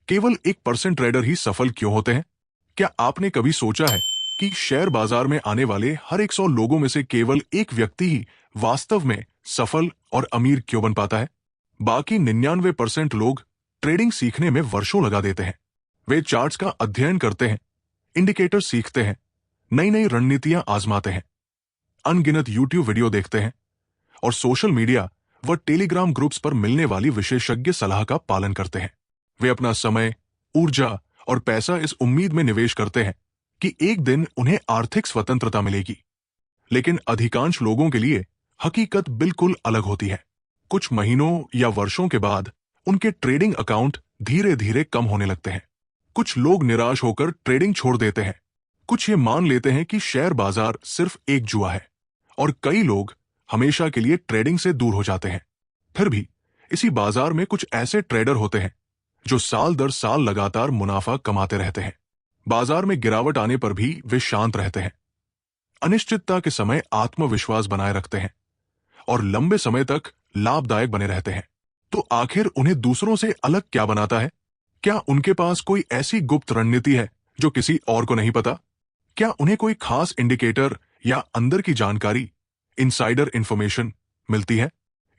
केवल 1% ट्रेडर ही सफल क्यों होते हैं? क्या आपने कभी सोचा है कि शेयर बाजार में आने वाले हर 100 लोगों में से केवल एक व्यक्ति ही वास्तव में सफल और अमीर क्यों बन पाता है? बाकी 99% लोग ट्रेडिंग सीखने में वर्षों लगा देते हैं। वे चार्ट्स का अध्ययन करते हैं, इंडिकेटर सीखते हैं, नई नई रणनीतियां आजमाते हैं, अनगिनत यूट्यूब वीडियो देखते हैं और सोशल मीडिया व टेलीग्राम ग्रुप्स पर मिलने वाली विशेषज्ञ सलाह का पालन करते हैं। वे अपना समय, ऊर्जा और पैसा इस उम्मीद में निवेश करते हैं कि एक दिन उन्हें आर्थिक स्वतंत्रता मिलेगी। लेकिन अधिकांश लोगों के लिए हकीकत बिल्कुल अलग होती है। कुछ महीनों या वर्षों के बाद उनके ट्रेडिंग अकाउंट धीरे धीरे कम होने लगते हैं। कुछ लोग निराश होकर ट्रेडिंग छोड़ देते हैं। कुछ ये मान लेते हैं कि शेयर बाजार सिर्फ एक जुआ है और कई लोग हमेशा के लिए ट्रेडिंग से दूर हो जाते हैं। फिर भी इसी बाजार में कुछ ऐसे ट्रेडर होते हैं जो साल दर साल लगातार मुनाफा कमाते रहते हैं। बाजार में गिरावट आने पर भी वे शांत रहते हैं, अनिश्चितता के समय आत्मविश्वास बनाए रखते हैं और लंबे समय तक लाभदायक बने रहते हैं। तो आखिर उन्हें दूसरों से अलग क्या बनाता है? क्या उनके पास कोई ऐसी गुप्त रणनीति है जो किसी और को नहीं पता? क्या उन्हें कोई खास इंडिकेटर या अंदर की जानकारी, इनसाइडर इंफॉर्मेशन मिलती है?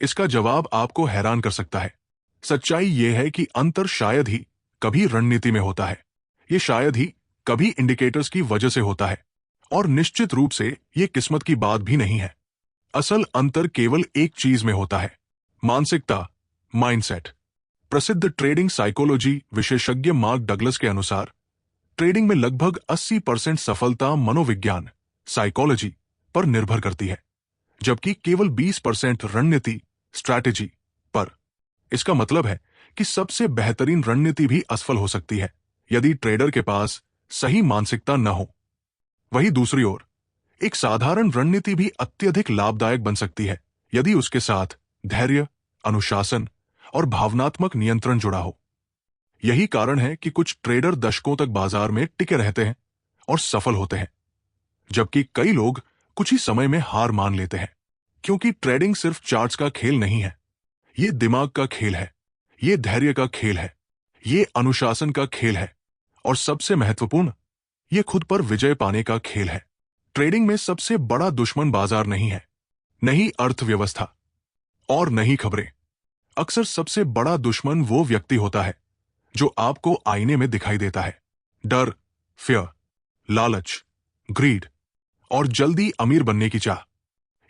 इसका जवाब आपको हैरान कर सकता है। सच्चाई यह है कि अंतर शायद ही कभी रणनीति में होता है, ये शायद ही कभी इंडिकेटर्स की वजह से होता है और निश्चित रूप से ये किस्मत की बात भी नहीं है। असल अंतर केवल एक चीज में होता है, मानसिकता, माइंडसेट। प्रसिद्ध ट्रेडिंग साइकोलॉजी विशेषज्ञ मार्क डगलस के अनुसार ट्रेडिंग में लगभग 80% सफलता मनोविज्ञान, साइकोलॉजी पर निर्भर करती है, जबकि केवल 20% रणनीति, स्ट्रैटेजी पर। इसका मतलब है कि सबसे बेहतरीन रणनीति भी असफल हो सकती है यदि ट्रेडर के पास सही मानसिकता न हो। वहीं दूसरी ओर एक साधारण रणनीति भी अत्यधिक लाभदायक बन सकती है यदि उसके साथ धैर्य, अनुशासन और भावनात्मक नियंत्रण जुड़ा हो। यही कारण है कि कुछ ट्रेडर दशकों तक बाजार में टिके रहते हैं और सफल होते हैं, जबकि कई लोग कुछ ही समय में हार मान लेते हैं। क्योंकि ट्रेडिंग सिर्फ चार्ट्स का खेल नहीं है, ये दिमाग का खेल है, ये धैर्य का खेल है, ये अनुशासन का खेल है और सबसे महत्वपूर्ण, ये खुद पर विजय पाने का खेल है। ट्रेडिंग में सबसे बड़ा दुश्मन बाजार नहीं है, नहीं अर्थव्यवस्था और नहीं खबरें। अक्सर सबसे बड़ा दुश्मन वो व्यक्ति होता है जो आपको आईने में दिखाई देता है। डर, फियर, लालच, ग्रीड और जल्दी अमीर बनने की चाह।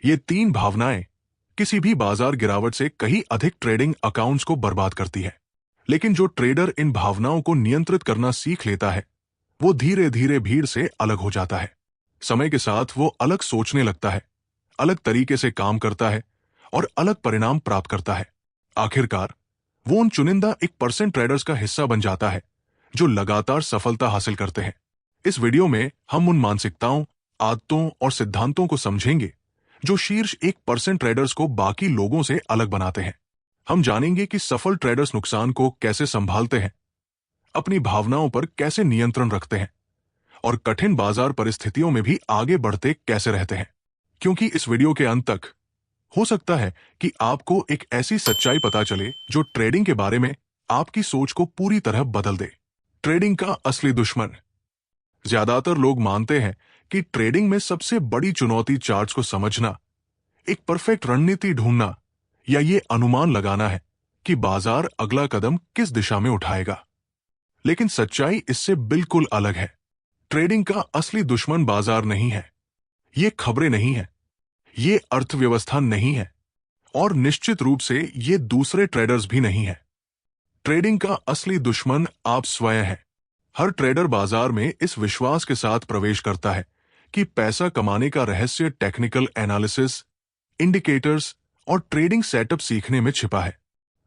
ये तीन भावनाएं किसी भी बाजार गिरावट से कहीं अधिक ट्रेडिंग अकाउंट्स को बर्बाद करती है। लेकिन जो ट्रेडर इन भावनाओं को नियंत्रित करना सीख लेता है, वो धीरे धीरे भीड़ से अलग हो जाता है। समय के साथ वो अलग सोचने लगता है, अलग तरीके से काम करता है और अलग परिणाम प्राप्त करता है। आखिरकार वो उन चुनिंदा 1% ट्रेडर्स का हिस्सा बन जाता है जो लगातार सफलता हासिल करते हैं। इस वीडियो में हम उन मानसिकताओं, आदतों और सिद्धांतों को समझेंगे जो शीर्ष 1% ट्रेडर्स को बाकी लोगों से अलग बनाते हैं। हम जानेंगे कि सफल ट्रेडर्स नुकसान को कैसे संभालते हैं, अपनी भावनाओं पर कैसे नियंत्रण रखते हैं और कठिन बाजार परिस्थितियों में भी आगे बढ़ते कैसे रहते हैं। क्योंकि इस वीडियो के अंत तक हो सकता है कि आपको एक ऐसी सच्चाई पता चले जो ट्रेडिंग के बारे में आपकी सोच को पूरी तरह बदल दे। ट्रेडिंग का असली दुश्मन। ज्यादातर लोग मानते हैं कि ट्रेडिंग में सबसे बड़ी चुनौती चार्ट्स को समझना, एक परफेक्ट रणनीति ढूंढना या ये अनुमान लगाना है कि बाजार अगला कदम किस दिशा में उठाएगा। लेकिन सच्चाई इससे बिल्कुल अलग है। ट्रेडिंग का असली दुश्मन बाजार नहीं है, ये खबरें नहीं है, ये अर्थव्यवस्था नहीं है और निश्चित रूप से ये दूसरे ट्रेडर्स भी नहीं है। ट्रेडिंग का असली दुश्मन आप स्वयं हैं। हर ट्रेडर बाजार में इस विश्वास के साथ प्रवेश करता है कि पैसा कमाने का रहस्य टेक्निकल एनालिसिस, इंडिकेटर्स और ट्रेडिंग सेटअप सीखने में छिपा है।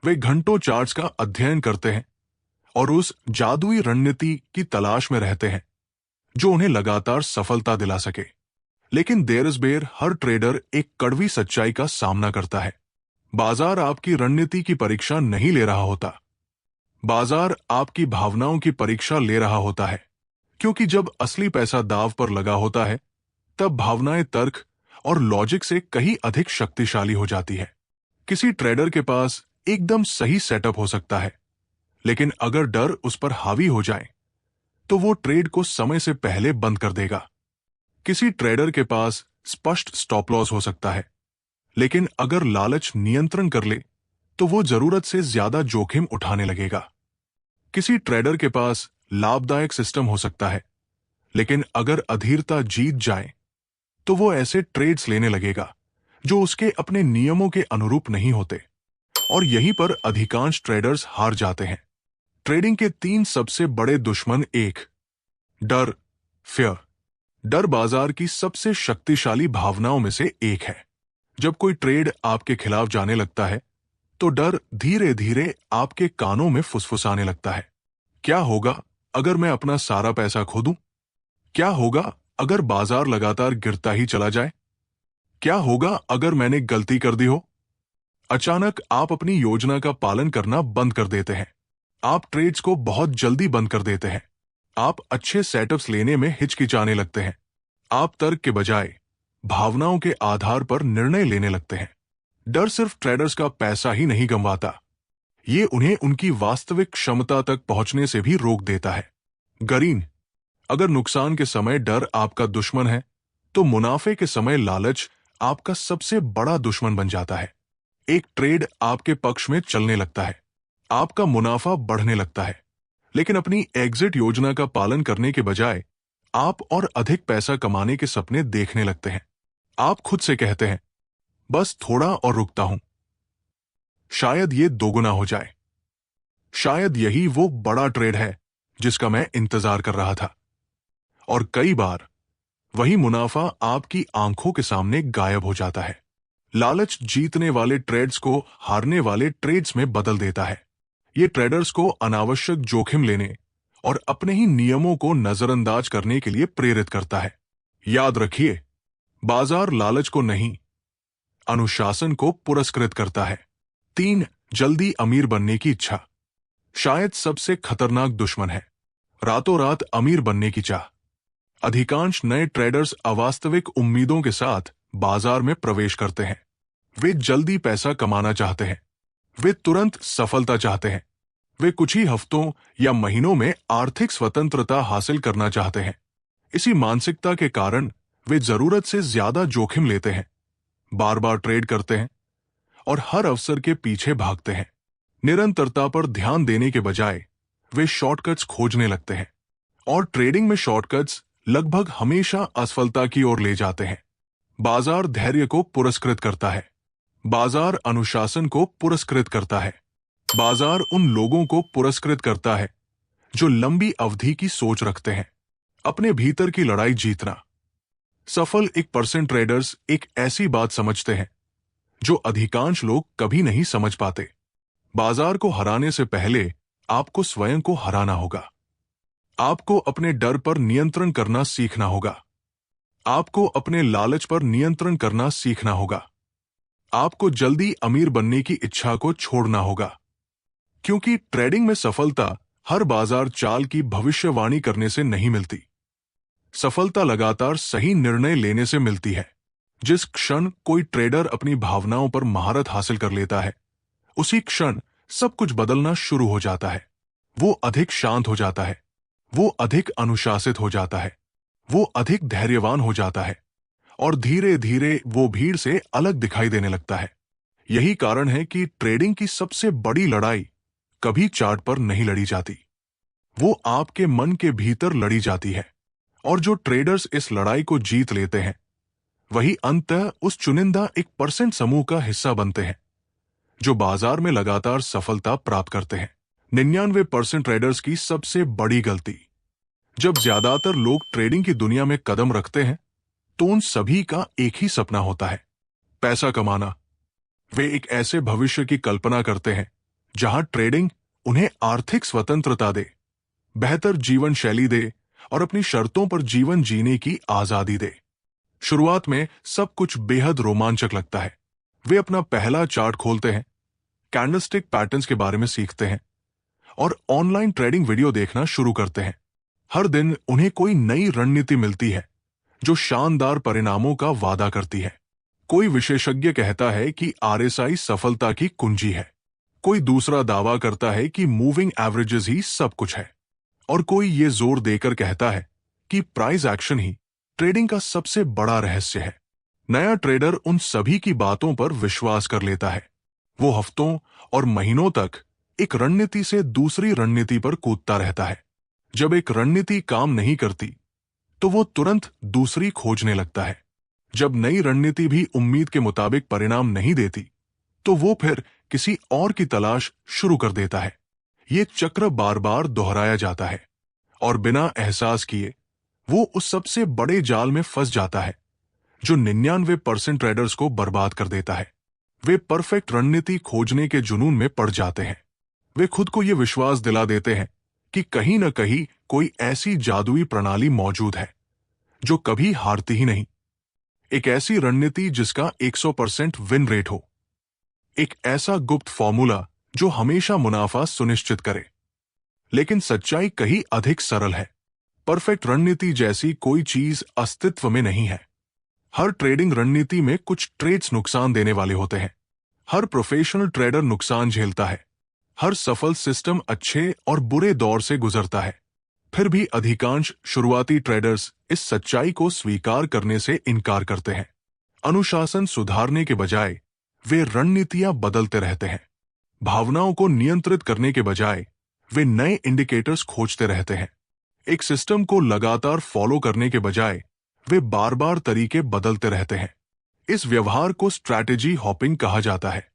वे घंटों चार्ट्स का अध्ययन करते हैं और उस जादुई रणनीति की तलाश में रहते हैं जो उन्हें लगातार सफलता दिला सके। लेकिन देर इज बेर हर ट्रेडर एक कड़वी सच्चाई का सामना करता है। बाजार आपकी रणनीति की परीक्षा नहीं ले रहा होता, बाजार आपकी भावनाओं की परीक्षा ले रहा होता है। क्योंकि जब असली पैसा दांव पर लगा होता है, तब भावनाएं तर्क और लॉजिक से कहीं अधिक शक्तिशाली हो जाती है। किसी ट्रेडर के पास एकदम सही सेटअप हो सकता है, लेकिन अगर डर उस पर हावी हो जाए तो वो ट्रेड को समय से पहले बंद कर देगा। किसी ट्रेडर के पास स्पष्ट स्टॉप लॉस हो सकता है, लेकिन अगर लालच नियंत्रण कर ले तो वो जरूरत से ज्यादा जोखिम उठाने लगेगा। किसी ट्रेडर के पास लाभदायक सिस्टम हो सकता है, लेकिन अगर अधीरता जीत जाए तो वो ऐसे ट्रेड्स लेने लगेगा जो उसके अपने नियमों के अनुरूप नहीं होते, और यहीं पर अधिकांश ट्रेडर्स हार जाते हैं। ट्रेडिंग के 3 सबसे बड़े दुश्मन। 1, डर, फियर। डर बाजार की सबसे शक्तिशाली भावनाओं में से एक है। जब कोई ट्रेड आपके खिलाफ जाने लगता है तो डर धीरे धीरे आपके कानों में फुसफुसाने लगता है। क्या होगा अगर मैं अपना सारा पैसा खो दूं? क्या होगा अगर बाजार लगातार गिरता ही चला जाए? क्या होगा अगर मैंने गलती कर दी हो? अचानक आप अपनी योजना का पालन करना बंद कर देते हैं। आप ट्रेड्स को बहुत जल्दी बंद कर देते हैं। आप अच्छे सेटअप्स लेने में हिचकिचाने लगते हैं। आप तर्क के बजाय भावनाओं के आधार पर निर्णय लेने लगते हैं। डर सिर्फ ट्रेडर्स का पैसा ही नहीं गंवाता, ये उन्हें उनकी वास्तविक क्षमता तक पहुंचने से भी रोक देता है। ग्रीन, अगर नुकसान के समय डर आपका दुश्मन है तो मुनाफे के समय लालच आपका सबसे बड़ा दुश्मन बन जाता है। एक ट्रेड आपके पक्ष में चलने लगता है, आपका मुनाफा बढ़ने लगता है, लेकिन अपनी एग्जिट योजना का पालन करने के बजाय आप और अधिक पैसा कमाने के सपने देखने लगते हैं। आप खुद से कहते हैं, बस थोड़ा और रुकता हूं, शायद ये दोगुना हो जाए। शायद यही वो बड़ा ट्रेड है जिसका मैं इंतजार कर रहा था। और कई बार वही मुनाफा आपकी आंखों के सामने गायब हो जाता है। लालच जीतने वाले ट्रेड्स को हारने वाले ट्रेड्स में बदल देता है। ये ट्रेडर्स को अनावश्यक जोखिम लेने और अपने ही नियमों को नजरअंदाज करने के लिए प्रेरित करता है। याद रखिए, बाजार लालच को नहीं, अनुशासन को पुरस्कृत करता है। 3, जल्दी अमीर बनने की इच्छा शायद सबसे खतरनाक दुश्मन है। रातों रात अमीर बनने की चाह। अधिकांश नए ट्रेडर्स अवास्तविक उम्मीदों के साथ बाजार में प्रवेश करते हैं। वे जल्दी पैसा कमाना चाहते हैं, वे तुरंत सफलता चाहते हैं, वे कुछ ही हफ्तों या महीनों में आर्थिक स्वतंत्रता हासिल करना चाहते हैं। इसी मानसिकता के कारण वे जरूरत से ज्यादा जोखिम लेते हैं, बार बार ट्रेड करते हैं और हर अवसर के पीछे भागते हैं। निरंतरता पर ध्यान देने के बजाय वे शॉर्टकट्स खोजने लगते हैं, और ट्रेडिंग में शॉर्टकट्स लगभग हमेशा असफलता की ओर ले जाते हैं। बाजार धैर्य को पुरस्कृत करता है, बाजार अनुशासन को पुरस्कृत करता है, बाजार उन लोगों को पुरस्कृत करता है जो लंबी अवधि की सोच रखते हैं। अपने भीतर की लड़ाई जीतना। सफल 1% ट्रेडर्स एक ऐसी बात समझते हैं जो अधिकांश लोग कभी नहीं समझ पाते। बाजार को हराने से पहले आपको स्वयं को हराना होगा। आपको अपने डर पर नियंत्रण करना सीखना होगा। आपको अपने लालच पर नियंत्रण करना सीखना होगा। आपको जल्दी अमीर बनने की इच्छा को छोड़ना होगा, क्योंकि ट्रेडिंग में सफलता हर बाजार चाल की भविष्यवाणी करने से नहीं मिलती। सफलता लगातार सही निर्णय लेने से मिलती है। जिस क्षण कोई ट्रेडर अपनी भावनाओं पर महारत हासिल कर लेता है, उसी क्षण सब कुछ बदलना शुरू हो जाता है। वो अधिक शांत हो जाता है, वो अधिक अनुशासित हो जाता है, वो अधिक धैर्यवान हो जाता है, और धीरे धीरे वो भीड़ से अलग दिखाई देने लगता है। यही कारण है कि ट्रेडिंग की सबसे बड़ी लड़ाई कभी चार्ट पर नहीं लड़ी जाती, वो आपके मन के भीतर लड़ी जाती है। और जो ट्रेडर्स इस लड़ाई को जीत लेते हैं, वही अंततः उस चुनिंदा 1% समूह का हिस्सा बनते हैं जो बाजार में लगातार सफलता प्राप्त करते हैं। 99% ट्रेडर्स की सबसे बड़ी गलती। जब ज्यादातर लोग ट्रेडिंग की दुनिया में कदम रखते हैं तो उन सभी का एक ही सपना होता है, पैसा कमाना। वे एक ऐसे भविष्य की कल्पना करते हैं जहां ट्रेडिंग उन्हें आर्थिक स्वतंत्रता दे, बेहतर जीवन शैली दे और अपनी शर्तों पर जीवन जीने की आजादी दे। शुरुआत में सब कुछ बेहद रोमांचक लगता है। वे अपना पहला चार्ट खोलते हैं, कैंडलस्टिक पैटर्न्स के बारे में सीखते हैं और ऑनलाइन ट्रेडिंग वीडियो देखना शुरू करते हैं। हर दिन उन्हें कोई नई रणनीति मिलती है जो शानदार परिणामों का वादा करती है। कोई विशेषज्ञ कहता है कि आरएसआई सफलता की कुंजी है। कोई दूसरा दावा करता है कि मूविंग एवरेजेस ही सब कुछ है, और कोई ये जोर देकर कहता है कि प्राइस एक्शन ही ट्रेडिंग का सबसे बड़ा रहस्य है। नया ट्रेडर उन सभी की बातों पर विश्वास कर लेता है। वो हफ्तों और महीनों तक एक रणनीति से दूसरी रणनीति पर कूदता रहता है। जब एक रणनीति काम नहीं करती तो वो तुरंत दूसरी खोजने लगता है। जब नई रणनीति भी उम्मीद के मुताबिक परिणाम नहीं देती तो वो फिर किसी और की तलाश शुरू कर देता है। ये चक्र बार बार दोहराया जाता है और बिना एहसास किए वो उस सबसे बड़े जाल में फंस जाता है जो 99% ट्रेडर्स को बर्बाद कर देता है। वे परफेक्ट रणनीति खोजने के जुनून में पड़ जाते हैं। वे खुद को यह विश्वास दिला देते हैं कि कहीं न कहीं कोई ऐसी जादुई प्रणाली मौजूद है जो कभी हारती ही नहीं। एक ऐसी रणनीति जिसका 100% विन रेट हो। एक ऐसा गुप्त फॉर्मूला जो हमेशा मुनाफा सुनिश्चित करे। लेकिन सच्चाई कहीं अधिक सरल है। परफेक्ट रणनीति जैसी कोई चीज अस्तित्व में नहीं है। हर ट्रेडिंग रणनीति में कुछ ट्रेड्स नुकसान देने वाले होते हैं। हर प्रोफेशनल ट्रेडर नुकसान झेलता है। हर सफल सिस्टम अच्छे और बुरे दौर से गुजरता है। फिर भी अधिकांश शुरुआती ट्रेडर्स इस सच्चाई को स्वीकार करने से इनकार करते हैं। अनुशासन सुधारने के बजाय वे रणनीतियां बदलते रहते हैं। भावनाओं को नियंत्रित करने के बजाय वे नए इंडिकेटर्स खोजते रहते हैं। एक सिस्टम को लगातार फॉलो करने के बजाय वे बार बार तरीके बदलते रहते हैं। इस व्यवहार को स्ट्रैटेजी हॉपिंग कहा जाता है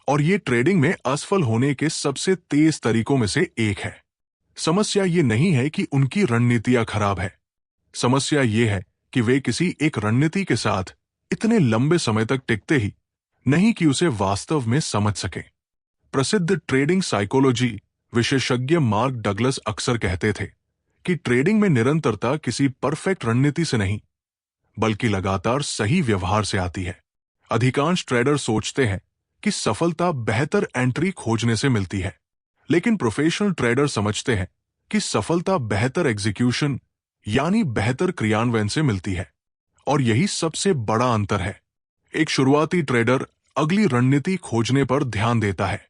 और ये ट्रेडिंग में असफल होने के सबसे तेज तरीकों में से एक है। समस्या ये नहीं है कि उनकी रणनीतियां खराब है। समस्या ये है कि वे किसी एक रणनीति के साथ इतने लंबे समय तक टिकते ही नहीं कि उसे वास्तव में समझ सकें। प्रसिद्ध ट्रेडिंग साइकोलॉजी विशेषज्ञ मार्क डगलस अक्सर कहते थे कि ट्रेडिंग में निरंतरता किसी परफेक्ट रणनीति से नहीं बल्कि लगातार सही व्यवहार से आती है। अधिकांश ट्रेडर सोचते हैं कि सफलता बेहतर एंट्री खोजने से मिलती है, लेकिन प्रोफेशनल ट्रेडर समझते हैं कि सफलता बेहतर एग्जीक्यूशन यानी बेहतर क्रियान्वयन से मिलती है। और यही सबसे बड़ा अंतर है। एक शुरुआती ट्रेडर अगली रणनीति खोजने पर ध्यान देता है।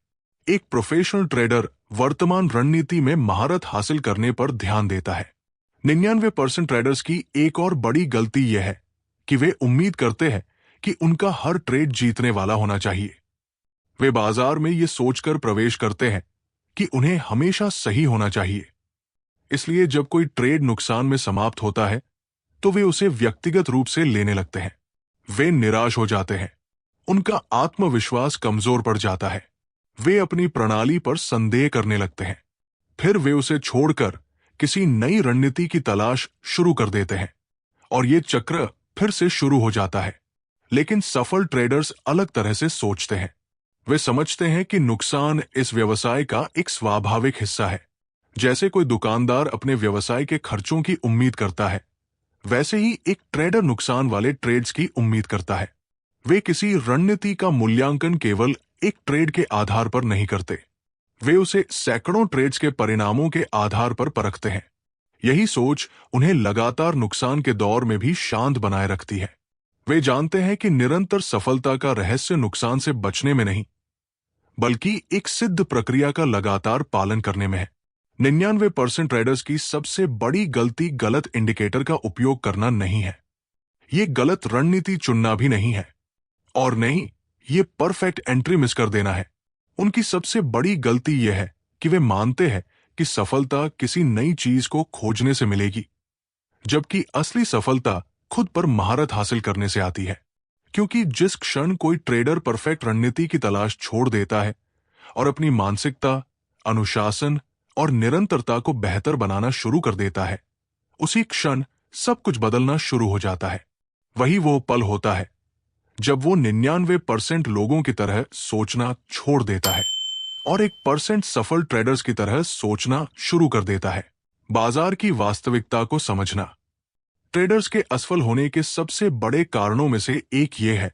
एक प्रोफेशनल ट्रेडर वर्तमान रणनीति में महारत हासिल करने पर ध्यान देता है। 99% ट्रेडर्स की एक और बड़ी गलती यह है कि वे उम्मीद करते हैं कि उनका हर ट्रेड जीतने वाला होना चाहिए। वे बाजार में ये सोचकर प्रवेश करते हैं कि उन्हें हमेशा सही होना चाहिए। इसलिए जब कोई ट्रेड नुकसान में समाप्त होता है तो वे उसे व्यक्तिगत रूप से लेने लगते हैं। वे निराश हो जाते हैं। उनका आत्मविश्वास कमजोर पड़ जाता है। वे अपनी प्रणाली पर संदेह करने लगते हैं। फिर वे उसे छोड़कर किसी नई रणनीति की तलाश शुरू कर देते हैं और ये चक्र फिर से शुरू हो जाता है। लेकिन सफल ट्रेडर्स अलग तरह से सोचते हैं। वे समझते हैं कि नुकसान इस व्यवसाय का एक स्वाभाविक हिस्सा है। जैसे कोई दुकानदार अपने व्यवसाय के खर्चों की उम्मीद करता है, वैसे ही एक ट्रेडर नुकसान वाले ट्रेड्स की उम्मीद करता है। वे किसी रणनीति का मूल्यांकन केवल एक ट्रेड के आधार पर नहीं करते। वे उसे सैकड़ों ट्रेड्स के परिणामों के आधार पर परखते हैं। यही सोच उन्हें लगातार नुकसान के दौर में भी शांत बनाए रखती है। वे जानते हैं कि निरंतर सफलता का रहस्य नुकसान से बचने में नहीं बल्कि एक सिद्ध प्रक्रिया का लगातार पालन करने में है। 99% ट्रेडर्स की सबसे बड़ी गलती गलत इंडिकेटर का उपयोग करना नहीं है। ये गलत रणनीति चुनना भी नहीं है, और नहीं ये परफेक्ट एंट्री मिस कर देना है। उनकी सबसे बड़ी गलती यह है कि वे मानते हैं कि सफलता किसी नई चीज को खोजने से मिलेगी, जबकि असली सफलता खुद पर महारत हासिल करने से आती है। क्योंकि जिस क्षण कोई ट्रेडर परफेक्ट रणनीति की तलाश छोड़ देता है और अपनी मानसिकता, अनुशासन और निरंतरता को बेहतर बनाना शुरू कर देता है, उसी क्षण सब कुछ बदलना शुरू हो जाता है। वही वो पल होता है जब वो 99% लोगों की तरह सोचना छोड़ देता है और 1% सफल ट्रेडर्स की तरह सोचना शुरू कर देता है। बाजार की वास्तविकता को समझना। ट्रेडर्स के असफल होने के सबसे बड़े कारणों में से एक ये है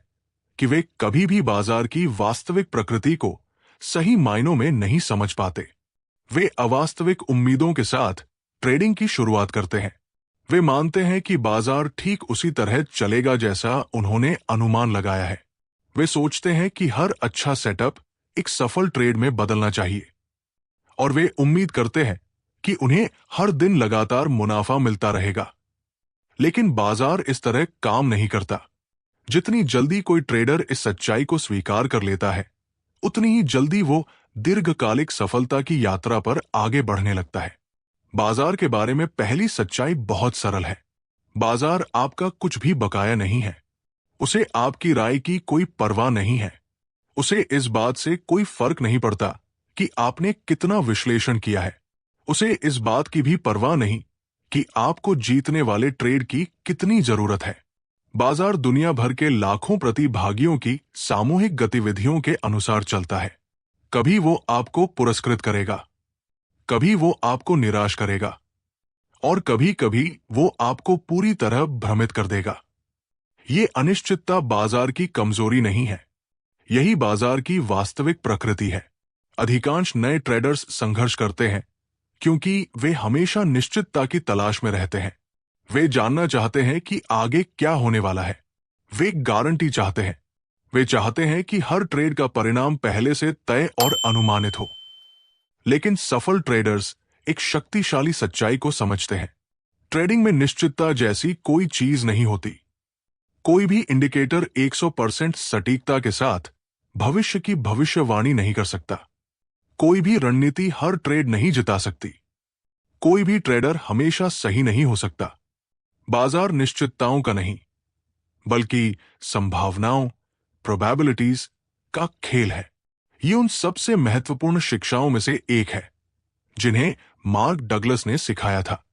कि वे कभी भी बाजार की वास्तविक प्रकृति को सही मायनों में नहीं समझ पाते। वे अवास्तविक उम्मीदों के साथ ट्रेडिंग की शुरुआत करते हैं। वे मानते हैं कि बाजार ठीक उसी तरह चलेगा जैसा उन्होंने अनुमान लगाया है। वे सोचते हैं कि हर अच्छा सेटअप एक सफल ट्रेड में बदलना चाहिए, और वे उम्मीद करते हैं कि उन्हें हर दिन लगातार मुनाफा मिलता रहेगा। लेकिन बाजार इस तरह काम नहीं करता। जितनी जल्दी कोई ट्रेडर इस सच्चाई को स्वीकार कर लेता है, उतनी ही जल्दी वो दीर्घकालिक सफलता की यात्रा पर आगे बढ़ने लगता है। बाजार के बारे में पहली सच्चाई बहुत सरल है। बाजार आपका कुछ भी बकाया नहीं है। उसे आपकी राय की कोई परवाह नहीं है। उसे इस बात से कोई फर्क नहीं पड़ता कि आपने कितना विश्लेषण किया है। उसे इस बात की भी परवाह नहीं कि आपको जीतने वाले ट्रेड की कितनी जरूरत है। बाजार दुनिया भर के लाखों प्रतिभागियों की सामूहिक गतिविधियों के अनुसार चलता है। कभी वो आपको पुरस्कृत करेगा, कभी वो आपको निराश करेगा, और कभी कभी वो आपको पूरी तरह भ्रमित कर देगा। ये अनिश्चितता बाजार की कमजोरी नहीं है, यही बाजार की वास्तविक प्रकृति है। अधिकांश नए ट्रेडर्स संघर्ष करते हैं क्योंकि वे हमेशा निश्चितता की तलाश में रहते हैं। वे जानना चाहते हैं कि आगे क्या होने वाला है। वे गारंटी चाहते हैं। वे चाहते हैं कि हर ट्रेड का परिणाम पहले से तय और अनुमानित हो। लेकिन सफल ट्रेडर्स एक शक्तिशाली सच्चाई को समझते हैं। ट्रेडिंग में निश्चितता जैसी कोई चीज नहीं होती। कोई भी इंडिकेटर 100% सटीकता के साथ भविष्य की भविष्यवाणी नहीं कर सकता। कोई भी रणनीति हर ट्रेड नहीं जिता सकती। कोई भी ट्रेडर हमेशा सही नहीं हो सकता। बाजार निश्चितताओं का नहीं, बल्कि संभावनाओं, प्रोबेबिलिटीज का खेल है। ये उन सबसे महत्वपूर्ण शिक्षाओं में से एक है जिन्हें मार्क डगलस ने सिखाया था।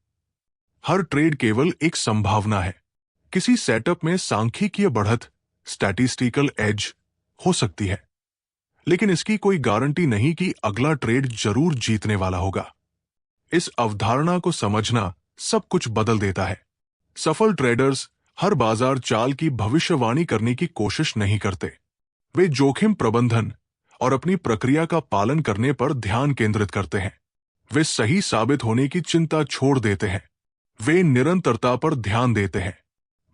हर ट्रेड केवल एक संभावना है। किसी सेटअप में सांख्यिकीय बढ़त, स्टैटिस्टिकल एज हो सकती है, लेकिन इसकी कोई गारंटी नहीं कि अगला ट्रेड जरूर जीतने वाला होगा। इस अवधारणा को समझना सब कुछ बदल देता है। सफल ट्रेडर्स हर बाजार चाल की भविष्यवाणी करने की कोशिश नहीं करते। वे जोखिम प्रबंधन और अपनी प्रक्रिया का पालन करने पर ध्यान केंद्रित करते हैं। वे सही साबित होने की चिंता छोड़ देते हैं। वे निरंतरता पर ध्यान देते हैं।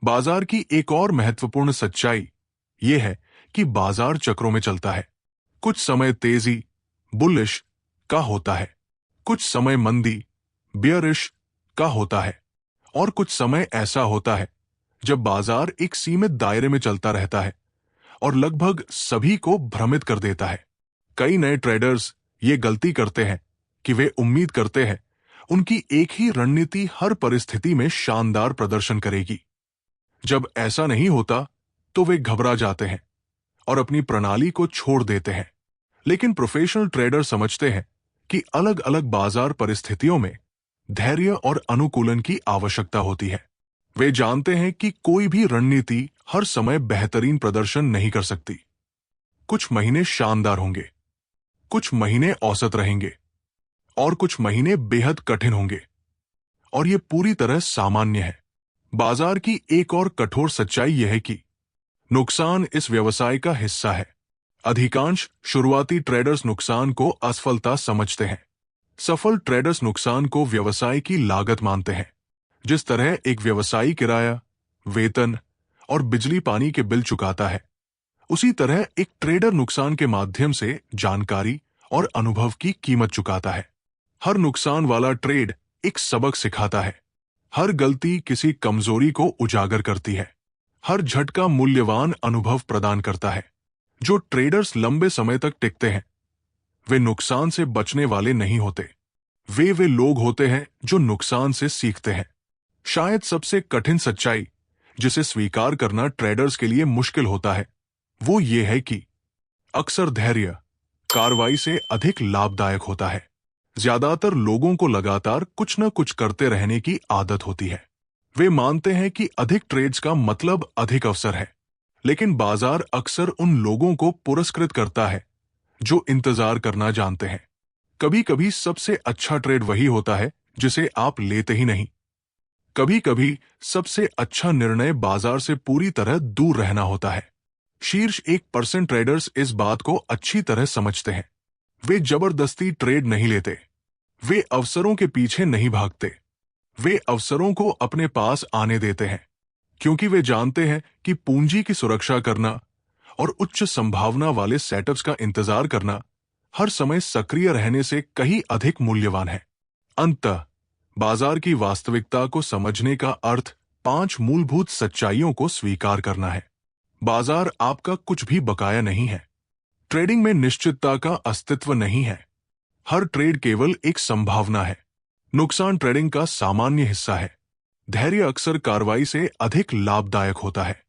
बाजार की एक और महत्वपूर्ण सच्चाई यह है कि बाजार चक्रों में चलता है। कुछ समय तेजी, बुलिश का होता है, कुछ समय मंदी, बियरिश का होता है, और कुछ समय ऐसा होता है जब बाजार एक सीमित दायरे में चलता रहता है और लगभग सभी को भ्रमित कर देता है। कई नए ट्रेडर्स ये गलती करते हैं कि वे उम्मीद करते हैं उनकी एक ही रणनीति हर परिस्थिति में शानदार प्रदर्शन करेगी। जब ऐसा नहीं होता तो वे घबरा जाते हैं और अपनी प्रणाली को छोड़ देते हैं। लेकिन प्रोफेशनल ट्रेडर समझते हैं कि अलग अलग बाजार परिस्थितियों में धैर्य और अनुकूलन की आवश्यकता होती है। वे जानते हैं कि कोई भी रणनीति हर समय बेहतरीन प्रदर्शन नहीं कर सकती। कुछ महीने शानदार होंगे, कुछ महीने औसत रहेंगे, और कुछ महीने बेहद कठिन होंगे, और ये पूरी तरह सामान्य है। बाजार की एक और कठोर सच्चाई यह है कि नुकसान इस व्यवसाय का हिस्सा है। अधिकांश शुरुआती ट्रेडर्स नुकसान को असफलता समझते हैं। सफल ट्रेडर्स नुकसान को व्यवसाय की लागत मानते हैं। जिस तरह एक व्यवसायी किराया, वेतन और बिजली पानी के बिल चुकाता है, उसी तरह एक ट्रेडर नुकसान के माध्यम से जानकारी और अनुभव की कीमत चुकाता है। हर नुकसान वाला ट्रेड एक सबक सिखाता है। हर गलती किसी कमजोरी को उजागर करती है। हर झटका मूल्यवान अनुभव प्रदान करता है। जो ट्रेडर्स लंबे समय तक टिकते हैं, वे नुकसान से बचने वाले नहीं होते। वे लोग होते हैं जो नुकसान से सीखते हैं। शायद सबसे कठिन सच्चाई जिसे स्वीकार करना ट्रेडर्स के लिए मुश्किल होता है, वो ये है कि अक्सर धैर्य कार्रवाई से अधिक लाभदायक होता है। ज्यादातर लोगों को लगातार कुछ न कुछ करते रहने की आदत होती है। वे मानते हैं कि अधिक ट्रेड्स का मतलब अधिक अवसर है, लेकिन बाजार अक्सर उन लोगों को पुरस्कृत करता है जो इंतजार करना जानते हैं। कभी कभी सबसे अच्छा ट्रेड वही होता है जिसे आप लेते ही नहीं। कभी कभी सबसे अच्छा निर्णय बाजार से पूरी तरह दूर रहना होता है। शीर्ष 1% ट्रेडर्स इस बात को अच्छी तरह समझते हैं। वे जबरदस्ती ट्रेड नहीं लेते। वे अवसरों के पीछे नहीं भागते। वे अवसरों को अपने पास आने देते हैं, क्योंकि वे जानते हैं कि पूंजी की सुरक्षा करना और उच्च संभावना वाले सेटअप्स का इंतजार करना हर समय सक्रिय रहने से कहीं अधिक मूल्यवान है। अंततः बाजार की वास्तविकता को समझने का अर्थ 5 मूलभूत सच्चाइयों को स्वीकार करना है। बाजार आपका कुछ भी बकाया नहीं है। ट्रेडिंग में निश्चितता का अस्तित्व नहीं है। हर ट्रेड केवल एक संभावना है। नुकसान ट्रेडिंग का सामान्य हिस्सा है। धैर्य अक्सर कार्रवाई से अधिक लाभदायक होता है।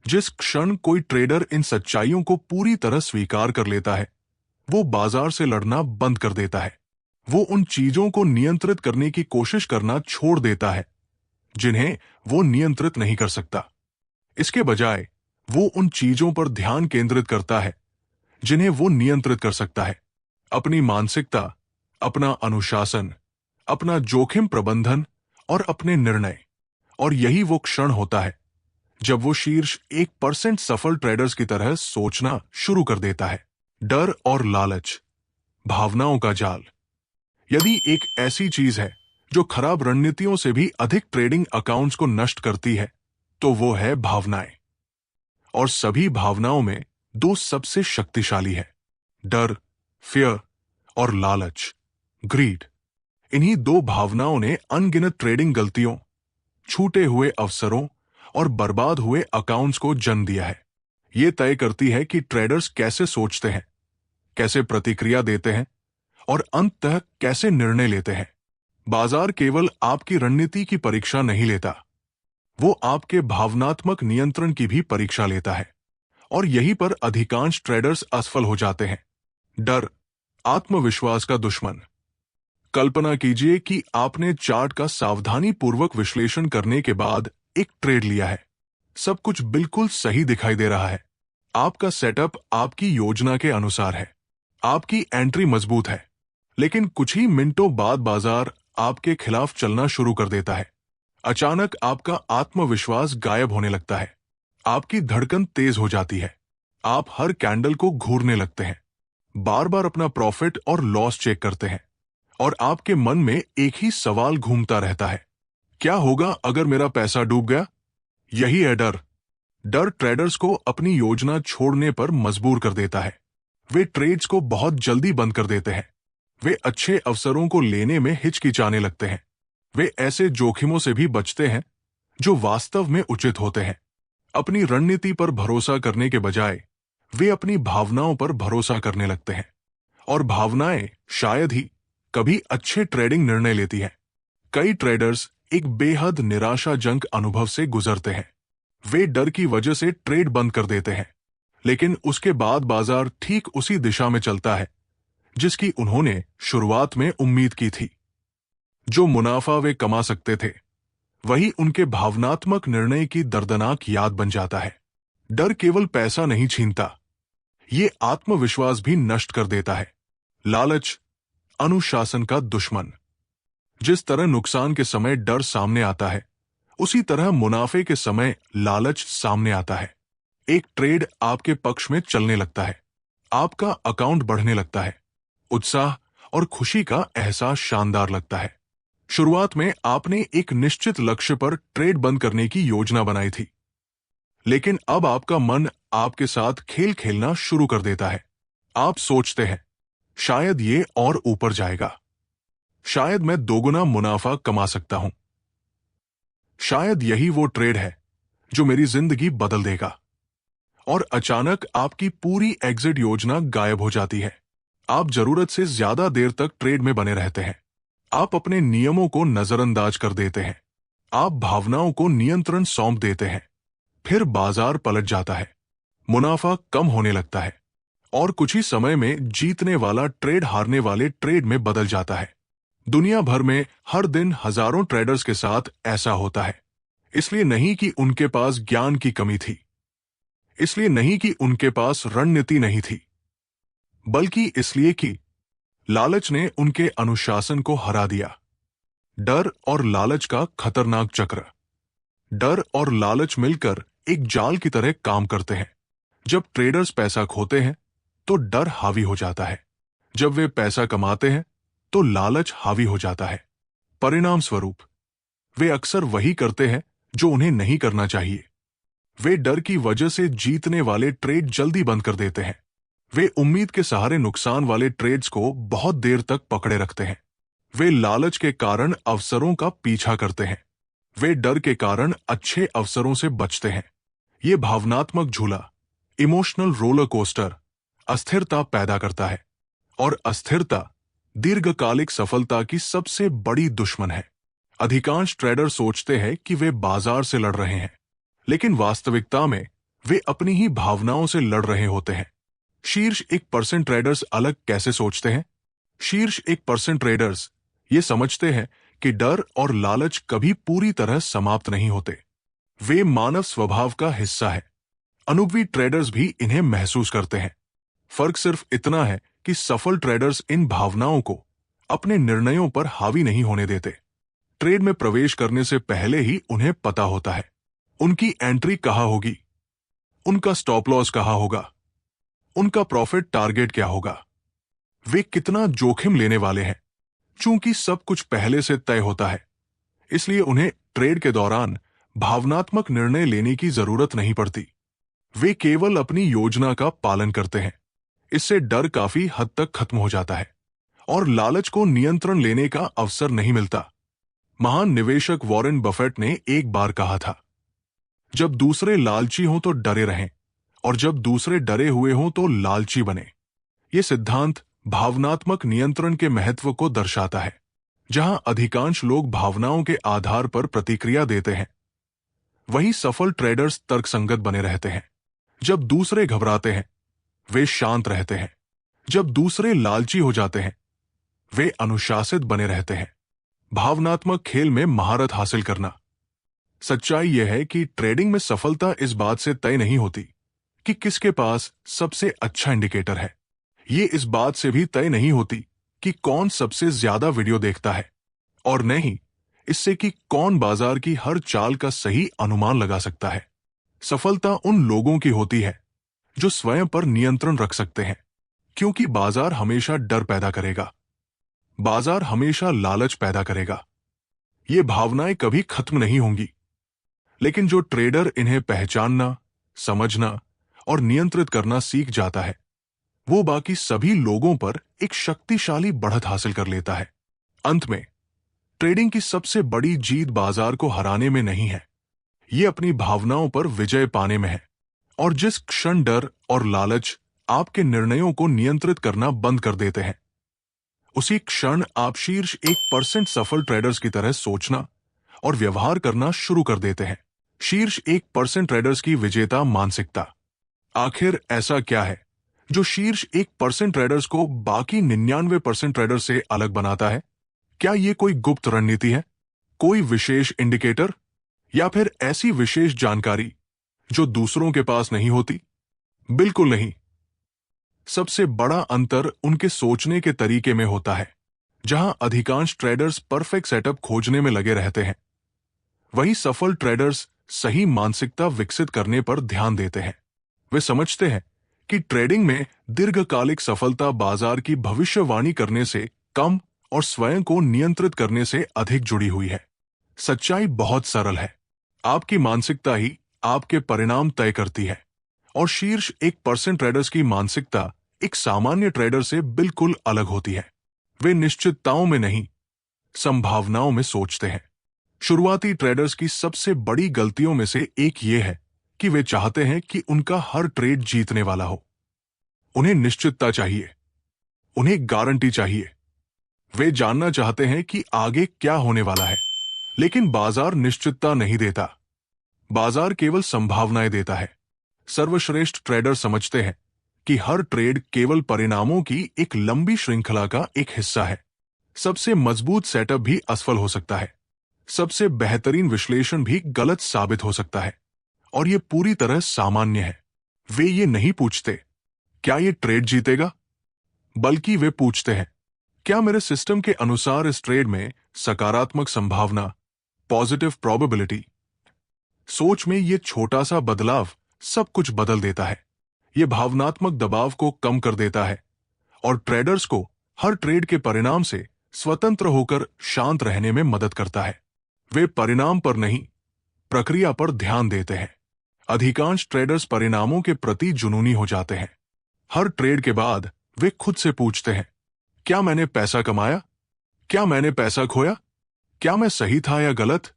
जिस क्षण कोई ट्रेडर इन सच्चाइयों को पूरी तरह स्वीकार कर लेता है, वो बाजार से लड़ना बंद कर देता है। वो उन चीजों को नियंत्रित करने की कोशिश करना छोड़ देता है जिन्हें वो नियंत्रित नहीं कर सकता। इसके बजाय वो उन चीजों पर ध्यान केंद्रित करता है जिन्हें वो नियंत्रित कर सकता है। अपनी मानसिकता, अपना अनुशासन, अपना जोखिम प्रबंधन और अपने निर्णय। और यही वो क्षण होता है जब वो शीर्ष 1% सफल ट्रेडर्स की तरह सोचना शुरू कर देता है। डर और लालच, भावनाओं का जाल। यदि एक ऐसी चीज है जो खराब रणनीतियों से भी अधिक ट्रेडिंग अकाउंट्स को नष्ट करती है, तो वो है भावनाएं। और सभी भावनाओं में 2 सबसे शक्तिशाली है, डर, फियर और लालच, ग्रीड। इन्हीं 2 भावनाओं ने अनगिनत ट्रेडिंग गलतियों, छूटे हुए अवसरों और बर्बाद हुए अकाउंट्स को जन्म दिया है। ये तय करती है कि ट्रेडर्स कैसे सोचते हैं, कैसे प्रतिक्रिया देते हैं और अंततः कैसे निर्णय लेते हैं। बाजार केवल आपकी रणनीति की परीक्षा नहीं लेता, वो आपके भावनात्मक नियंत्रण की भी परीक्षा लेता है। और यहीं पर अधिकांश ट्रेडर्स असफल हो जाते हैं। डर, आत्मविश्वास का दुश्मन। कल्पना कीजिए कि आपने चार्ट का सावधानीपूर्वक विश्लेषण करने के बाद एक ट्रेड लिया है। सब कुछ बिल्कुल सही दिखाई दे रहा है। आपका सेटअप आपकी योजना के अनुसार है। आपकी एंट्री मजबूत है। लेकिन कुछ ही मिनटों बाद बाजार आपके खिलाफ चलना शुरू कर देता है। अचानक आपका आत्मविश्वास गायब होने लगता है। आपकी धड़कन तेज हो जाती है। आप हर कैंडल को घूरने लगते हैं, बार बार अपना प्रॉफिट और लॉस चेक करते हैं, और आपके मन में एक ही सवाल घूमता रहता है, क्या होगा अगर मेरा पैसा डूब गया? यही है डर। डर ट्रेडर्स को अपनी योजना छोड़ने पर मजबूर कर देता है। वे ट्रेड्स को बहुत जल्दी बंद कर देते हैं। वे अच्छे अवसरों को लेने में हिचकिचाने लगते हैं। वे ऐसे जोखिमों से भी बचते हैं जो वास्तव में उचित होते हैं। अपनी रणनीति पर भरोसा करने के बजाय वे अपनी भावनाओं पर भरोसा करने लगते हैं। और भावनाएं शायद ही कभी अच्छे ट्रेडिंग निर्णय लेती हैं। कई ट्रेडर्स एक बेहद निराशाजनक अनुभव से गुजरते हैं। वे डर की वजह से ट्रेड बंद कर देते हैं, लेकिन उसके बाद बाजार ठीक उसी दिशा में चलता है जिसकी उन्होंने शुरुआत में उम्मीद की थी। जो मुनाफा वे कमा सकते थे, वही उनके भावनात्मक निर्णय की दर्दनाक याद बन जाता है। डर केवल पैसा नहीं छीनता, ये आत्मविश्वास भी नष्ट कर देता है। लालच, अनुशासन का दुश्मन। जिस तरह नुकसान के समय डर सामने आता है, उसी तरह मुनाफे के समय लालच सामने आता है। एक ट्रेड आपके पक्ष में चलने लगता है, आपका अकाउंट बढ़ने लगता है, उत्साह और खुशी का एहसास शानदार लगता है। शुरुआत में आपने एक निश्चित लक्ष्य पर ट्रेड बंद करने की योजना बनाई थी, लेकिन अब आपका मन आपके साथ खेल खेलना शुरू कर देता है। आप सोचते हैं, शायद ये और ऊपर जाएगा, शायद मैं दोगुना मुनाफा कमा सकता हूं, शायद यही वो ट्रेड है जो मेरी जिंदगी बदल देगा। और अचानक आपकी पूरी एग्जिट योजना गायब हो जाती है। आप जरूरत से ज्यादा देर तक ट्रेड में बने रहते हैं। आप अपने नियमों को नजरअंदाज कर देते हैं। आप भावनाओं को नियंत्रण सौंप देते हैं। फिर बाजार पलट जाता है, मुनाफा कम होने लगता है, और कुछ ही समय में जीतने वाला ट्रेड हारने वाले ट्रेड में बदल जाता है। दुनिया भर में हर दिन हजारों ट्रेडर्स के साथ ऐसा होता है। इसलिए नहीं कि उनके पास ज्ञान की कमी थी, इसलिए नहीं कि उनके पास रणनीति नहीं थी, बल्कि इसलिए कि लालच ने उनके अनुशासन को हरा दिया। डर और लालच का खतरनाक चक्र। डर और लालच मिलकर एक जाल की तरह काम करते हैं। जब ट्रेडर्स पैसा खोते हैं तो डर हावी हो जाता है। जब वे पैसा कमाते हैं तो लालच हावी हो जाता है। परिणाम स्वरूप वे अक्सर वही करते हैं जो उन्हें नहीं करना चाहिए। वे डर की वजह से जीतने वाले ट्रेड जल्दी बंद कर देते हैं। वे उम्मीद के सहारे नुकसान वाले ट्रेड्स को बहुत देर तक पकड़े रखते हैं। वे लालच के कारण अवसरों का पीछा करते हैं। वे डर के कारण अच्छे अवसरों से बचते हैं। ये भावनात्मक झूला, इमोशनल रोलर कोस्टर, अस्थिरता पैदा करता है, और अस्थिरता दीर्घकालिक सफलता की सबसे बड़ी दुश्मन है। अधिकांश ट्रेडर सोचते हैं कि वे बाजार से लड़ रहे हैं, लेकिन वास्तविकता में वे अपनी ही भावनाओं से लड़ रहे होते हैं। शीर्ष 1% ट्रेडर्स अलग कैसे सोचते हैं? शीर्ष 1% ट्रेडर्स ये समझते हैं कि डर और लालच कभी पूरी तरह समाप्त नहीं होते। वे मानव स्वभाव का हिस्सा है। अनुभवी ट्रेडर्स भी इन्हें महसूस करते हैं। फर्क सिर्फ इतना है कि सफल ट्रेडर्स इन भावनाओं को अपने निर्णयों पर हावी नहीं होने देते। ट्रेड में प्रवेश करने से पहले ही उन्हें पता होता है उनकी एंट्री कहां होगी, उनका स्टॉप लॉस कहां होगा, उनका प्रॉफिट टारगेट क्या होगा, वे कितना जोखिम लेने वाले हैं। चूंकि सब कुछ पहले से तय होता है, इसलिए उन्हें ट्रेड के दौरान भावनात्मक निर्णय लेने की जरूरत नहीं पड़ती। वे केवल अपनी योजना का पालन करते हैं। इससे डर काफी हद तक खत्म हो जाता है और लालच को नियंत्रण लेने का अवसर नहीं मिलता। महान निवेशक वॉरेन बफेट ने एक बार कहा था, जब दूसरे लालची हों तो डरे रहें, और जब दूसरे डरे हुए हों तो लालची बने। यह सिद्धांत भावनात्मक नियंत्रण के महत्व को दर्शाता है। जहां अधिकांश लोग भावनाओं के आधार पर प्रतिक्रिया देते हैं, वहीं सफल ट्रेडर्स तर्कसंगत बने रहते हैं। जब दूसरे घबराते हैं, वे शांत रहते हैं। जब दूसरे लालची हो जाते हैं, वे अनुशासित बने रहते हैं। भावनात्मक खेल में महारत हासिल करना। सच्चाई यह है कि ट्रेडिंग में सफलता इस बात से तय नहीं होती कि किसके पास सबसे अच्छा इंडिकेटर है। ये इस बात से भी तय नहीं होती कि कौन सबसे ज्यादा वीडियो देखता है, और नहीं इससे कि कौन बाजार की हर चाल का सही अनुमान लगा सकता है। सफलता उन लोगों की होती है जो स्वयं पर नियंत्रण रख सकते हैं, क्योंकि बाजार हमेशा डर पैदा करेगा, बाजार हमेशा लालच पैदा करेगा। ये भावनाएं कभी खत्म नहीं होंगी, लेकिन जो ट्रेडर इन्हें पहचानना, समझना और नियंत्रित करना सीख जाता है, वो बाकी सभी लोगों पर एक शक्तिशाली बढ़त हासिल कर लेता है। अंत में ट्रेडिंग की सबसे बड़ी जीत बाजार को हराने में नहीं है, ये अपनी भावनाओं पर विजय पाने में है। और जिस क्षण डर और लालच आपके निर्णयों को नियंत्रित करना बंद कर देते हैं, उसी क्षण आप शीर्ष 1% सफल ट्रेडर्स की तरह सोचना और व्यवहार करना शुरू कर देते हैं। शीर्ष 1% ट्रेडर्स की विजेता मानसिकता। आखिर ऐसा क्या है जो शीर्ष 1% ट्रेडर्स को बाकी 99% ट्रेडर्स से अलग बनाता है? क्या यह कोई गुप्त रणनीति है, कोई विशेष इंडिकेटर, या फिर ऐसी विशेष जानकारी जो दूसरों के पास नहीं होती? बिल्कुल नहीं। सबसे बड़ा अंतर उनके सोचने के तरीके में होता है। जहां अधिकांश ट्रेडर्स परफेक्ट सेटअप खोजने में लगे रहते हैं, वहीं सफल ट्रेडर्स सही मानसिकता विकसित करने पर ध्यान देते हैं। वे समझते हैं कि ट्रेडिंग में दीर्घकालिक सफलता बाजार की भविष्यवाणी करने से कम और स्वयं को नियंत्रित करने से अधिक जुड़ी हुई है। सच्चाई बहुत सरल है। आपकी मानसिकता ही आपके परिणाम तय करती है, और शीर्ष 1% ट्रेडर्स की मानसिकता एक सामान्य ट्रेडर से बिल्कुल अलग होती है। वे निश्चितताओं में नहीं, संभावनाओं में सोचते हैं। शुरुआती ट्रेडर्स की सबसे बड़ी गलतियों में से एक ये है कि वे चाहते हैं कि उनका हर ट्रेड जीतने वाला हो। उन्हें निश्चितता चाहिए, उन्हें गारंटी चाहिए। वे जानना चाहते हैं कि आगे क्या होने वाला है, लेकिन बाजार निश्चितता नहीं देता। बाजार केवल संभावनाएं देता है। सर्वश्रेष्ठ ट्रेडर समझते हैं कि हर ट्रेड केवल परिणामों की एक लंबी श्रृंखला का एक हिस्सा है। सबसे मजबूत सेटअप भी असफल हो सकता है, सबसे बेहतरीन विश्लेषण भी गलत साबित हो सकता है, और यह पूरी तरह सामान्य है। वे ये नहीं पूछते क्या ये ट्रेड जीतेगा, बल्कि वे पूछते हैं क्या मेरे सिस्टम के अनुसार इस ट्रेड में सकारात्मक संभावना, पॉजिटिव प्रोबेबिलिटी। सोच में यह छोटा सा बदलाव सब कुछ बदल देता है। यह भावनात्मक दबाव को कम कर देता है और ट्रेडर्स को हर ट्रेड के परिणाम से स्वतंत्र होकर शांत रहने में मदद करता है। वे परिणाम पर नहीं, प्रक्रिया पर ध्यान देते हैं। अधिकांश ट्रेडर्स परिणामों के प्रति जुनूनी हो जाते हैं। हर ट्रेड के बाद वे खुद से पूछते हैं, क्या मैंने पैसा कमाया? क्या मैंने पैसा खोया? क्या मैं सही था या गलत?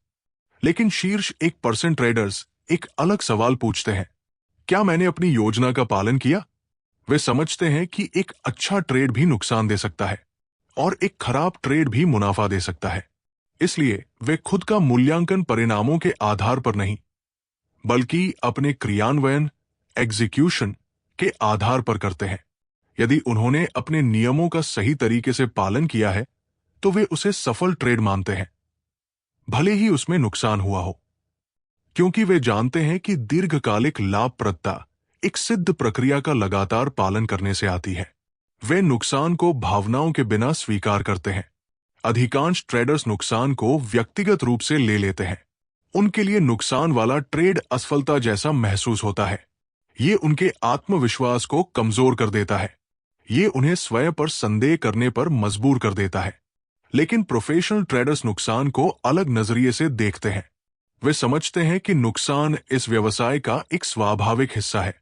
लेकिन शीर्ष 1% ट्रेडर्स एक अलग सवाल पूछते हैं, क्या मैंने अपनी योजना का पालन किया? वे समझते हैं कि एक अच्छा ट्रेड भी नुकसान दे सकता है और एक खराब ट्रेड भी मुनाफा दे सकता है। इसलिए वे खुद का मूल्यांकन परिणामों के आधार पर नहीं, बल्कि अपने क्रियान्वयन एग्जीक्यूशन के आधार पर करते हैं। यदि उन्होंने अपने नियमों का सही तरीके से पालन किया है, तो वे उसे सफल ट्रेड मानते हैं, भले ही उसमें नुकसान हुआ हो, क्योंकि वे जानते हैं कि दीर्घकालिक लाभप्रदता एक सिद्ध प्रक्रिया का लगातार पालन करने से आती है। वे नुकसान को भावनाओं के बिना स्वीकार करते हैं। अधिकांश ट्रेडर्स नुकसान को व्यक्तिगत रूप से ले लेते हैं। उनके लिए नुकसान वाला ट्रेड असफलता जैसा महसूस होता है। ये उनके आत्मविश्वास को कमजोर कर देता है। ये उन्हें स्वयं पर संदेह करने पर मजबूर कर देता है। लेकिन प्रोफेशनल ट्रेडर्स नुकसान को अलग नजरिए से देखते हैं। वे समझते हैं कि नुकसान इस व्यवसाय का एक स्वाभाविक हिस्सा है।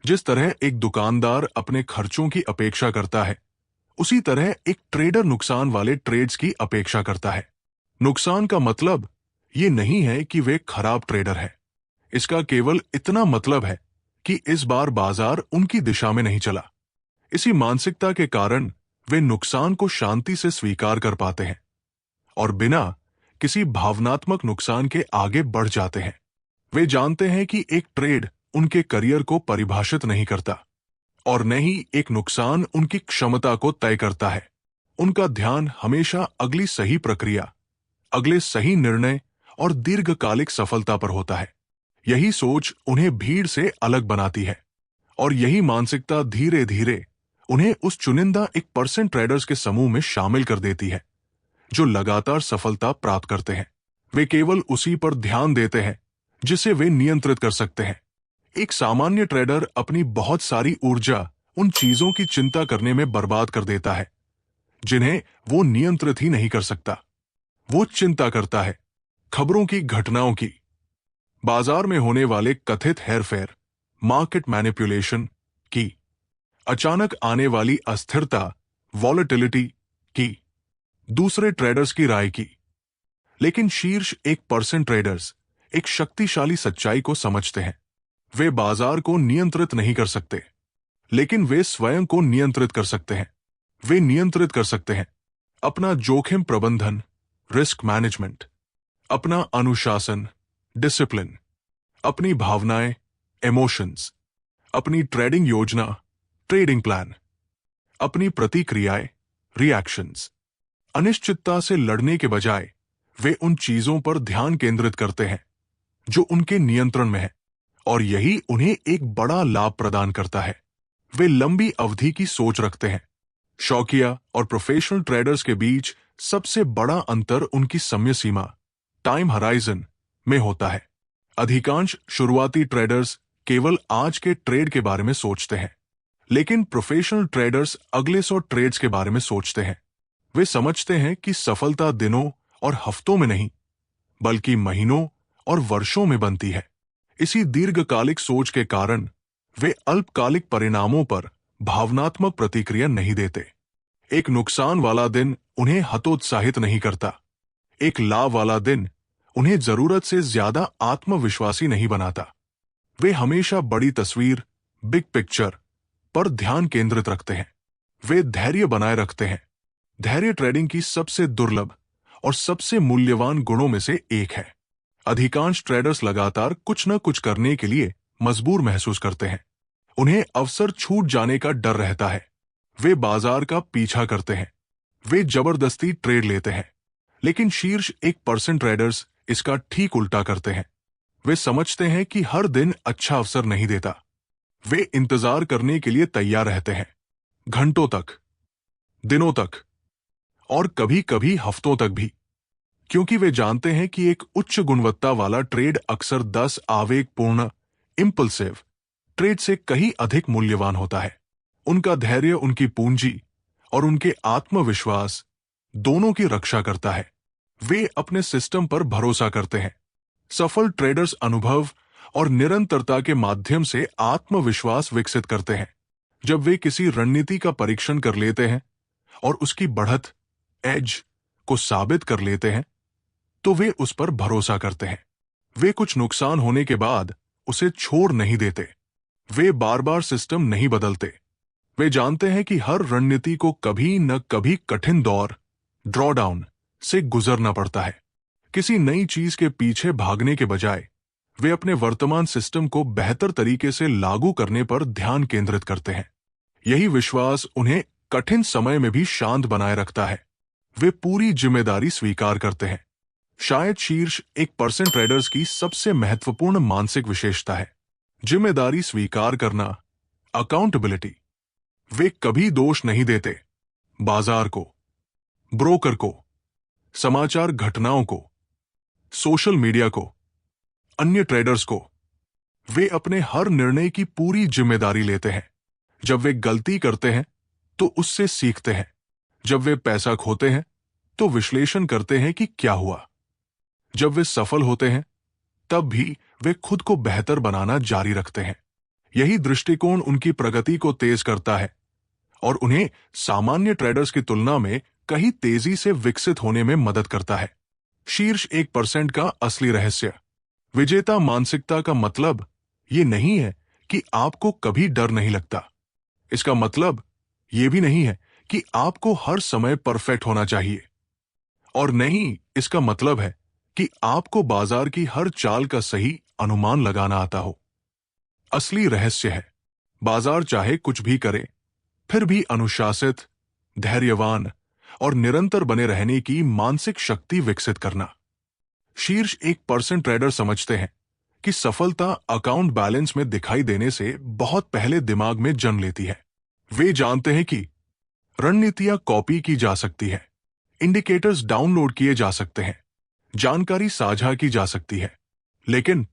जिस तरह एक दुकानदार अपने खर्चों की अपेक्षा करता है, उसी तरह एक ट्रेडर नुकसान वाले ट्रेड्स की अपेक्षा करता है। नुकसान का मतलब ये नहीं है कि वे खराब ट्रेडर है। इसका केवल इतना मतलब है कि इस बार बाजार उनकी दिशा में नहीं चला। इसी मानसिकता के कारण वे नुकसान को शांति से स्वीकार कर पाते हैं और बिना किसी भावनात्मक नुकसान के आगे बढ़ जाते हैं। वे जानते हैं कि एक ट्रेड उनके करियर को परिभाषित नहीं करता और न ही एक नुकसान उनकी क्षमता को तय करता है। उनका ध्यान हमेशा अगली सही प्रक्रिया, अगले सही निर्णय और दीर्घकालिक सफलता पर होता है। यही सोच उन्हें भीड़ से अलग बनाती है और यही मानसिकता धीरे धीरे उन्हें उस चुनिंदा 1% ट्रेडर्स के समूह में शामिल कर देती है जो लगातार सफलता प्राप्त करते हैं। वे केवल उसी पर ध्यान देते हैं जिसे वे नियंत्रित कर सकते हैं। एक सामान्य ट्रेडर अपनी बहुत सारी ऊर्जा उन चीजों की चिंता करने में बर्बाद कर देता है जिन्हें वो नियंत्रित ही नहीं कर सकता। वो चिंता करता है खबरों की, घटनाओं की, बाजार में होने वाले कथित हेरफेर, मार्केट मैनिपुलेशन की, अचानक आने वाली अस्थिरता, वॉलेटिलिटी की, दूसरे ट्रेडर्स की राय की। लेकिन शीर्ष 1% ट्रेडर्स एक शक्तिशाली सच्चाई को समझते हैं। वे बाजार को नियंत्रित नहीं कर सकते, लेकिन वे स्वयं को नियंत्रित कर सकते हैं। वे नियंत्रित कर सकते हैं अपना जोखिम प्रबंधन, रिस्क मैनेजमेंट, अपना अनुशासन, डिसिप्लिन, अपनी भावनाएं, इमोशंस, अपनी ट्रेडिंग योजना, ट्रेडिंग प्लान, अपनी प्रतिक्रियाएं, रिएक्शंस। अनिश्चितता से लड़ने के बजाय वे उन चीजों पर ध्यान केंद्रित करते हैं जो उनके नियंत्रण में है और यही उन्हें एक बड़ा लाभ प्रदान करता है। वे लंबी अवधि की सोच रखते हैं। शौकिया और प्रोफेशनल ट्रेडर्स के बीच सबसे बड़ा अंतर उनकी समय सीमा, टाइम हराइजन में होता है। अधिकांश शुरुआती ट्रेडर्स केवल आज के ट्रेड के बारे में सोचते हैं, लेकिन प्रोफेशनल ट्रेडर्स अगले 100 ट्रेड्स के बारे में सोचते हैं। वे समझते हैं कि सफलता दिनों और हफ्तों में नहीं, बल्कि महीनों और वर्षों में बनती है। इसी दीर्घकालिक सोच के कारण वे अल्पकालिक परिणामों पर भावनात्मक प्रतिक्रिया नहीं देते। एक नुकसान वाला दिन उन्हें हतोत्साहित नहीं करता। एक लाभ वाला दिन उन्हें जरूरत से ज्यादा आत्मविश्वासी नहीं बनाता। वे हमेशा बड़ी तस्वीर, बिग पिक्चर पर ध्यान केंद्रित रखते हैं। वे धैर्य बनाए रखते हैं। धैर्य ट्रेडिंग की सबसे दुर्लभ और सबसे मूल्यवान गुणों में से एक है। अधिकांश ट्रेडर्स लगातार कुछ न कुछ करने के लिए मजबूर महसूस करते हैं। उन्हें अवसर छूट जाने का डर रहता है। वे बाजार का पीछा करते हैं। वे जबरदस्ती ट्रेड लेते हैं। लेकिन शीर्ष 1% ट्रेडर्स इसका ठीक उल्टा करते हैं। वे समझते हैं कि हर दिन अच्छा अवसर नहीं देता। वे इंतजार करने के लिए तैयार रहते हैं, घंटों तक, दिनों तक और कभी कभी हफ्तों तक भी, क्योंकि वे जानते हैं कि एक उच्च गुणवत्ता वाला ट्रेड अक्सर 10 आवेगपूर्ण, इंपल्सिव ट्रेड से कहीं अधिक मूल्यवान होता है। उनका धैर्य उनकी पूंजी और उनके आत्मविश्वास दोनों की रक्षा करता है। वे अपने सिस्टम पर भरोसा करते हैं। सफल ट्रेडर्स अनुभव और निरंतरता के माध्यम से आत्मविश्वास विकसित करते हैं। जब वे किसी रणनीति का परीक्षण कर लेते हैं और उसकी बढ़त एज को साबित कर लेते हैं, तो वे उस पर भरोसा करते हैं। वे कुछ नुकसान होने के बाद उसे छोड़ नहीं देते। वे बार बार सिस्टम नहीं बदलते। वे जानते हैं कि हर रणनीति को कभी न कभी कठिन दौर ड्रॉडाउन से गुजरना पड़ता है। किसी नई चीज के पीछे भागने के बजाय वे अपने वर्तमान सिस्टम को बेहतर तरीके से लागू करने पर ध्यान केंद्रित करते हैं। यही विश्वास उन्हें कठिन समय में भी शांत बनाए रखता है। वे पूरी जिम्मेदारी स्वीकार करते हैं। शायद शीर्ष 1% ट्रेडर्स की सबसे महत्वपूर्ण मानसिक विशेषता है जिम्मेदारी स्वीकार करना, अकाउंटेबिलिटी। वे कभी दोष नहीं देते बाजार को, ब्रोकर को, समाचार घटनाओं को, सोशल मीडिया को, अन्य ट्रेडर्स को। वे अपने हर निर्णय की पूरी जिम्मेदारी लेते हैं। जब वे गलती करते हैं तो उससे सीखते हैं। जब वे पैसा खोते हैं तो विश्लेषण करते हैं कि क्या हुआ। जब वे सफल होते हैं तब भी वे खुद को बेहतर बनाना जारी रखते हैं। यही दृष्टिकोण उनकी प्रगति को तेज करता है और उन्हें सामान्य ट्रेडर्स की तुलना में कहीं तेजी से विकसित होने में मदद करता है। शीर्ष 1% का असली रहस्य। विजेता मानसिकता का मतलब ये नहीं है कि आपको कभी डर नहीं लगता। इसका मतलब ये भी नहीं है कि आपको हर समय परफेक्ट होना चाहिए। और नहीं, इसका मतलब है कि आपको बाजार की हर चाल का सही अनुमान लगाना आता हो। असली रहस्य है बाजार चाहे कुछ भी करे, फिर भी अनुशासित, धैर्यवान और निरंतर बने रहने की मानसिक शक्ति विकसित करना। शीर्ष 1% ट्रेडर समझते हैं कि सफलता अकाउंट बैलेंस में दिखाई देने से बहुत पहले दिमाग में जन्म लेती है। वे जानते हैं कि रणनीतियां कॉपी की जा सकती है, इंडिकेटर्स डाउनलोड किए जा सकते हैं, जानकारी साझा की जा सकती है, लेकिन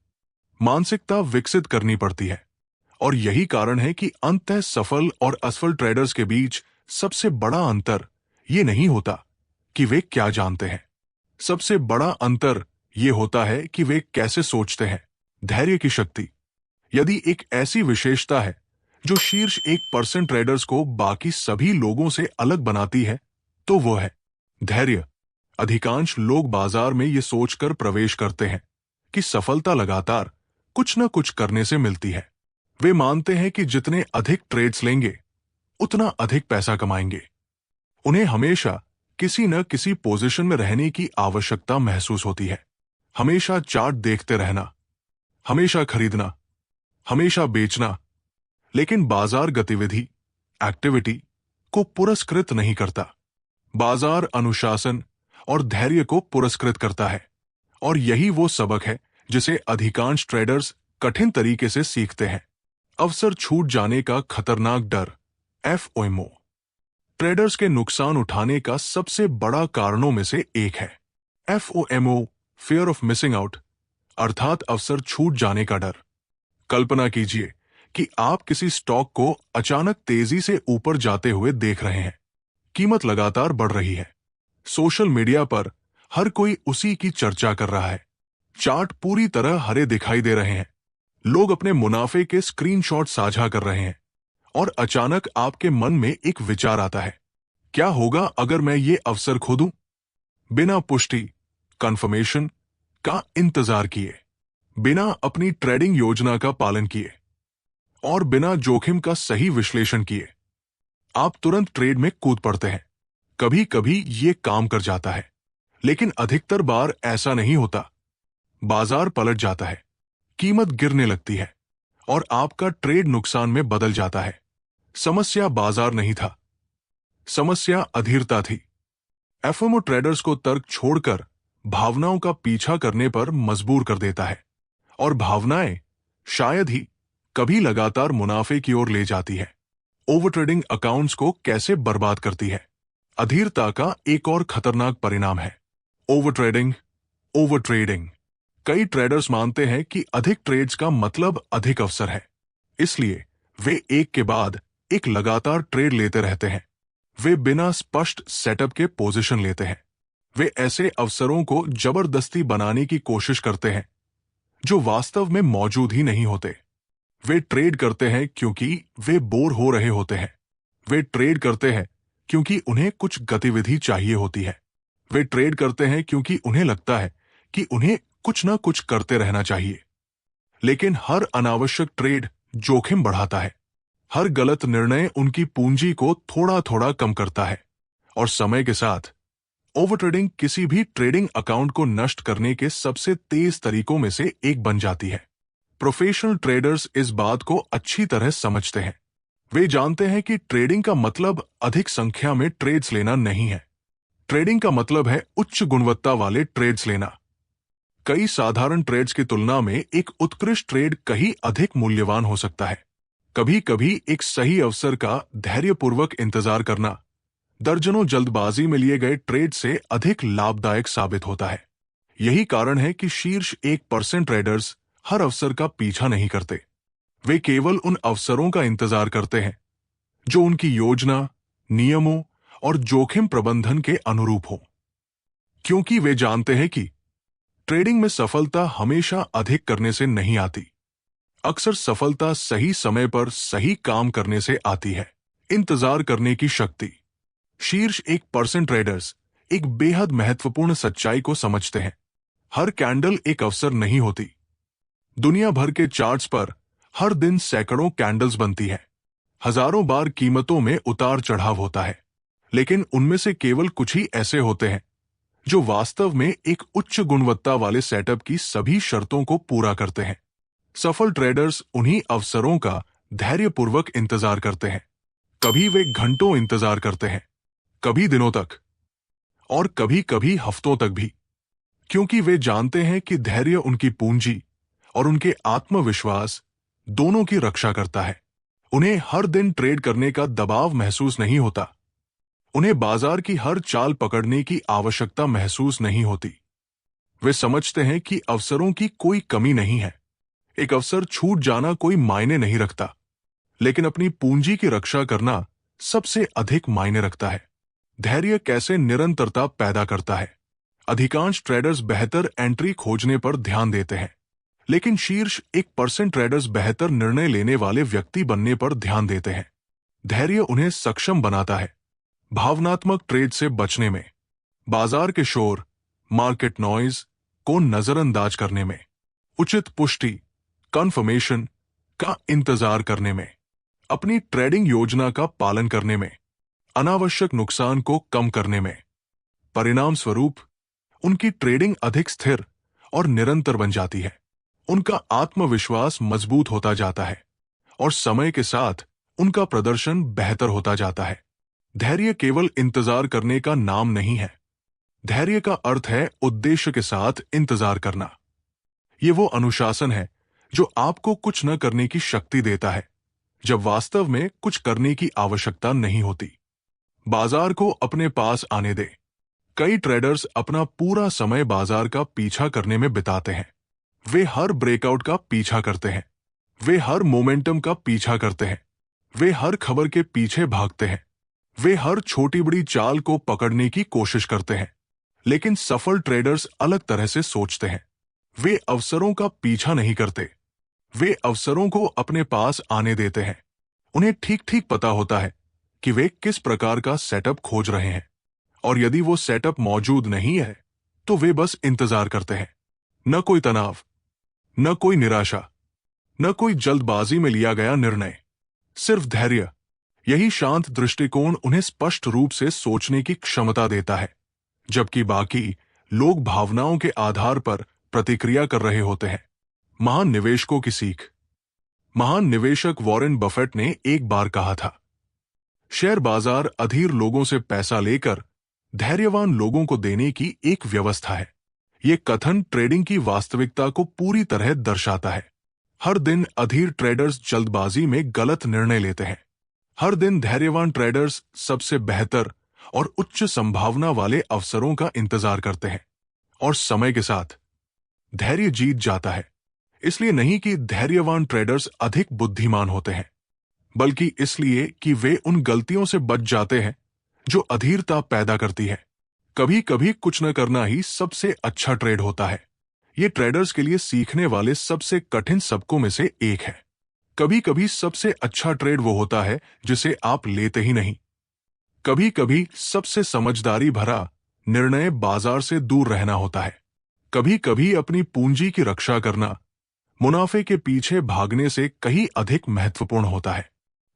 मानसिकता विकसित करनी पड़ती है। और यही कारण है कि अंततः सफल और असफल ट्रेडर्स के बीच सबसे बड़ा अंतर ये नहीं होता कि वे क्या जानते हैं। सबसे बड़ा अंतर ये होता है कि वे कैसे सोचते हैं। धैर्य की शक्ति यदि एक ऐसी विशेषता है जो शीर्ष 1% ट्रेडर्स को बाकी सभी लोगों से अलग बनाती है, तो वो है धैर्य। अधिकांश लोग बाजार में ये सोचकर प्रवेश करते हैं कि सफलता लगातार कुछ न कुछ करने से मिलती है। वे मानते हैं कि जितने अधिक ट्रेड्स लेंगे उतना अधिक पैसा कमाएंगे। उन्हें हमेशा किसी न किसी पोजीशन में रहने की आवश्यकता महसूस होती है। हमेशा चार्ट देखते रहना, हमेशा खरीदना, हमेशा बेचना। लेकिन बाजार गतिविधि एक्टिविटी को पुरस्कृत नहीं करता। बाजार अनुशासन और धैर्य को पुरस्कृत करता है। और यही वो सबक है जिसे अधिकांश ट्रेडर्स कठिन तरीके से सीखते हैं। अवसर छूट जाने का खतरनाक डर, FOMO, ट्रेडर्स के नुकसान उठाने का सबसे बड़ा कारणों में से एक है। FOMO, fear of missing out, अर्थात अवसर छूट जाने का डर। कल्पना कीजिए कि आप किसी स्टॉक को अचानक तेजी से ऊपर जाते हुए देख रहे हैं। कीमत लगातार बढ़ रही है। सोशल मीडिया पर हर कोई उसी की चर्चा कर रहा है। चार्ट पूरी तरह हरे दिखाई दे रहे हैं। लोग अपने मुनाफे के स्क्रीनशॉट साझा कर रहे हैं। और अचानक आपके मन में एक विचार आता है, क्या होगा अगर मैं ये अवसर खो दूं? बिना पुष्टि, कंफर्मेशन का इंतजार किए, बिना अपनी ट्रेडिंग योजना का पालन किए और बिना जोखिम का सही विश्लेषण किए आप तुरंत ट्रेड में कूद पड़ते हैं। कभी कभी ये काम कर जाता है, लेकिन अधिकतर बार ऐसा नहीं होता। बाजार पलट जाता है, कीमत गिरने लगती है और आपका ट्रेड नुकसान में बदल जाता है। समस्या बाजार नहीं था, समस्या अधीरता थी। FOMO ट्रेडर्स को तर्क छोड़कर भावनाओं का पीछा करने पर मजबूर कर देता है और भावनाएं शायद ही कभी लगातार मुनाफे की ओर ले जाती है। ओवर ट्रेडिंग अकाउंट्स को कैसे बर्बाद करती है? अधीरता का एक और खतरनाक परिणाम है ओवर ट्रेडिंग, ओवर ट्रेडिंग। कई ट्रेडर्स मानते हैं कि अधिक ट्रेड्स का मतलब अधिक अवसर है, इसलिए वे एक के बाद एक लगातार ट्रेड लेते रहते हैं। वे बिना स्पष्ट सेटअप के पोजीशन लेते हैं। वे ऐसे अवसरों को जबरदस्ती बनाने की कोशिश करते हैं जो वास्तव में मौजूद ही नहीं होते। वे ट्रेड करते हैं क्योंकि वे बोर हो रहे होते हैं। वे ट्रेड करते हैं क्योंकि उन्हें कुछ गतिविधि चाहिए होती है। वे ट्रेड करते हैं क्योंकि उन्हें लगता है कि उन्हें कुछ ना कुछ करते रहना चाहिए। लेकिन हर अनावश्यक ट्रेड जोखिम बढ़ाता है। हर गलत निर्णय उनकी पूंजी को थोड़ा थोड़ा कम करता है, और समय के साथ ओवर ट्रेडिंग किसी भी ट्रेडिंग अकाउंट को नष्ट करने के सबसे तेज तरीकों में से एक बन जाती है। प्रोफेशनल ट्रेडर्स इस बात को अच्छी तरह समझते हैं। वे जानते हैं कि ट्रेडिंग का मतलब अधिक संख्या में ट्रेड्स लेना नहीं है। ट्रेडिंग का मतलब है उच्च गुणवत्ता वाले ट्रेड्स लेना। कई साधारण ट्रेड्स की तुलना में एक उत्कृष्ट ट्रेड कहीं अधिक मूल्यवान हो सकता है। कभी कभी एक सही अवसर का धैर्यपूर्वक इंतजार करना दर्जनों जल्दबाजी में लिए गए ट्रेड से अधिक लाभदायक साबित होता है। यही कारण है कि शीर्ष 1% ट्रेडर्स हर अवसर का पीछा नहीं करते। वे केवल उन अवसरों का इंतजार करते हैं जो उनकी योजना, नियमों और जोखिम प्रबंधन के अनुरूप हो, क्योंकि वे जानते हैं कि ट्रेडिंग में सफलता हमेशा अधिक करने से नहीं आती। अक्सर सफलता सही समय पर सही काम करने से आती है। इंतजार करने की शक्ति। शीर्ष 1% ट्रेडर्स एक बेहद महत्वपूर्ण सच्चाई को समझते हैं। हर कैंडल एक अवसर नहीं होती। दुनिया भर के चार्ट्स पर हर दिन सैकड़ों कैंडल्स बनती है। हजारों बार कीमतों में उतार चढ़ाव होता है, लेकिन उनमें से केवल कुछ ही ऐसे होते हैं जो वास्तव में एक उच्च गुणवत्ता वाले सेटअप की सभी शर्तों को पूरा करते हैं। सफल ट्रेडर्स उन्हीं अवसरों का धैर्यपूर्वक इंतजार करते हैं। कभी वे घंटों इंतजार करते हैं, कभी दिनों तक, और कभी कभी हफ्तों तक भी, क्योंकि वे जानते हैं कि धैर्य उनकी पूंजी और उनके आत्मविश्वास दोनों की रक्षा करता है। उन्हें हर दिन ट्रेड करने का दबाव महसूस नहीं होता। उन्हें बाजार की हर चाल पकड़ने की आवश्यकता महसूस नहीं होती। वे समझते हैं कि अवसरों की कोई कमी नहीं है। एक अवसर छूट जाना कोई मायने नहीं रखता, लेकिन अपनी पूंजी की रक्षा करना सबसे अधिक मायने रखता है। धैर्य कैसे निरंतरता पैदा करता है। अधिकांश ट्रेडर्स बेहतर एंट्री खोजने पर ध्यान देते हैं, लेकिन शीर्ष 1% ट्रेडर्स बेहतर निर्णय लेने वाले व्यक्ति बनने पर ध्यान देते हैं। धैर्य उन्हें सक्षम बनाता है भावनात्मक ट्रेड से बचने में, बाजार के शोर, मार्केट नॉइज को नजरअंदाज करने में, उचित पुष्टि, कन्फर्मेशन का इंतजार करने में, अपनी ट्रेडिंग योजना का पालन करने में, अनावश्यक नुकसान को कम करने में। परिणाम स्वरूप उनकी ट्रेडिंग अधिक स्थिर और निरंतर बन जाती है। उनका आत्मविश्वास मजबूत होता जाता है और समय के साथ उनका प्रदर्शन बेहतर होता जाता है। धैर्य केवल इंतजार करने का नाम नहीं है। धैर्य का अर्थ है उद्देश्य के साथ इंतजार करना। ये वो अनुशासन है जो आपको कुछ न करने की शक्ति देता है जब वास्तव में कुछ करने की आवश्यकता नहीं होती। बाजार को अपने पास आने दे। कई ट्रेडर्स अपना पूरा समय बाजार का पीछा करने में बिताते हैं। वे हर ब्रेकआउट का पीछा करते हैं। वे हर मोमेंटम का पीछा करते हैं। वे हर खबर के पीछे भागते हैं। वे हर छोटी बड़ी चाल को पकड़ने की कोशिश करते हैं। लेकिन सफल ट्रेडर्स अलग तरह से सोचते हैं। वे अवसरों का पीछा नहीं करते। वे अवसरों को अपने पास आने देते हैं। उन्हें ठीक ठीक पता होता है कि वे किस प्रकार का सेटअप खोज रहे हैं, और यदि वो सेटअप मौजूद नहीं है तो वे बस इंतजार करते हैं। न कोई तनाव, न कोई निराशा, न कोई जल्दबाजी में लिया गया निर्णय, सिर्फ धैर्य। यही शांत दृष्टिकोण उन्हें स्पष्ट रूप से सोचने की क्षमता देता है, जबकि बाकी लोग भावनाओं के आधार पर प्रतिक्रिया कर रहे होते हैं। महान निवेशकों की सीख। महान निवेशक वॉरेन बफेट ने एक बार कहा था, शेयर बाजार अधीर लोगों से पैसा लेकर धैर्यवान लोगों को देने की एक व्यवस्था है। यह कथन ट्रेडिंग की वास्तविकता को पूरी तरह दर्शाता है। हर दिन अधीर ट्रेडर्स जल्दबाजी में गलत निर्णय लेते हैं। हर दिन धैर्यवान ट्रेडर्स सबसे बेहतर और उच्च संभावना वाले अवसरों का इंतजार करते हैं, और समय के साथ धैर्य जीत जाता है। इसलिए नहीं कि धैर्यवान ट्रेडर्स अधिक बुद्धिमान होते हैं, बल्कि इसलिए कि वे उन गलतियों से बच जाते हैं जो अधीरता पैदा करती है। कभी कभी कुछ न करना ही सबसे अच्छा ट्रेड होता है। ये ट्रेडर्स के लिए सीखने वाले सबसे कठिन सबकों में से एक है। कभी कभी सबसे अच्छा ट्रेड वो होता है जिसे आप लेते ही नहीं। कभी कभी सबसे समझदारी भरा निर्णय बाजार से दूर रहना होता है। कभी कभी अपनी पूंजी की रक्षा करना मुनाफे के पीछे भागने से कहीं अधिक महत्वपूर्ण होता है।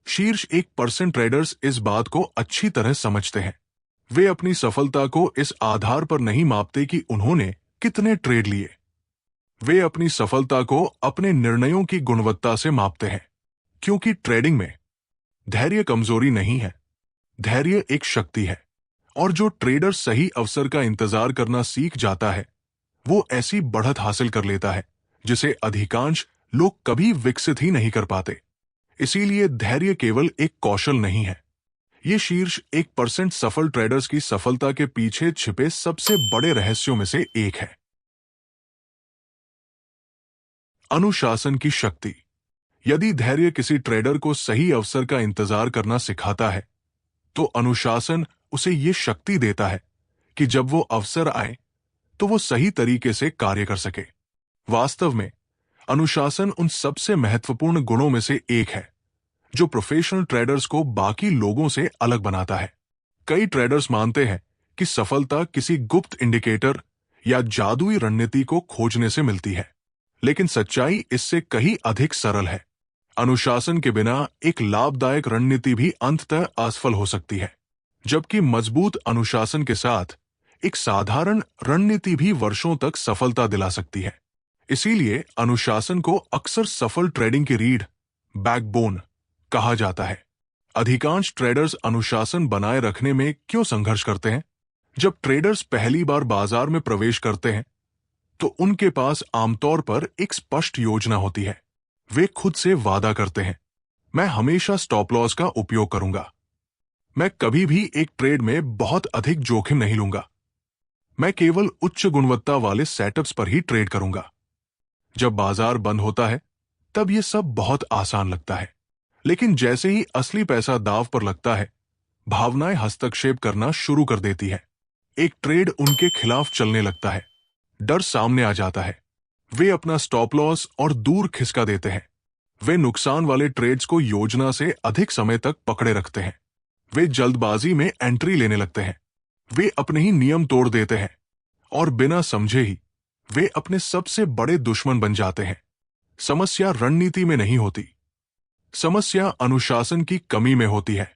शीर्ष 1% ट्रेडर्स इस बात को अच्छी तरह समझते हैं। वे अपनी सफलता को इस आधार पर नहीं मापते कि उन्होंने कितने ट्रेड लिए। वे अपनी सफलता को अपने निर्णयों की गुणवत्ता से मापते हैं, क्योंकि ट्रेडिंग में धैर्य कमजोरी नहीं है, धैर्य एक शक्ति है। और जो ट्रेडर सही अवसर का इंतजार करना सीख जाता है, वो ऐसी बढ़त हासिल कर लेता है जिसे अधिकांश लोग कभी विकसित ही नहीं कर पाते। इसीलिए धैर्य केवल एक कौशल नहीं है, ये शीर्ष 1% सफल ट्रेडर्स की सफलता के पीछे छिपे सबसे बड़े रहस्यों में से एक है। अनुशासन की शक्ति। यदि धैर्य किसी ट्रेडर को सही अवसर का इंतजार करना सिखाता है, तो अनुशासन उसे ये शक्ति देता है कि जब वो अवसर आए तो वो सही तरीके से कार्य कर सके। वास्तव में अनुशासन उन सबसे महत्वपूर्ण गुणों में से एक है जो प्रोफेशनल ट्रेडर्स को बाकी लोगों से अलग बनाता है। कई ट्रेडर्स मानते हैं कि सफलता किसी गुप्त इंडिकेटर या जादुई रणनीति को खोजने से मिलती है, लेकिन सच्चाई इससे कहीं अधिक सरल है। अनुशासन के बिना एक लाभदायक रणनीति भी अंततः असफल हो सकती है, जबकि मजबूत अनुशासन के साथ एक साधारण रणनीति भी वर्षों तक सफलता दिला सकती है। इसीलिए अनुशासन को अक्सर सफल ट्रेडिंग की रीढ़, बैकबोन कहा जाता है। अधिकांश ट्रेडर्स अनुशासन बनाए रखने में क्यों संघर्ष करते हैं? जब ट्रेडर्स पहली बार बाजार में प्रवेश करते हैं, तो उनके पास आमतौर पर एक स्पष्ट योजना होती है। वे खुद से वादा करते हैं, मैं हमेशा स्टॉप लॉस का उपयोग करूंगा, मैं कभी भी एक ट्रेड में बहुत अधिक जोखिम नहीं लूंगा, मैं केवल उच्च गुणवत्ता वाले सेटअप्स पर ही ट्रेड करूंगा। जब बाजार बंद होता है, तब यह सब बहुत आसान लगता है, लेकिन जैसे ही असली पैसा दांव पर लगता है, भावनाएं हस्तक्षेप करना शुरू कर देती है। एक ट्रेड उनके खिलाफ चलने लगता है, डर सामने आ जाता है, वे अपना स्टॉप लॉस और दूर खिसका देते हैं। वे नुकसान वाले ट्रेड्स को योजना से अधिक समय तक पकड़े रखते हैं। वे जल्दबाजी में एंट्री लेने लगते हैं, वे अपने ही नियम तोड़ देते हैं और बिना समझे ही वे अपने सबसे बड़े दुश्मन बन जाते हैं। समस्या रणनीति में नहीं होती, समस्या अनुशासन की कमी में होती है।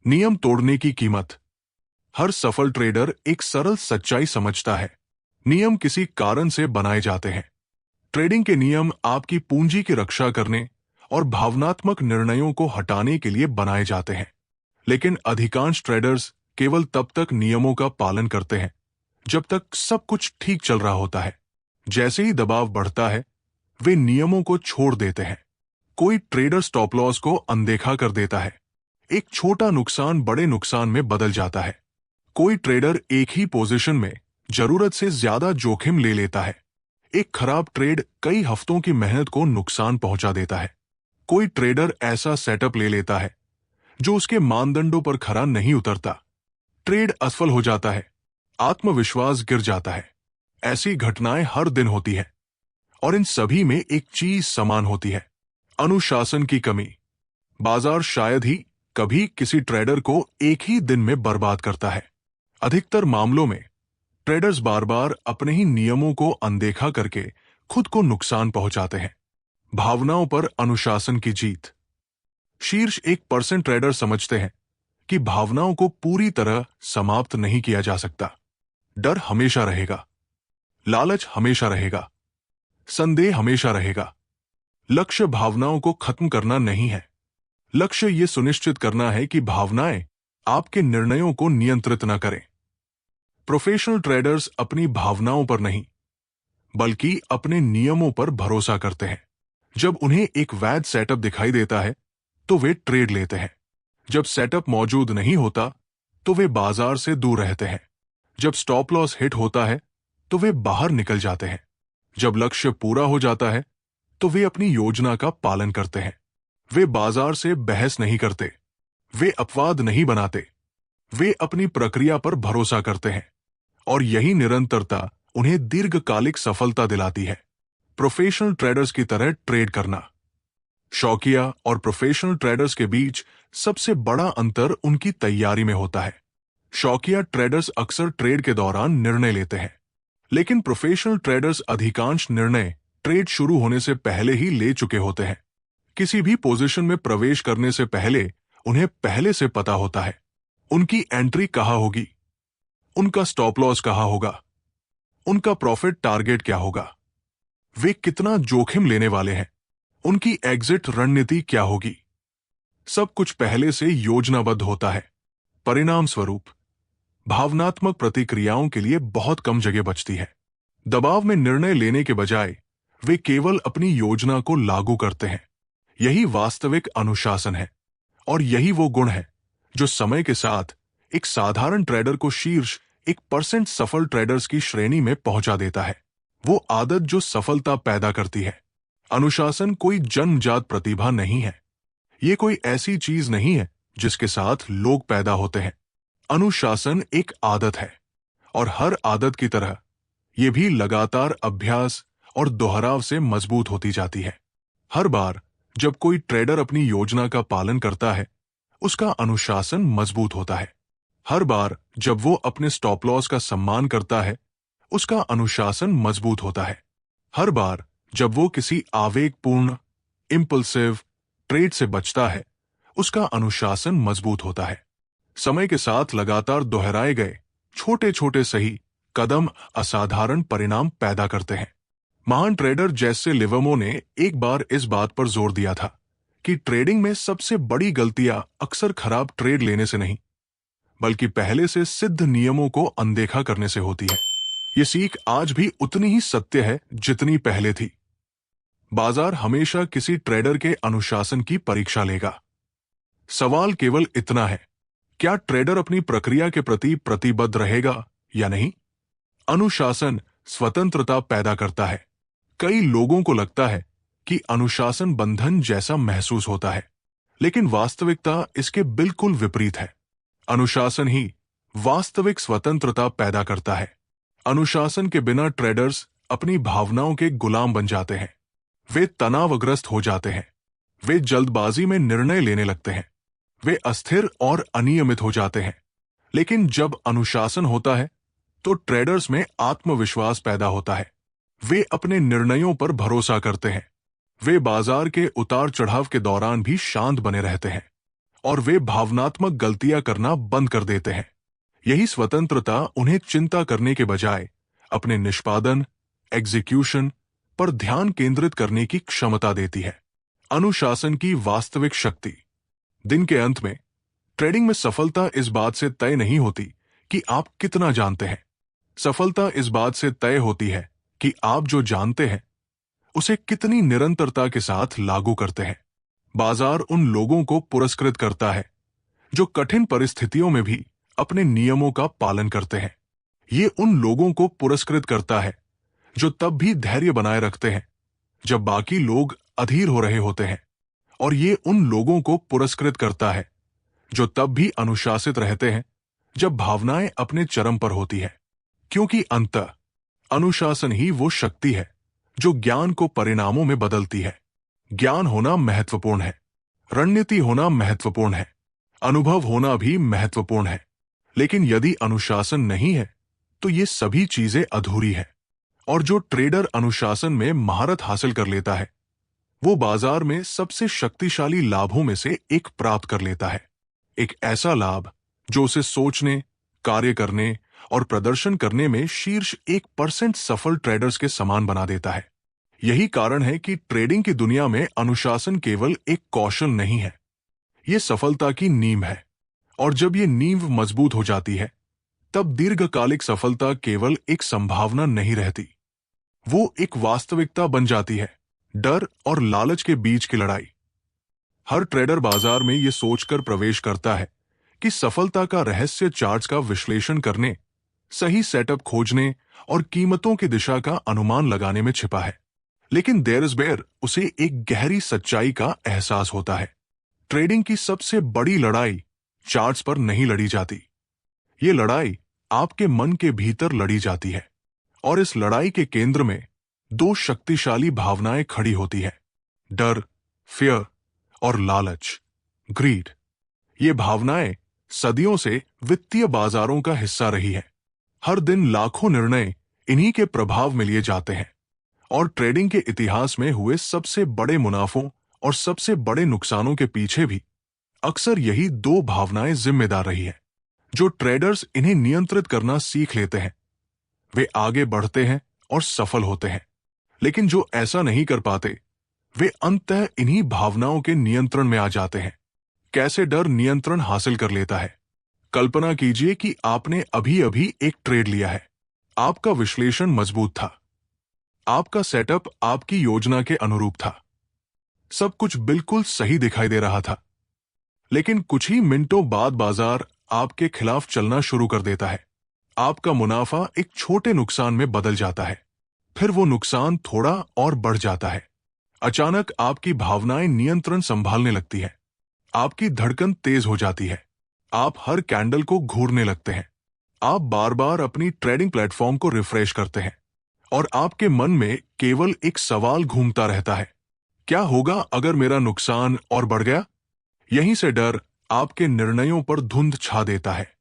नियम तोड़ने की कीमत। हर सफल ट्रेडर एक सरल सच्चाई समझता है, नियम किसी कारण से बनाए जाते हैं। ट्रेडिंग के नियम आपकी पूंजी की रक्षा करने और भावनात्मक निर्णयों को हटाने के लिए बनाए जाते हैं। लेकिन अधिकांश ट्रेडर्स केवल तब तक नियमों का पालन करते हैं जब तक सब कुछ ठीक चल रहा होता है। जैसे ही दबाव बढ़ता है, वे नियमों को छोड़ देते हैं। कोई ट्रेडर स्टॉप लॉस को अनदेखा कर देता है, एक छोटा नुकसान बड़े नुकसान में बदल जाता है। कोई ट्रेडर एक ही पोजीशन में जरूरत से ज्यादा जोखिम ले लेता है। एक खराब ट्रेड कई हफ्तों की मेहनत को नुकसान पहुंचा देता है। कोई ट्रेडर ऐसा सेटअप ले लेता है जो उसके मानदंडों पर खरा नहीं उतरता। ट्रेड असफल हो जाता है, आत्मविश्वास गिर जाता है। ऐसी घटनाएं हर दिन होती है और इन सभी में एक चीज समान होती है, अनुशासन की कमी। बाजार शायद ही कभी किसी ट्रेडर को एक ही दिन में बर्बाद करता है। अधिकतर मामलों में ट्रेडर्स बार बार अपने ही नियमों को अनदेखा करके खुद को नुकसान पहुंचाते हैं। भावनाओं पर अनुशासन की जीत। शीर्ष 1% ट्रेडर समझते हैं कि भावनाओं को पूरी तरह समाप्त नहीं किया जा सकता। डर हमेशा रहेगा, लालच हमेशा रहेगा, संदेह हमेशा रहेगा। लक्ष्य भावनाओं को खत्म करना नहीं है, लक्ष्य यह सुनिश्चित करना है कि भावनाएं आपके निर्णयों को नियंत्रित न करें। प्रोफेशनल ट्रेडर्स अपनी भावनाओं पर नहीं, बल्कि अपने नियमों पर भरोसा करते हैं। जब उन्हें एक वैध सेटअप दिखाई देता है, तो वे ट्रेड लेते हैं। जब सेटअप मौजूद नहीं होता, तो वे बाजार से दूर रहते हैं। जब स्टॉप लॉस हिट होता है, तो वे बाहर निकल जाते हैं। जब लक्ष्य पूरा हो जाता है, तो वे अपनी योजना का पालन करते हैं। वे बाजार से बहस नहीं करते, वे अपवाद नहीं बनाते, वे अपनी प्रक्रिया पर भरोसा करते हैं। और यही निरंतरता उन्हें दीर्घकालिक सफलता दिलाती है। प्रोफेशनल ट्रेडर्स की तरह ट्रेड करना। शौकिया और प्रोफेशनल ट्रेडर्स के बीच सबसे बड़ा अंतर उनकी तैयारी में होता है। शौकिया ट्रेडर्स अक्सर ट्रेड के दौरान निर्णय लेते हैं, लेकिन प्रोफेशनल ट्रेडर्स अधिकांश निर्णय ट्रेड शुरू होने से पहले ही ले चुके होते हैं। किसी भी पोजीशन में प्रवेश करने से पहले उन्हें पहले से पता होता है उनकी एंट्री कहां होगी, उनका स्टॉप लॉस कहां होगा, उनका प्रॉफिट टारगेट क्या होगा, वे कितना जोखिम लेने वाले हैं, उनकी एग्जिट रणनीति क्या होगी। सब कुछ पहले से योजनाबद्ध होता है। परिणाम स्वरूप भावनात्मक प्रतिक्रियाओं के लिए बहुत कम जगह बचती है। दबाव में निर्णय लेने के बजाय वे केवल अपनी योजना को लागू करते हैं। यही वास्तविक अनुशासन है, और यही वो गुण है जो समय के साथ एक साधारण ट्रेडर को शीर्ष 1% सफल ट्रेडर्स की श्रेणी में पहुंचा देता है। वो आदत जो सफलता पैदा करती है। अनुशासन कोई जन्मजात प्रतिभा नहीं है। ये कोई ऐसी चीज नहीं है जिसके साथ लोग पैदा होते हैं। अनुशासन एक आदत है, और हर आदत की तरह यह भी लगातार अभ्यास और दोहराव से मजबूत होती जाती है। हर बार जब कोई ट्रेडर अपनी योजना का पालन करता है, उसका अनुशासन मजबूत होता है। हर बार जब वो अपने स्टॉप लॉस का सम्मान करता है, उसका अनुशासन मजबूत होता है। हर बार जब वो किसी आवेगपूर्ण इंपल्सिव ट्रेड से बचता है, उसका अनुशासन मजबूत होता है। समय के साथ लगातार दोहराए गए छोटे छोटे सही कदम असाधारण परिणाम पैदा करते हैं। महान ट्रेडर जैसे लिवर्मो ने एक बार इस बात पर जोर दिया था कि ट्रेडिंग में सबसे बड़ी गलतियां अक्सर खराब ट्रेड लेने से नहीं, बल्कि पहले से सिद्ध नियमों को अनदेखा करने से होती है। ये सीख आज भी उतनी ही सत्य है जितनी पहले थी। बाजार हमेशा किसी ट्रेडर के अनुशासन की परीक्षा लेगा। सवाल केवल इतना है, क्या ट्रेडर अपनी प्रक्रिया के प्रति प्रतिबद्ध रहेगा या नहीं? अनुशासन स्वतंत्रता पैदा करता है। कई लोगों को लगता है कि अनुशासन बंधन जैसा महसूस होता है, लेकिन वास्तविकता इसके बिल्कुल विपरीत है। अनुशासन ही वास्तविक स्वतंत्रता पैदा करता है। अनुशासन के बिना ट्रेडर्स अपनी भावनाओं के गुलाम बन जाते हैं। वे तनावग्रस्त हो जाते हैं। वे जल्दबाजी में निर्णय लेने लगते हैं। वे अस्थिर और अनियमित हो जाते हैं। लेकिन जब अनुशासन होता है, तो ट्रेडर्स में आत्मविश्वास पैदा होता है। वे अपने निर्णयों पर भरोसा करते हैं। वे बाजार के उतार चढ़ाव के दौरान भी शांत बने रहते हैं, और वे भावनात्मक गलतियां करना बंद कर देते हैं। यही स्वतंत्रता उन्हें चिंता करने के बजाय अपने निष्पादन, एग्जीक्यूशन पर ध्यान केंद्रित करने की क्षमता देती है। अनुशासन की वास्तविक शक्ति। दिन के अंत में ट्रेडिंग में सफलता इस बात से तय नहीं होती कि आप कितना जानते हैं। सफलता इस बात से तय होती है कि आप जो जानते हैं उसे कितनी निरंतरता के साथ लागू करते हैं। बाजार उन लोगों को पुरस्कृत करता है जो कठिन परिस्थितियों में भी अपने नियमों का पालन करते हैं। ये उन लोगों को पुरस्कृत करता है जो तब भी धैर्य बनाए रखते हैं जब बाकी लोग अधीर हो रहे होते हैं, और ये उन लोगों को पुरस्कृत करता है जो तब भी अनुशासित रहते हैं जब भावनाएं अपने चरम पर होती है। क्योंकि अंततः अनुशासन ही वो शक्ति है जो ज्ञान को परिणामों में बदलती है। ज्ञान होना महत्वपूर्ण है, रणनीति होना महत्वपूर्ण है, अनुभव होना भी महत्वपूर्ण है, लेकिन यदि अनुशासन नहीं है तो ये सभी चीजें अधूरी है। और जो ट्रेडर अनुशासन में महारत हासिल कर लेता है, वो बाजार में सबसे शक्तिशाली लाभों में से एक प्राप्त कर लेता है। एक ऐसा लाभ जो उसे सोचने, कार्य करने और प्रदर्शन करने में शीर्ष 1% सफल ट्रेडर्स के समान बना देता है। यही कारण है कि ट्रेडिंग की दुनिया में अनुशासन केवल एक कौशल नहीं है, यह सफलता की नींव है। और जब ये नींव मजबूत हो जाती है, तब दीर्घकालिक सफलता केवल एक संभावना नहीं रहती, वो एक वास्तविकता बन जाती है। डर और लालच के बीच की लड़ाई। हर ट्रेडर बाजार में यह सोचकर प्रवेश करता है कि सफलता का रहस्य चार्ट्स का विश्लेषण करने, सही सेटअप खोजने और कीमतों की दिशा का अनुमान लगाने में छिपा है। लेकिन देयर इज बेयर उसे एक गहरी सच्चाई का एहसास होता है। ट्रेडिंग की सबसे बड़ी लड़ाई चार्ट्स पर नहीं लड़ी जाती, ये लड़ाई आपके मन के भीतर लड़ी जाती है। और इस लड़ाई के केंद्र में दो शक्तिशाली भावनाएं खड़ी होती हैं, डर, फियर और लालच, ग्रीड। ये भावनाएं सदियों से वित्तीय बाजारों का हिस्सा रही है। हर दिन लाखों निर्णय इन्हीं के प्रभाव में लिए जाते हैं और ट्रेडिंग के इतिहास में हुए सबसे बड़े मुनाफों और सबसे बड़े नुकसानों के पीछे भी अक्सर यही दो भावनाएं जिम्मेदार रही है। जो ट्रेडर्स इन्हें नियंत्रित करना सीख लेते हैं वे आगे बढ़ते हैं और सफल होते हैं, लेकिन जो ऐसा नहीं कर पाते वे अंततः इन्हीं भावनाओं के नियंत्रण में आ जाते हैं। कैसे डर नियंत्रण हासिल कर लेता है? कल्पना कीजिए कि आपने अभी अभी एक ट्रेड लिया है। आपका विश्लेषण मजबूत था, आपका सेटअप आपकी योजना के अनुरूप था, सब कुछ बिल्कुल सही दिखाई दे रहा था। लेकिन कुछ ही मिनटों बाद बाजार आपके खिलाफ चलना शुरू कर देता है। आपका मुनाफा एक छोटे नुकसान में बदल जाता है, फिर वो नुकसान थोड़ा और बढ़ जाता है। अचानक आपकी भावनाएं नियंत्रण संभालने लगती है। आपकी धड़कन तेज हो जाती है, आप हर कैंडल को घूरने लगते हैं, आप बार बार अपनी ट्रेडिंग प्लेटफॉर्म को रिफ्रेश करते हैं और आपके मन में केवल एक सवाल घूमता रहता है, क्या होगा अगर मेरा नुकसान और बढ़ गया? यहीं से डर आपके निर्णयों पर धुंध छा देता है।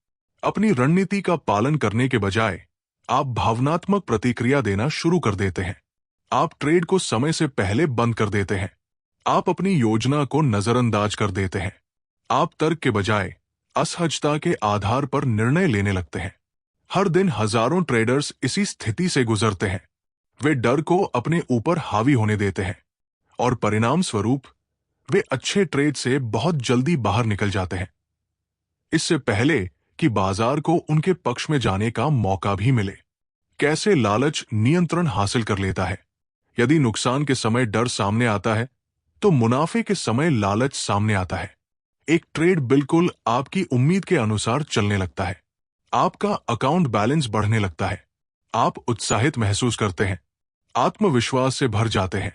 अपनी रणनीति का पालन करने के बजाय आप भावनात्मक प्रतिक्रिया देना शुरू कर देते हैं। आप ट्रेड को समय से पहले बंद कर देते हैं, आप अपनी योजना को नजरअंदाज कर देते हैं, आप तर्क के बजाय असहजता के आधार पर निर्णय लेने लगते हैं। हर दिन हजारों ट्रेडर्स इसी स्थिति से गुजरते हैं। वे डर को अपने ऊपर हावी होने देते हैं और परिणाम स्वरूप वे अच्छे ट्रेड से बहुत जल्दी बाहर निकल जाते हैं, इससे पहले कि बाजार को उनके पक्ष में जाने का मौका भी मिले। कैसे लालच नियंत्रण हासिल कर लेता है? यदि नुकसान के समय डर सामने आता है तो मुनाफे के समय लालच सामने आता है। एक ट्रेड बिल्कुल आपकी उम्मीद के अनुसार चलने लगता है, आपका अकाउंट बैलेंस बढ़ने लगता है, आप उत्साहित महसूस करते हैं, आत्मविश्वास से भर जाते हैं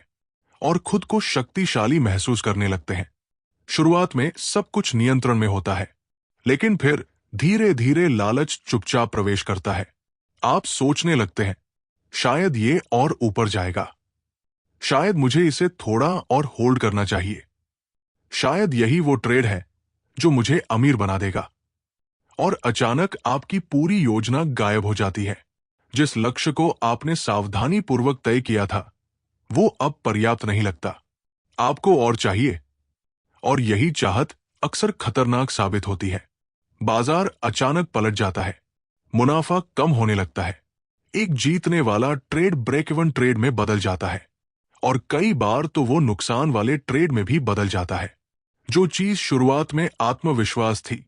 और खुद को शक्तिशाली महसूस करने लगते हैं। शुरुआत में सब कुछ नियंत्रण में होता है, लेकिन फिर धीरे धीरे लालच चुपचाप प्रवेश करता है। आप सोचने लगते हैं, शायद ये और ऊपर जाएगा, शायद मुझे इसे थोड़ा और होल्ड करना चाहिए, शायद यही वो ट्रेड है जो मुझे अमीर बना देगा। और अचानक आपकी पूरी योजना गायब हो जाती है। जिस लक्ष्य को आपने सावधानी पूर्वक तय किया था वो अब पर्याप्त नहीं लगता, आपको और चाहिए, और यही चाहत अक्सर खतरनाक साबित होती है। बाजार अचानक पलट जाता है, मुनाफा कम होने लगता है, एक जीतने वाला ट्रेड ब्रेक इवन ट्रेड में बदल जाता है और कई बार तो वो नुकसान वाले ट्रेड में भी बदल जाता है। जो चीज शुरुआत में आत्मविश्वास थी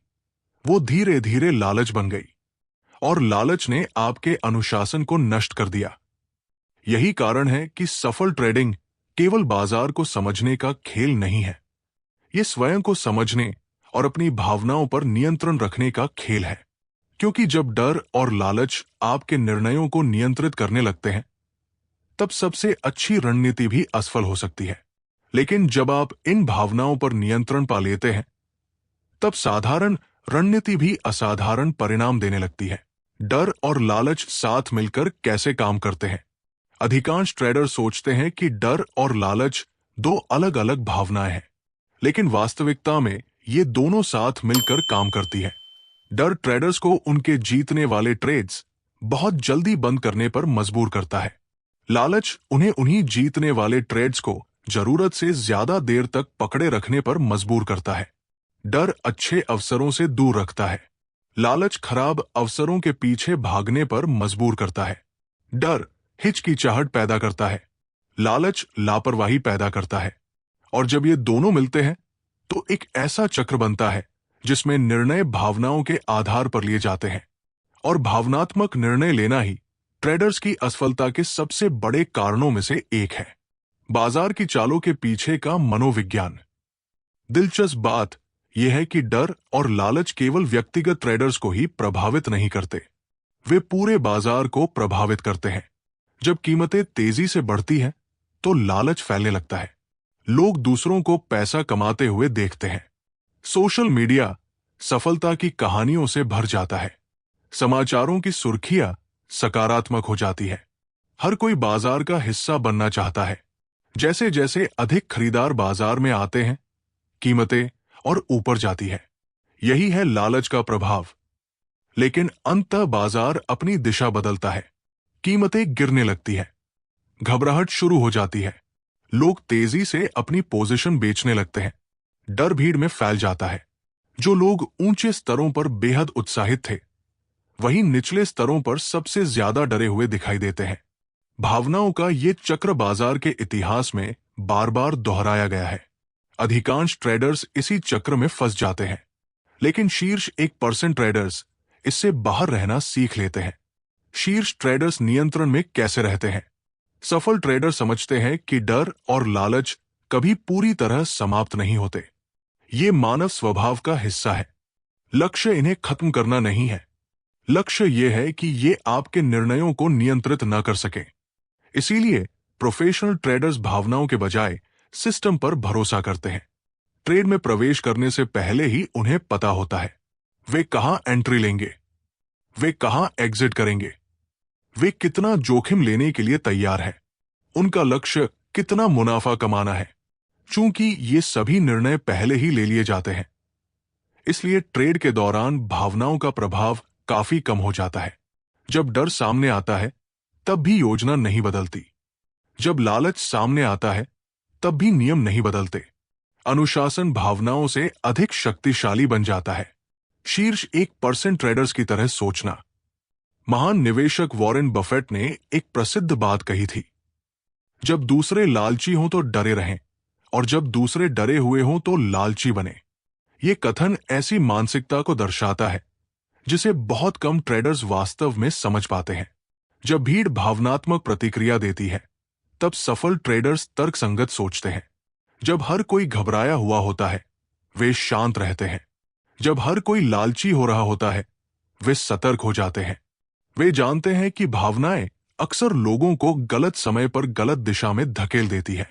वो धीरे धीरे लालच बन गई और लालच ने आपके अनुशासन को नष्ट कर दिया। यही कारण है कि सफल ट्रेडिंग केवल बाजार को समझने का खेल नहीं है, ये स्वयं को समझने और अपनी भावनाओं पर नियंत्रण रखने का खेल है। क्योंकि जब डर और लालच आपके निर्णयों को नियंत्रित करने लगते हैं तब सबसे अच्छी रणनीति भी असफल हो सकती है। लेकिन जब आप इन भावनाओं पर नियंत्रण पा लेते हैं तब साधारण रणनीति भी असाधारण परिणाम देने लगती है। डर और लालच साथ मिलकर कैसे काम करते हैं? अधिकांश ट्रेडर सोचते हैं कि डर और लालच दो अलग अलग भावनाएं हैं, लेकिन वास्तविकता में ये दोनों साथ मिलकर काम करती है। डर ट्रेडर्स को उनके जीतने वाले ट्रेड्स बहुत जल्दी बंद करने पर मजबूर करता है, लालच उन्हें उन्हीं जीतने वाले ट्रेड्स को जरूरत से ज्यादा देर तक पकड़े रखने पर मजबूर करता है। डर अच्छे अवसरों से दूर रखता है, लालच खराब अवसरों के पीछे भागने पर मजबूर करता है। डर हिचकिचाहट पैदा करता है, लालच लापरवाही पैदा करता है, और जब ये दोनों मिलते हैं तो एक ऐसा चक्र बनता है जिसमें निर्णय भावनाओं के आधार पर लिए जाते हैं और भावनात्मक निर्णय लेना ही ट्रेडर्स की असफलता के सबसे बड़े कारणों में से एक है। बाजार की चालों के पीछे का मनोविज्ञान। दिलचस्प बात यह है कि डर और लालच केवल व्यक्तिगत ट्रेडर्स को ही प्रभावित नहीं करते, वे पूरे बाजार को प्रभावित करते हैं। जब कीमतें तेजी से बढ़ती हैं तो लालच फैलने लगता है, लोग दूसरों को पैसा कमाते हुए देखते हैं, सोशल मीडिया सफलता की कहानियों से भर जाता है, समाचारों की सुर्खियां सकारात्मक हो जाती है, हर कोई बाजार का हिस्सा बनना चाहता है। जैसे जैसे अधिक खरीदार बाजार में आते हैं, कीमतें और ऊपर जाती है। यही है लालच का प्रभाव। लेकिन अंततः बाजार अपनी दिशा बदलता है, कीमतें गिरने लगती है, घबराहट शुरू हो जाती है, लोग तेजी से अपनी पोजीशन बेचने लगते हैं, डर भीड़ में फैल जाता है। जो लोग ऊंचे स्तरों पर बेहद उत्साहित थे, वहीं निचले स्तरों पर सबसे ज्यादा डरे हुए दिखाई देते हैं। भावनाओं का ये चक्र बाजार के इतिहास में बार बार दोहराया गया है। अधिकांश ट्रेडर्स इसी चक्र में फंस जाते हैं, लेकिन शीर्ष 1% ट्रेडर्स इससे बाहर रहना सीख लेते हैं। शीर्ष ट्रेडर्स नियंत्रण में कैसे रहते हैं? सफल ट्रेडर समझते हैं कि डर और लालच कभी पूरी तरह समाप्त नहीं होते। ये मानव स्वभाव का हिस्सा है। लक्ष्य इन्हें खत्म करना नहीं है। लक्ष्य यह है कि ये आपके निर्णयों को नियंत्रित न कर सकें। इसीलिए प्रोफेशनल ट्रेडर्स भावनाओं के बजाय सिस्टम पर भरोसा करते हैं। ट्रेड में प्रवेश करने से पहले ही उन्हें पता होता है वे कहां एंट्री लेंगे, वे कहां एग्जिट करेंगे, वे कितना जोखिम लेने के लिए तैयार हैं, उनका लक्ष्य कितना मुनाफा कमाना है। चूंकि ये सभी निर्णय पहले ही ले लिए जाते हैं, इसलिए ट्रेड के दौरान भावनाओं का प्रभाव काफी कम हो जाता है। जब डर सामने आता है, तब भी योजना नहीं बदलती। जब लालच सामने आता है, तब भी नियम नहीं बदलते। अनुशासन भावनाओं से अधिक शक्तिशाली बन जाता है। शीर्ष 1% ट्रेडर्स की तरह सोचना। महान निवेशक वॉरेन बफेट ने एक प्रसिद्ध बात कही थी, जब दूसरे लालची हों तो डरे रहें, और जब दूसरे डरे हुए हों तो लालची बने। ये कथन ऐसी मानसिकता को दर्शाता है जिसे बहुत कम ट्रेडर्स वास्तव में समझ पाते हैं। जब भीड़ भावनात्मक प्रतिक्रिया देती है, तब सफल ट्रेडर्स तर्कसंगत सोचते हैं। जब हर कोई घबराया हुआ होता है, वे शांत रहते हैं। जब हर कोई लालची हो रहा होता है, वे सतर्क हो जाते हैं। वे जानते हैं कि भावनाएं अक्सर लोगों को गलत समय पर गलत दिशा में धकेल देती है।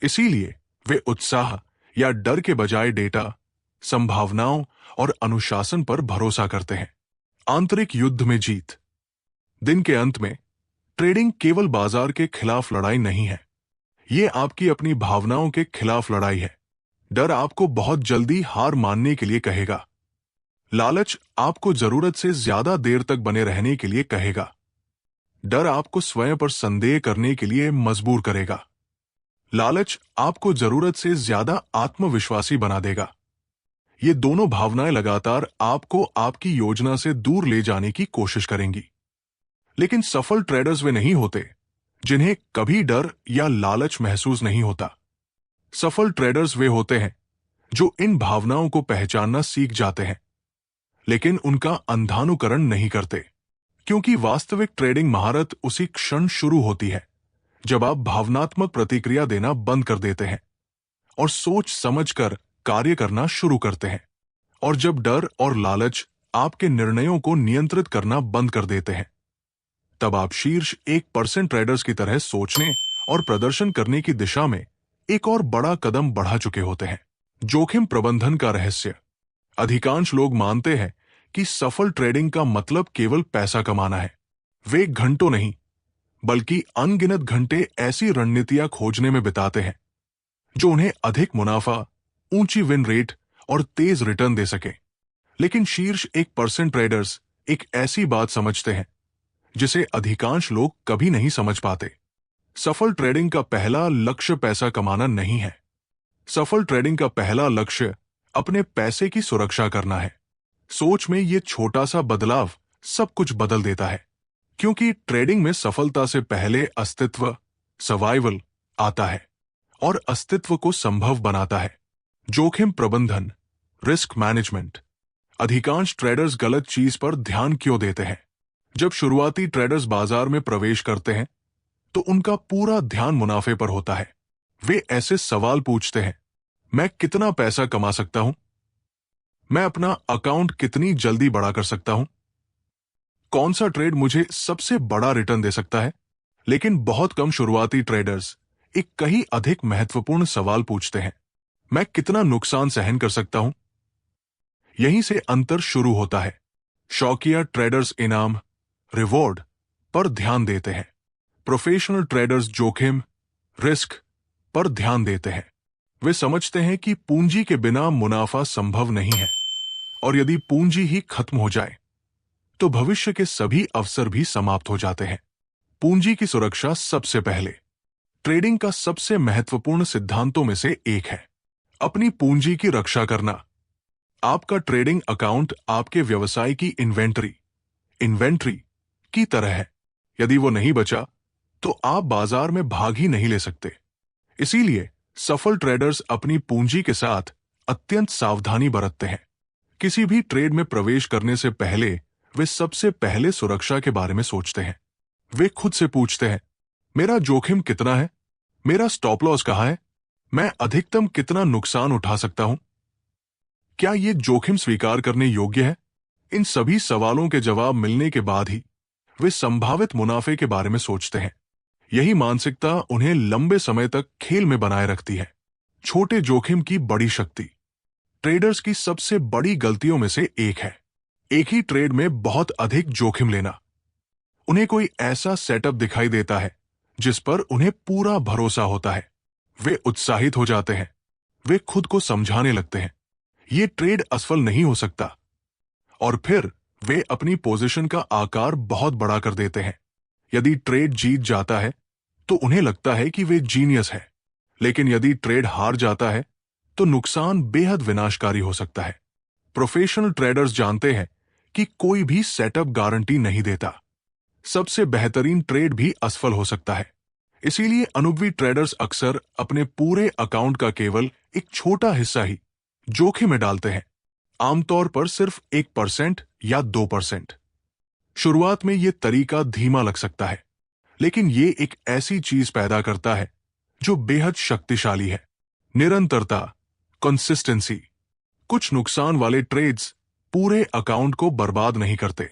इसीलिए वे उत्साह या डर के बजाय डेटा, संभावनाओं और अनुशासन पर भरोसा करते हैं। आंतरिक युद्ध में जीत। दिन के अंत में ट्रेडिंग केवल बाजार के खिलाफ लड़ाई नहीं है, ये आपकी अपनी भावनाओं के खिलाफ लड़ाई है। डर आपको बहुत जल्दी हार मानने के लिए कहेगा। लालच आपको जरूरत से ज्यादा देर तक बने रहने के लिए कहेगा। डर आपको स्वयं पर संदेह करने के लिए मजबूर करेगा। लालच आपको जरूरत से ज्यादा आत्मविश्वासी बना देगा। ये दोनों भावनाएं लगातार आपको आपकी योजना से दूर ले जाने की कोशिश करेंगी। लेकिन सफल ट्रेडर्स वे नहीं होते जिन्हें कभी डर या लालच महसूस नहीं होता। सफल ट्रेडर्स वे होते हैं जो इन भावनाओं को पहचानना सीख जाते हैं, लेकिन उनका अंधानुकरण नहीं करते, क्योंकि वास्तविक ट्रेडिंग महारत उसी क्षण शुरू होती है जब आप भावनात्मक प्रतिक्रिया देना बंद कर देते हैं और सोच समझकर कार्य करना शुरू करते हैं, और जब डर और लालच आपके निर्णयों को नियंत्रित करना बंद कर देते हैं, तब आप शीर्ष 1% ट्रेडर्स की तरह सोचने और प्रदर्शन करने की दिशा में एक और बड़ा कदम बढ़ा चुके होते हैं। जोखिम प्रबंधन का रहस्य। अधिकांश लोग मानते हैं कि सफल ट्रेडिंग का मतलब केवल पैसा कमाना है। वे घंटों नहीं, बल्कि अनगिनत घंटे ऐसी रणनीतियां खोजने में बिताते हैं जो उन्हें अधिक मुनाफा, ऊंची विन रेट और तेज रिटर्न दे सके। लेकिन शीर्ष 1% ट्रेडर्स एक ऐसी बात समझते हैं जिसे अधिकांश लोग कभी नहीं समझ पाते। सफल ट्रेडिंग का पहला लक्ष्य पैसा कमाना नहीं है। सफल ट्रेडिंग का पहला लक्ष्य अपने पैसे की सुरक्षा करना है। सोच में यह छोटा सा बदलाव सब कुछ बदल देता है, क्योंकि ट्रेडिंग में सफलता से पहले अस्तित्व, सर्वाइवल आता है, और अस्तित्व को संभव बनाता है। जोखिम प्रबंधन, रिस्क मैनेजमेंट। अधिकांश ट्रेडर्स गलत चीज पर ध्यान क्यों देते हैं? जब शुरुआती ट्रेडर्स बाजार में प्रवेश करते हैं, तो उनका पूरा ध्यान मुनाफे पर होता है। वे ऐसे सवाल पूछते हैं, मैं कितना पैसा कमा सकता हूं? मैं अपना अकाउंट कितनी जल्दी बड़ा कर सकता हूं? कौन सा ट्रेड मुझे सबसे बड़ा रिटर्न दे सकता है? लेकिन बहुत कम शुरुआती ट्रेडर्स एक कहीं अधिक महत्वपूर्ण सवाल पूछते हैं, मैं कितना नुकसान सहन कर सकता हूं? यहीं से अंतर शुरू होता है। शौकिया ट्रेडर्स इनाम, रिवॉर्ड पर ध्यान देते हैं। प्रोफेशनल ट्रेडर्स जोखिम, रिस्क पर ध्यान देते हैं। वे समझते हैं कि पूंजी के बिना मुनाफा संभव नहीं है, और यदि पूंजी ही खत्म हो जाए तो भविष्य के सभी अवसर भी समाप्त हो जाते हैं। पूंजी की सुरक्षा सबसे पहले ट्रेडिंग का सबसे महत्वपूर्ण सिद्धांतों में से एक है। अपनी पूंजी की रक्षा करना। आपका ट्रेडिंग अकाउंट आपके व्यवसाय की इन्वेंट्री की तरह है। यदि वो नहीं बचा तो आप बाजार में भाग ही नहीं ले सकते। इसीलिए सफल ट्रेडर्स अपनी पूंजी के साथ अत्यंत सावधानी बरतते हैं। किसी भी ट्रेड में प्रवेश करने से पहले वे सबसे पहले सुरक्षा के बारे में सोचते हैं। वे खुद से पूछते हैं, मेरा जोखिम कितना है? मेरा स्टॉप लॉस कहाँ है? मैं अधिकतम कितना नुकसान उठा सकता हूं? क्या ये जोखिम स्वीकार करने योग्य है? इन सभी सवालों के जवाब मिलने के बाद ही वे संभावित मुनाफे के बारे में सोचते हैं। यही मानसिकता उन्हें लंबे समय तक खेल में बनाए रखती है। छोटे जोखिम की बड़ी शक्ति ट्रेडर्स की सबसे बड़ी गलतियों में से एक है एक ही ट्रेड में बहुत अधिक जोखिम लेना। उन्हें कोई ऐसा सेटअप दिखाई देता है जिस पर उन्हें पूरा भरोसा होता है। वे उत्साहित हो जाते हैं। वे खुद को समझाने लगते हैं, ये ट्रेड असफल नहीं हो सकता, और फिर वे अपनी पोजीशन का आकार बहुत बड़ा कर देते हैं। यदि ट्रेड जीत जाता है तो उन्हें लगता है कि वे जीनियस है, लेकिन यदि ट्रेड हार जाता है तो नुकसान बेहद विनाशकारी हो सकता है। प्रोफेशनल ट्रेडर्स जानते हैं कि कोई भी सेटअप गारंटी नहीं देता। सबसे बेहतरीन ट्रेड भी असफल हो सकता है। इसीलिए अनुभवी ट्रेडर्स अक्सर अपने पूरे अकाउंट का केवल एक छोटा हिस्सा ही जोखिम में डालते हैं, आमतौर पर सिर्फ 1% या 2%। शुरुआत में यह तरीका धीमा लग सकता है, लेकिन यह एक ऐसी चीज पैदा करता है जो बेहद शक्तिशाली है। निरंतरता, कंसिस्टेंसी। कुछ नुकसान वाले ट्रेड्स पूरे अकाउंट को बर्बाद नहीं करते।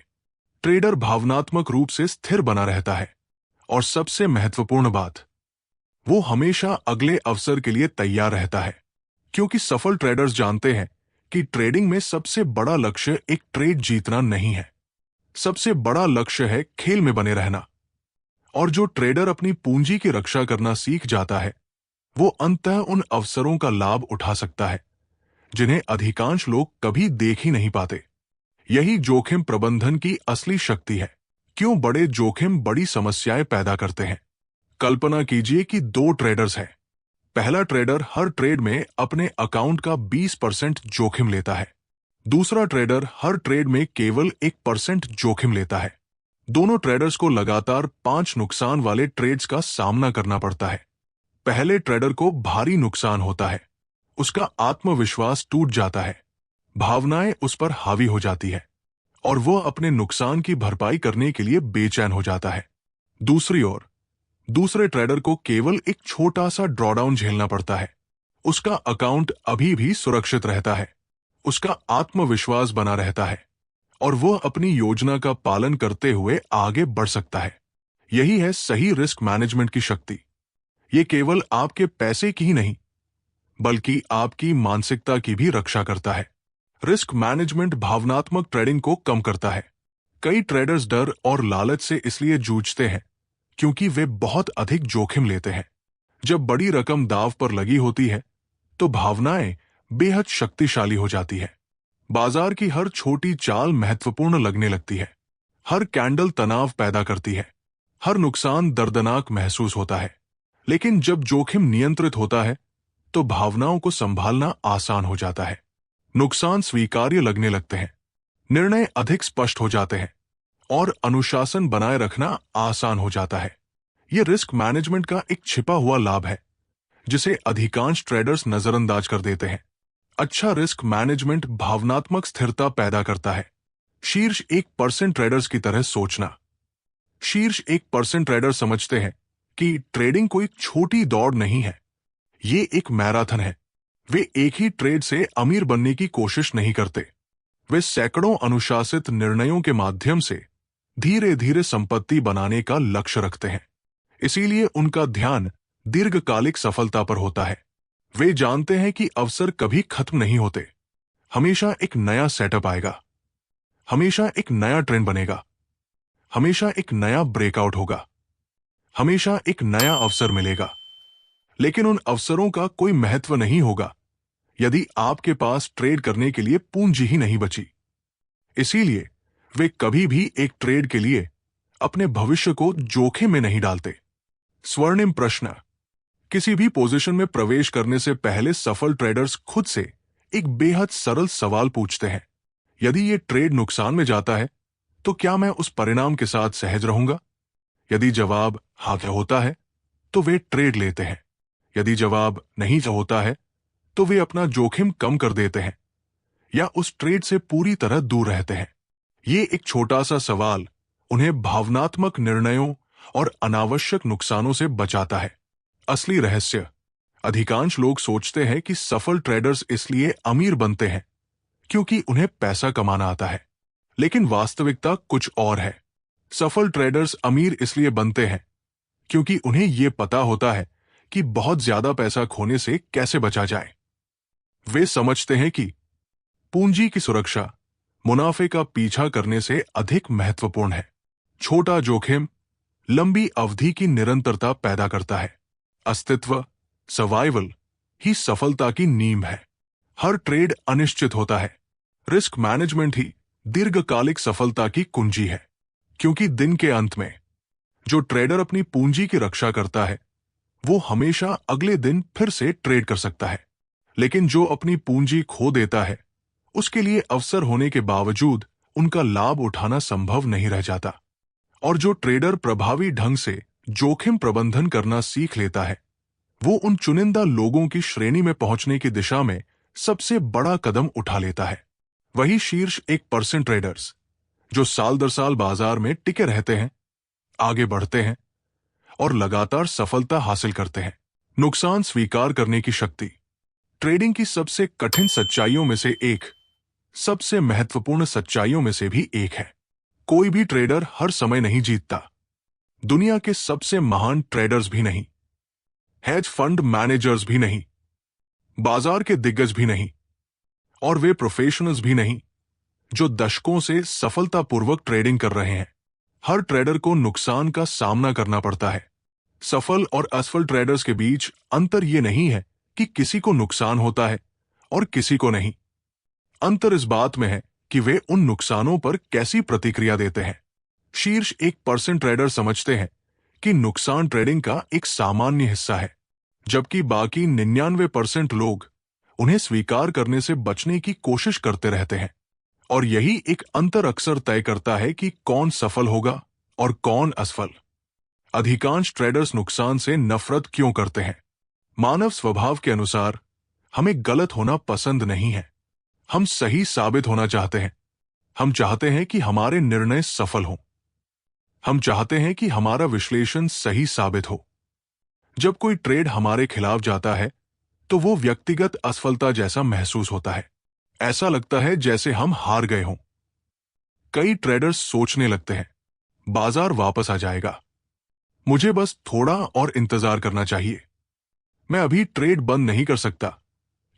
ट्रेडर भावनात्मक रूप से स्थिर बना रहता है, और सबसे महत्वपूर्ण बात, वो हमेशा अगले अवसर के लिए तैयार रहता है। क्योंकि सफल ट्रेडर्स जानते हैं कि ट्रेडिंग में सबसे बड़ा लक्ष्य एक ट्रेड जीतना नहीं है, सबसे बड़ा लक्ष्य है खेल में बने रहना। और जो ट्रेडर अपनी पूंजी की रक्षा करना सीख जाता है, वो अंततः उन अवसरों का लाभ उठा सकता है जिन्हें अधिकांश लोग कभी देख ही नहीं पाते। यही जोखिम प्रबंधन की असली शक्ति है। क्यों बड़े जोखिम बड़ी समस्याएं पैदा करते हैं? कल्पना कीजिए कि 2 ट्रेडर्स हैं। पहला ट्रेडर हर ट्रेड में अपने अकाउंट का 20% जोखिम लेता है। दूसरा ट्रेडर हर ट्रेड में केवल 1% जोखिम लेता है। दोनों ट्रेडर्स को लगातार 5 नुकसान वाले ट्रेड्स का सामना करना पड़ता है। पहले ट्रेडर को भारी नुकसान होता है, उसका आत्मविश्वास टूट जाता है, भावनाएं उस पर हावी हो जाती है, और वह अपने नुकसान की भरपाई करने के लिए बेचैन हो जाता है। दूसरी ओर दूसरे ट्रेडर को केवल एक छोटा सा ड्रॉडाउन झेलना पड़ता है। उसका अकाउंट अभी भी सुरक्षित रहता है, उसका आत्मविश्वास बना रहता है, और वह अपनी योजना का पालन करते हुए आगे बढ़ सकता है। यही है सही रिस्क मैनेजमेंट की शक्ति। ये केवल आपके पैसे की ही नहीं, बल्कि आपकी मानसिकता की भी रक्षा करता है। रिस्क मैनेजमेंट भावनात्मक ट्रेडिंग को कम करता है। कई ट्रेडर्स डर और लालच से इसलिए जूझते हैं क्योंकि वे बहुत अधिक जोखिम लेते हैं। जब बड़ी रकम दांव पर लगी होती है तो भावनाएं बेहद शक्तिशाली हो जाती है। बाजार की हर छोटी चाल महत्वपूर्ण लगने लगती है। हर कैंडल तनाव पैदा करती है। हर नुकसान दर्दनाक महसूस होता है। लेकिन जब जोखिम नियंत्रित होता है तो भावनाओं को संभालना आसान हो जाता है। नुकसान स्वीकार्य लगने लगते हैं, निर्णय अधिक स्पष्ट हो जाते हैं, और अनुशासन बनाए रखना आसान हो जाता है। यह रिस्क मैनेजमेंट का एक छिपा हुआ लाभ है जिसे अधिकांश ट्रेडर्स नजरअंदाज कर देते हैं। अच्छा रिस्क मैनेजमेंट भावनात्मक स्थिरता पैदा करता है। शीर्ष 1% ट्रेडर्स की तरह सोचना। शीर्ष 1% ट्रेडर समझते हैं कि ट्रेडिंग कोई छोटी दौड़ नहीं है, ये एक मैराथन है। वे एक ही ट्रेड से अमीर बनने की कोशिश नहीं करते। वे सैकड़ों अनुशासित निर्णयों के माध्यम से धीरे धीरे संपत्ति बनाने का लक्ष्य रखते हैं। इसीलिए उनका ध्यान दीर्घकालिक सफलता पर होता है। वे जानते हैं कि अवसर कभी खत्म नहीं होते। हमेशा एक नया सेटअप आएगा, हमेशा एक नया ट्रेंड बनेगा, हमेशा एक नया ब्रेकआउट होगा। हमेशा एक नया अवसर मिलेगा, लेकिन उन अवसरों का कोई महत्व नहीं होगा यदि आपके पास ट्रेड करने के लिए पूंजी ही नहीं बची। इसीलिए वे कभी भी एक ट्रेड के लिए अपने भविष्य को जोखिम में नहीं डालते। स्वर्णिम प्रश्न। किसी भी पोजीशन में प्रवेश करने से पहले सफल ट्रेडर्स खुद से एक बेहद सरल सवाल पूछते हैं, यदि ये ट्रेड नुकसान में जाता है तो क्या मैं उस परिणाम के साथ सहज रहूंगा? यदि जवाब हाँ होता है तो वे ट्रेड लेते हैं। यदि जवाब नहीं होता है तो वे अपना जोखिम कम कर देते हैं या उस ट्रेड से पूरी तरह दूर रहते हैं। ये एक छोटा सा सवाल उन्हें भावनात्मक निर्णयों और अनावश्यक नुकसानों से बचाता है। असली रहस्य। अधिकांश लोग सोचते हैं कि सफल ट्रेडर्स इसलिए अमीर बनते हैं क्योंकि उन्हें पैसा कमाना आता है, लेकिन वास्तविकता कुछ और है। सफल ट्रेडर्स अमीर इसलिए बनते हैं क्योंकि उन्हें यह पता होता है कि बहुत ज्यादा पैसा खोने से कैसे बचा जाए। वे समझते हैं कि पूंजी की सुरक्षा मुनाफे का पीछा करने से अधिक महत्वपूर्ण है। छोटा जोखिम लंबी अवधि की निरंतरता पैदा करता है। अस्तित्व, सर्वाइवल ही सफलता की नींव है। हर ट्रेड अनिश्चित होता है। रिस्क मैनेजमेंट ही दीर्घकालिक सफलता की कुंजी है, क्योंकि दिन के अंत में जो ट्रेडर अपनी पूंजी की रक्षा करता है वो हमेशा अगले दिन फिर से ट्रेड कर सकता है, लेकिन जो अपनी पूंजी खो देता है उसके लिए अवसर होने के बावजूद उनका लाभ उठाना संभव नहीं रह जाता। और जो ट्रेडर प्रभावी ढंग से जोखिम प्रबंधन करना सीख लेता है वो उन चुनिंदा लोगों की श्रेणी में पहुंचने की दिशा में सबसे बड़ा कदम उठा लेता है। वही शीर्ष 1% ट्रेडर्स जो साल दर साल बाजार में टिके रहते हैं, आगे बढ़ते हैं और लगातार सफलता हासिल करते हैं। नुकसान स्वीकार करने की शक्ति ट्रेडिंग की सबसे कठिन सच्चाइयों में से एक, सबसे महत्वपूर्ण सच्चाइयों में से भी एक है। कोई भी ट्रेडर हर समय नहीं जीतता। दुनिया के सबसे महान ट्रेडर्स भी नहीं, हेज फंड मैनेजर्स भी नहीं, बाजार के दिग्गज भी नहीं, और वे प्रोफेशनल्स भी नहीं जो दशकों से सफलतापूर्वक ट्रेडिंग कर रहे हैं। हर ट्रेडर को नुकसान का सामना करना पड़ता है। सफल और असफल ट्रेडर्स के बीच अंतर यह नहीं है कि किसी को नुकसान होता है और किसी को नहीं। अंतर इस बात में है कि वे उन नुकसानों पर कैसी प्रतिक्रिया देते हैं। शीर्ष 1% ट्रेडर समझते हैं कि नुकसान ट्रेडिंग का एक सामान्य हिस्सा है, जबकि बाकी 99% लोग उन्हें स्वीकार करने से बचने की कोशिश करते रहते हैं। और यही एक अंतर अक्सर तय करता है कि कौन सफल होगा और कौन असफल। अधिकांश ट्रेडर्स नुकसान से नफरत क्यों करते हैं? मानव स्वभाव के अनुसार हमें गलत होना पसंद नहीं है। हम सही साबित होना चाहते हैं। हम चाहते हैं कि हमारे निर्णय सफल हों। हम चाहते हैं कि हमारा विश्लेषण सही साबित हो। जब कोई ट्रेड हमारे खिलाफ जाता है तो वो व्यक्तिगत असफलता जैसा महसूस होता है। ऐसा लगता है जैसे हम हार गए हों। कई ट्रेडर्स सोचने लगते हैं, बाजार वापस आ जाएगा, मुझे बस थोड़ा और इंतजार करना चाहिए। मैं अभी ट्रेड बंद नहीं कर सकता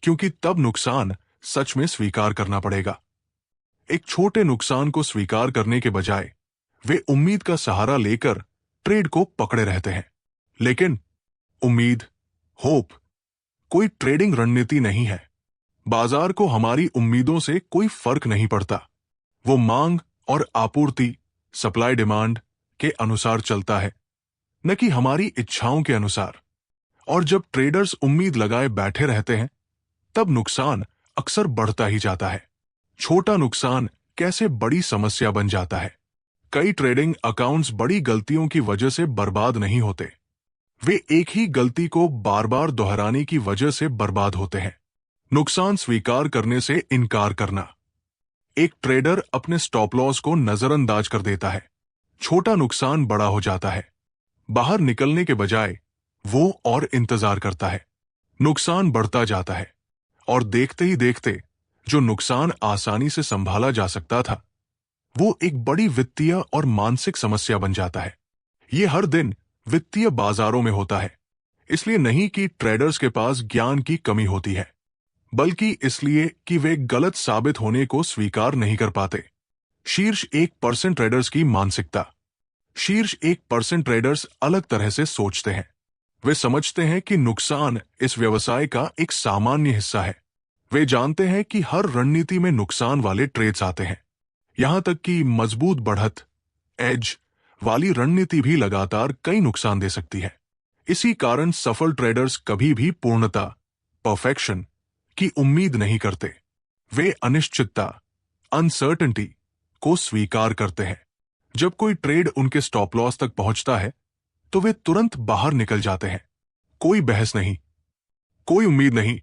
क्योंकि तब नुकसान सच में स्वीकार करना पड़ेगा। एक छोटे नुकसान को स्वीकार करने के बजाय वे उम्मीद का सहारा लेकर ट्रेड को पकड़े रहते हैं। लेकिन उम्मीद, होप कोई ट्रेडिंग रणनीति नहीं है। बाजार को हमारी उम्मीदों से कोई फर्क नहीं पड़ता। वो मांग और आपूर्ति, सप्लाई डिमांड के अनुसार चलता है, न कि हमारी इच्छाओं के अनुसार। और जब ट्रेडर्स उम्मीद लगाए बैठे रहते हैं तब नुकसान अक्सर बढ़ता ही जाता है। छोटा नुकसान कैसे बड़ी समस्या बन जाता है। कई ट्रेडिंग अकाउंट्स बड़ी गलतियों की वजह से बर्बाद नहीं होते, वे एक ही गलती को बार बार दोहराने की वजह से बर्बाद होते हैं। नुकसान स्वीकार करने से इनकार करना। एक ट्रेडर अपने स्टॉप लॉस को नजरअंदाज कर देता है। छोटा नुकसान बड़ा हो जाता है। बाहर निकलने के बजाय वो और इंतजार करता है। नुकसान बढ़ता जाता है और देखते ही देखते जो नुकसान आसानी से संभाला जा सकता था वो एक बड़ी वित्तीय और मानसिक समस्या बन जाता है। ये हर दिन वित्तीय बाजारों में होता है, इसलिए नहीं कि ट्रेडर्स के पास ज्ञान की कमी होती है, बल्कि इसलिए कि वे गलत साबित होने को स्वीकार नहीं कर पाते। शीर्ष 1% ट्रेडर्स की मानसिकता। शीर्ष 1% ट्रेडर्स अलग तरह से सोचते हैं। वे समझते हैं कि नुकसान इस व्यवसाय का एक सामान्य हिस्सा है। वे जानते हैं कि हर रणनीति में नुकसान वाले ट्रेड्स आते हैं। यहां तक कि मजबूत बढ़त एज वाली रणनीति भी लगातार कई नुकसान दे सकती है। इसी कारण सफल ट्रेडर्स कभी भी पूर्णता परफेक्शन की उम्मीद नहीं करते। वे अनिश्चितता अनसर्टेनिटी को स्वीकार करते हैं। जब कोई ट्रेड उनके स्टॉप लॉस तक पहुंचता है तो वे तुरंत बाहर निकल जाते हैं। कोई बहस नहीं, कोई उम्मीद नहीं,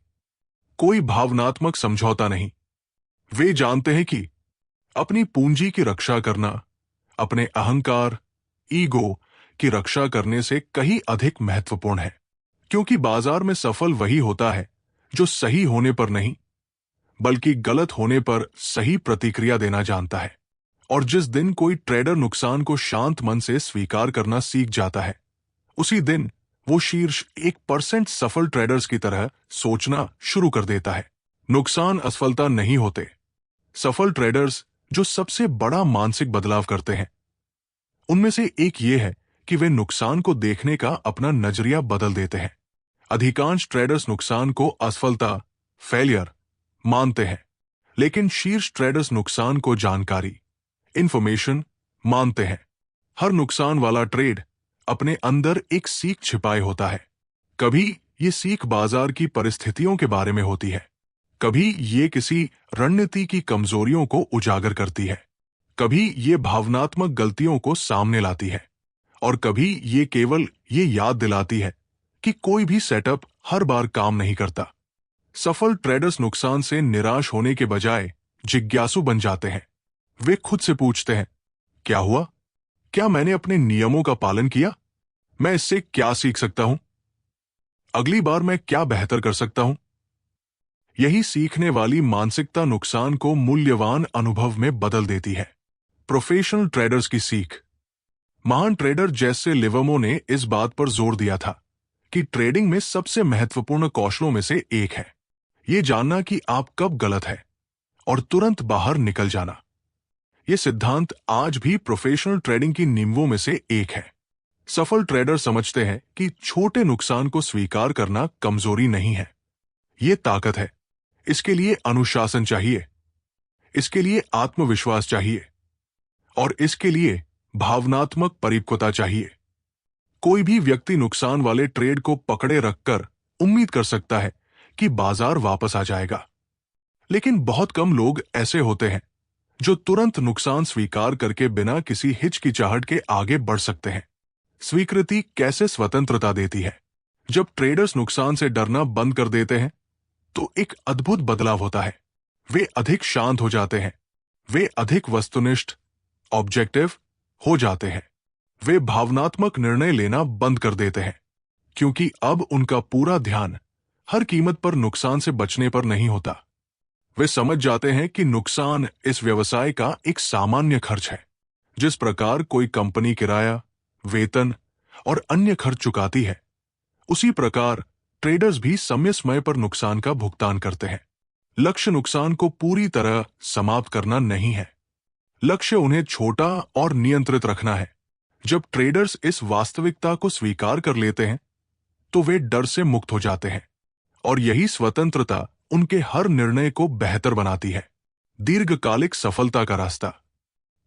कोई भावनात्मक समझौता नहीं। वे जानते हैं कि अपनी पूंजी की रक्षा करना अपने अहंकार ईगो की रक्षा करने से कहीं अधिक महत्वपूर्ण है, क्योंकि बाजार में सफल वही होता है जो सही होने पर नहीं बल्कि गलत होने पर सही प्रतिक्रिया देना जानता है। और जिस दिन कोई ट्रेडर नुकसान को शांत मन से स्वीकार करना सीख जाता है, उसी दिन वो शीर्ष 1% सफल ट्रेडर्स की तरह सोचना शुरू कर देता है। नुकसान असफलता नहीं होते। सफल ट्रेडर्स जो सबसे बड़ा मानसिक बदलाव करते हैं उनमें से एक ये है कि वे नुकसान को देखने का अपना नजरिया बदल देते हैं। अधिकांश ट्रेडर्स नुकसान को असफलता फेलियर मानते हैं, लेकिन शीर्ष ट्रेडर्स नुकसान को जानकारी इंफॉर्मेशन मानते हैं। हर नुकसान वाला ट्रेड अपने अंदर एक सीख छिपाए होता है। कभी ये सीख बाजार की परिस्थितियों के बारे में होती है, कभी ये किसी रणनीति की कमजोरियों को उजागर करती है, कभी ये भावनात्मक गलतियों को सामने लाती है, और कभी ये केवल ये याद दिलाती है कि कोई भी सेटअप हर बार काम नहीं करता। सफल ट्रेडर्स नुकसान से निराश होने के बजाय जिज्ञासु बन जाते हैं। वे खुद से पूछते हैं, क्या हुआ? क्या मैंने अपने नियमों का पालन किया? मैं इससे क्या सीख सकता हूं? अगली बार मैं क्या बेहतर कर सकता हूं? यही सीखने वाली मानसिकता नुकसान को मूल्यवान अनुभव में बदल देती है। प्रोफेशनल ट्रेडर्स की सीख। महान ट्रेडर जैसे लिवर्मो ने इस बात पर जोर दिया था कि ट्रेडिंग में सबसे महत्वपूर्ण कौशलों में से एक है यह जानना कि आप कब गलत है और तुरंत बाहर निकल जाना। यह सिद्धांत आज भी प्रोफेशनल ट्रेडिंग की नींवों में से एक है। सफल ट्रेडर समझते हैं कि छोटे नुकसान को स्वीकार करना कमजोरी नहीं है, यह ताकत है। इसके लिए अनुशासन चाहिए, इसके लिए आत्मविश्वास चाहिए, और इसके लिए भावनात्मक परिपक्वता चाहिए। कोई भी व्यक्ति नुकसान वाले ट्रेड को पकड़े रखकर उम्मीद कर सकता है कि बाजार वापस आ जाएगा, लेकिन बहुत कम लोग ऐसे होते हैं जो तुरंत नुकसान स्वीकार करके बिना किसी हिचकिचाहट के आगे बढ़ सकते हैं। स्वीकृति कैसे स्वतंत्रता देती है? जब ट्रेडर्स नुकसान से डरना बंद कर देते हैं तो एक अद्भुत बदलाव होता है। वे अधिक शांत हो जाते हैं, वे अधिक वस्तुनिष्ठ ऑब्जेक्टिव हो जाते हैं, वे भावनात्मक निर्णय लेना बंद कर देते हैं, क्योंकि अब उनका पूरा ध्यान हर कीमत पर नुकसान से बचने पर नहीं होता। वे समझ जाते हैं कि नुकसान इस व्यवसाय का एक सामान्य खर्च है। जिस प्रकार कोई कंपनी किराया, वेतन और अन्य खर्च चुकाती है, उसी प्रकार ट्रेडर्स भी समय समय पर नुकसान का भुगतान करते हैं। लक्ष्य नुकसान को पूरी तरह समाप्त करना नहीं है, लक्ष्य उन्हें छोटा और नियंत्रित रखना है। जब ट्रेडर्स इस वास्तविकता को स्वीकार कर लेते हैं तो वे डर से मुक्त हो जाते हैं, और यही स्वतंत्रता उनके हर निर्णय को बेहतर बनाती है। दीर्घकालिक सफलता का रास्ता।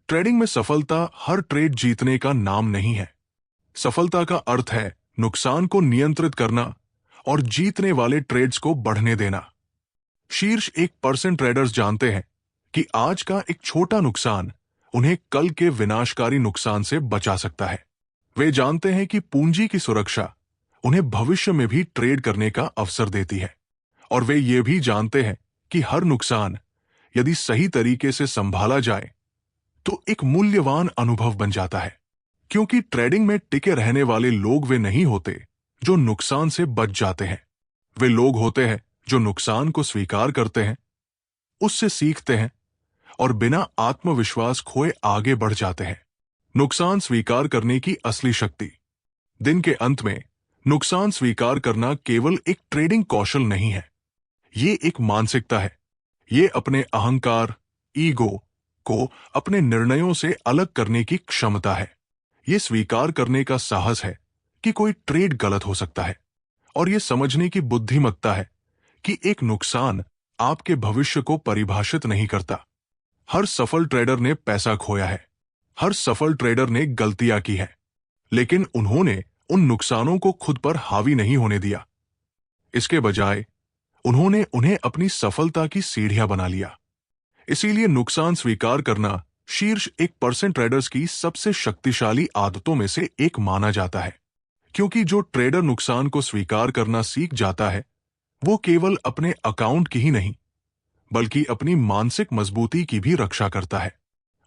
ट्रेडिंग में सफलता हर ट्रेड जीतने का नाम नहीं है। सफलता का अर्थ है नुकसान को नियंत्रित करना और जीतने वाले ट्रेड्स को बढ़ने देना। शीर्ष 1% ट्रेडर्स जानते हैं कि आज का एक छोटा नुकसान उन्हें कल के विनाशकारी नुकसान से बचा सकता है। वे जानते हैं कि पूंजी की सुरक्षा उन्हें भविष्य में भी ट्रेड करने का अवसर देती है, और वे ये भी जानते हैं कि हर नुकसान यदि सही तरीके से संभाला जाए तो एक मूल्यवान अनुभव बन जाता है। क्योंकि ट्रेडिंग में टिके रहने वाले लोग वे नहीं होते जो नुकसान से बच जाते हैं। वे लोग होते हैं जो नुकसान को स्वीकार करते हैं, उससे सीखते हैं और बिना आत्मविश्वास खोए आगे बढ़ जाते हैं। नुकसान स्वीकार करने की असली शक्ति। दिन के अंत में नुकसान स्वीकार करना केवल एक ट्रेडिंग कौशल नहीं है, ये एक मानसिकता है। ये अपने अहंकार ईगो को अपने निर्णयों से अलग करने की क्षमता है। ये स्वीकार करने का साहस है कि कोई ट्रेड गलत हो सकता है, और ये समझने की बुद्धिमत्ता है कि एक नुकसान आपके भविष्य को परिभाषित नहीं करता। हर सफल ट्रेडर ने पैसा खोया है, हर सफल ट्रेडर ने गलतियां की है, लेकिन उन्होंने उन नुकसानों को खुद पर हावी नहीं होने दिया। इसके बजाय उन्होंने उन्हें अपनी सफलता की सीढ़ियां बना लिया। इसीलिए नुकसान स्वीकार करना शीर्ष 1% ट्रेडर्स की सबसे शक्तिशाली आदतों में से एक माना जाता है, क्योंकि जो ट्रेडर नुकसान को स्वीकार करना सीख जाता है, वो केवल अपने अकाउंट की ही नहीं, बल्कि अपनी मानसिक मजबूती की भी रक्षा करता है।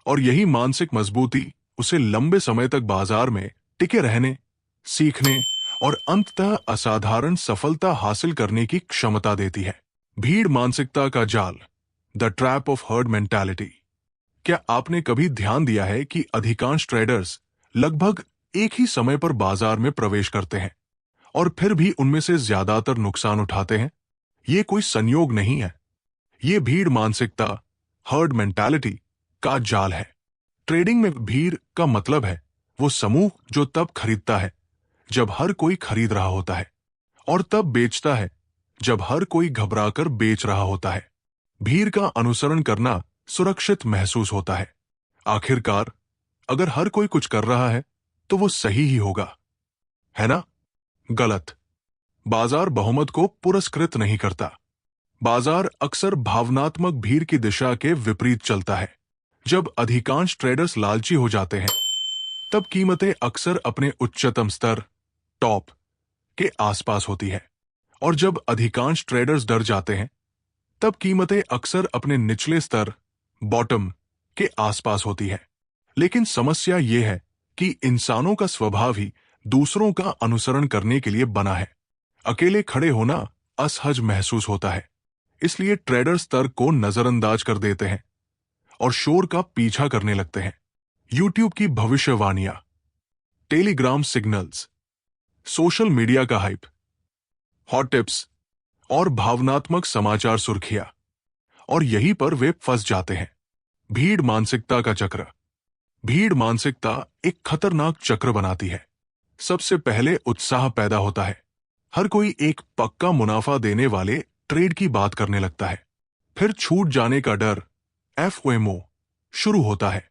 और यही मानसिक मजबूती उसे लंबे समय तक बाजार में टिके रहने, सीखने और अंततः असाधारण सफलता हासिल करने की क्षमता देती है। भीड़ मानसिकता का जाल, the trap of herd mentality. क्या आपने कभी ध्यान दिया है कि अधिकांश ट्रेडर्स लगभग एक ही समय पर बाजार में प्रवेश करते हैं और फिर भी उनमें से ज्यादातर नुकसान उठाते हैं? ये कोई संयोग नहीं है, ये भीड़ मानसिकता, हर्ड मेंटालिटी का जाल है। ट्रेडिंग में भीड़ का मतलब है वो समूह जो तब खरीदता है जब हर कोई खरीद रहा होता है, और तब बेचता है जब हर कोई घबराकर बेच रहा होता है। भीड़ का अनुसरण करना सुरक्षित महसूस होता है। आखिरकार अगर हर कोई कुछ कर रहा है तो वो सही ही होगा, है ना? गलत। बाजार बहुमत को पुरस्कृत नहीं करता। बाजार अक्सर भावनात्मक भीड़ की दिशा के विपरीत चलता है। जब अधिकांश ट्रेडर्स लालची हो जाते हैं, तब कीमतें अक्सर अपने उच्चतम स्तर, टॉप, के आसपास होती है, और जब अधिकांश ट्रेडर्स डर जाते हैं, तब कीमतें अक्सर अपने निचले स्तर, बॉटम, के आसपास होती है। लेकिन समस्या यह है कि इंसानों का स्वभाव ही दूसरों का अनुसरण करने के लिए बना है। अकेले खड़े होना असहज महसूस होता है, इसलिए ट्रेडर स्तर को नजरअंदाज कर देते हैं और शोर का पीछा करने लगते हैं। यूट्यूब की भविष्यवाणियां, टेलीग्राम सिग्नल्स, सोशल मीडिया का हाइप, हॉट टिप्स और भावनात्मक समाचार सुर्खियां, और यहीं पर वे फंस जाते हैं। भीड़ मानसिकता का चक्र। भीड़ मानसिकता एक खतरनाक चक्र बनाती है। सबसे पहले उत्साह पैदा होता है। हर कोई एक पक्का मुनाफा देने वाले ट्रेड की बात करने लगता है। फिर छूट जाने का डर, FOMO, शुरू होता है।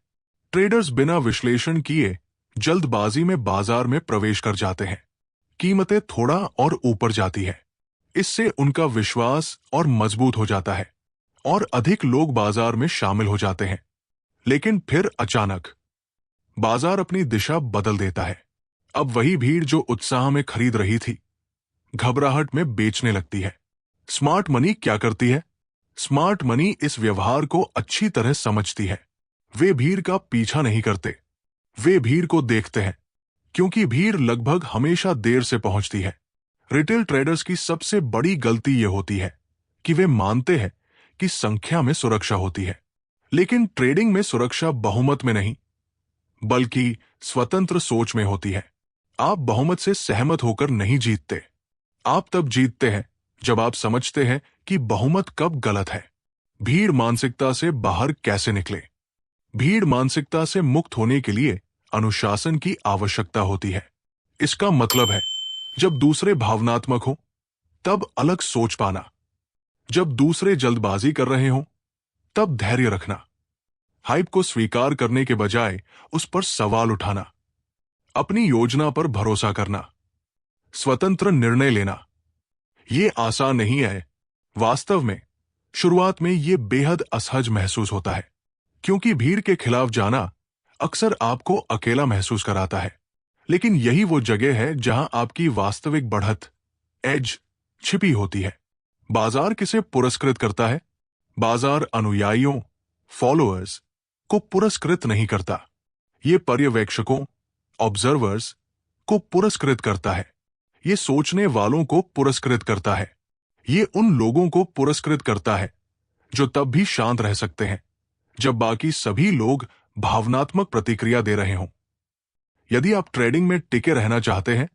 ट्रेडर्स बिना विश्लेषण किए जल्दबाजी में बाजार में प्रवेश कर जाते हैं। कीमतें थोड़ा और ऊपर जाती है। इससे उनका विश्वास और मजबूत हो जाता है और अधिक लोग बाजार में शामिल हो जाते हैं। लेकिन फिर अचानक बाजार अपनी दिशा बदल देता है। अब वही भीड़ जो उत्साह में खरीद रही थी, घबराहट में बेचने लगती है। स्मार्ट मनी क्या करती है? स्मार्ट मनी इस व्यवहार को अच्छी तरह समझती है। वे भीड़ का पीछा नहीं करते, वे भीड़ को देखते हैं, क्योंकि भीड़ लगभग हमेशा देर से पहुंचती है। रिटेल ट्रेडर्स की सबसे बड़ी गलती यह होती है कि वे मानते हैं कि संख्या में सुरक्षा होती है, लेकिन ट्रेडिंग में सुरक्षा बहुमत में नहीं, बल्कि स्वतंत्र सोच में होती है। आप बहुमत से सहमत होकर नहीं जीतते। आप तब जीतते हैं जब आप समझते हैं कि बहुमत कब गलत है। भीड़ मानसिकता से बाहर कैसे निकले? भीड़ मानसिकता से मुक्त होने के लिए अनुशासन की आवश्यकता होती है। इसका मतलब है, जब दूसरे भावनात्मक हो, तब अलग सोच पाना। जब दूसरे जल्दबाजी कर रहे हों, तब धैर्य रखना। हाइप को स्वीकार करने के बजाय उस पर सवाल उठाना। अपनी योजना पर भरोसा करना। स्वतंत्र निर्णय लेना। ये आसान नहीं है। वास्तव में शुरुआत में ये बेहद असहज महसूस होता है, क्योंकि भीड़ के खिलाफ जाना अक्सर आपको अकेला महसूस कराता है। लेकिन यही वो जगह है जहां आपकी वास्तविक बढ़त, एज, छिपी होती है। बाजार किसे पुरस्कृत करता है? बाजार अनुयायियों, फॉलोअर्स को पुरस्कृत नहीं करता। ये पर्यवेक्षकों, ऑब्जर्वर्स को पुरस्कृत करता है। ये सोचने वालों को पुरस्कृत करता है। ये उन लोगों को पुरस्कृत करता है जो तब भी शांत रह सकते हैं जब बाकी सभी लोग भावनात्मक प्रतिक्रिया दे रहे हों। यदि आप ट्रेडिंग में टिके रहना चाहते हैं,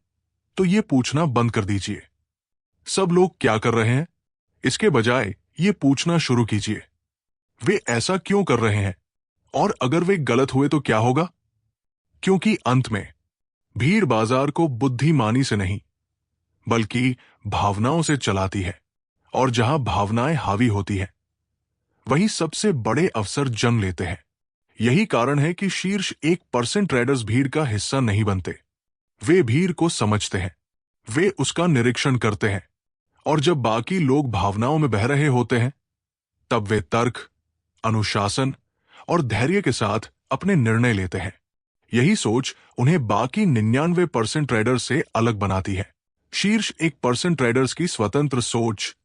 तो ये पूछना बंद कर दीजिए, सब लोग क्या कर रहे हैं? इसके बजाय ये पूछना शुरू कीजिए, वे ऐसा क्यों कर रहे हैं? और अगर वे गलत हुए तो क्या होगा? क्योंकि अंत में भीड़ बाजार को बुद्धिमानी से नहीं बल्कि भावनाओं से चलाती है, और जहां भावनाएं हावी होती है वहीं सबसे बड़े अवसर जन्म लेते हैं। यही कारण है कि शीर्ष 1% ट्रेडर्स भीड़ का हिस्सा नहीं बनते। वे भीड़ को समझते हैं, वे उसका निरीक्षण करते हैं, और जब बाकी लोग भावनाओं में बह रहे होते हैं तब वे तर्क, अनुशासन और धैर्य के साथ अपने निर्णय लेते हैं। यही सोच उन्हें बाकी 99% ट्रेडर्स से अलग बनाती है। शीर्ष 1% ट्रेडर्स की स्वतंत्र सोच,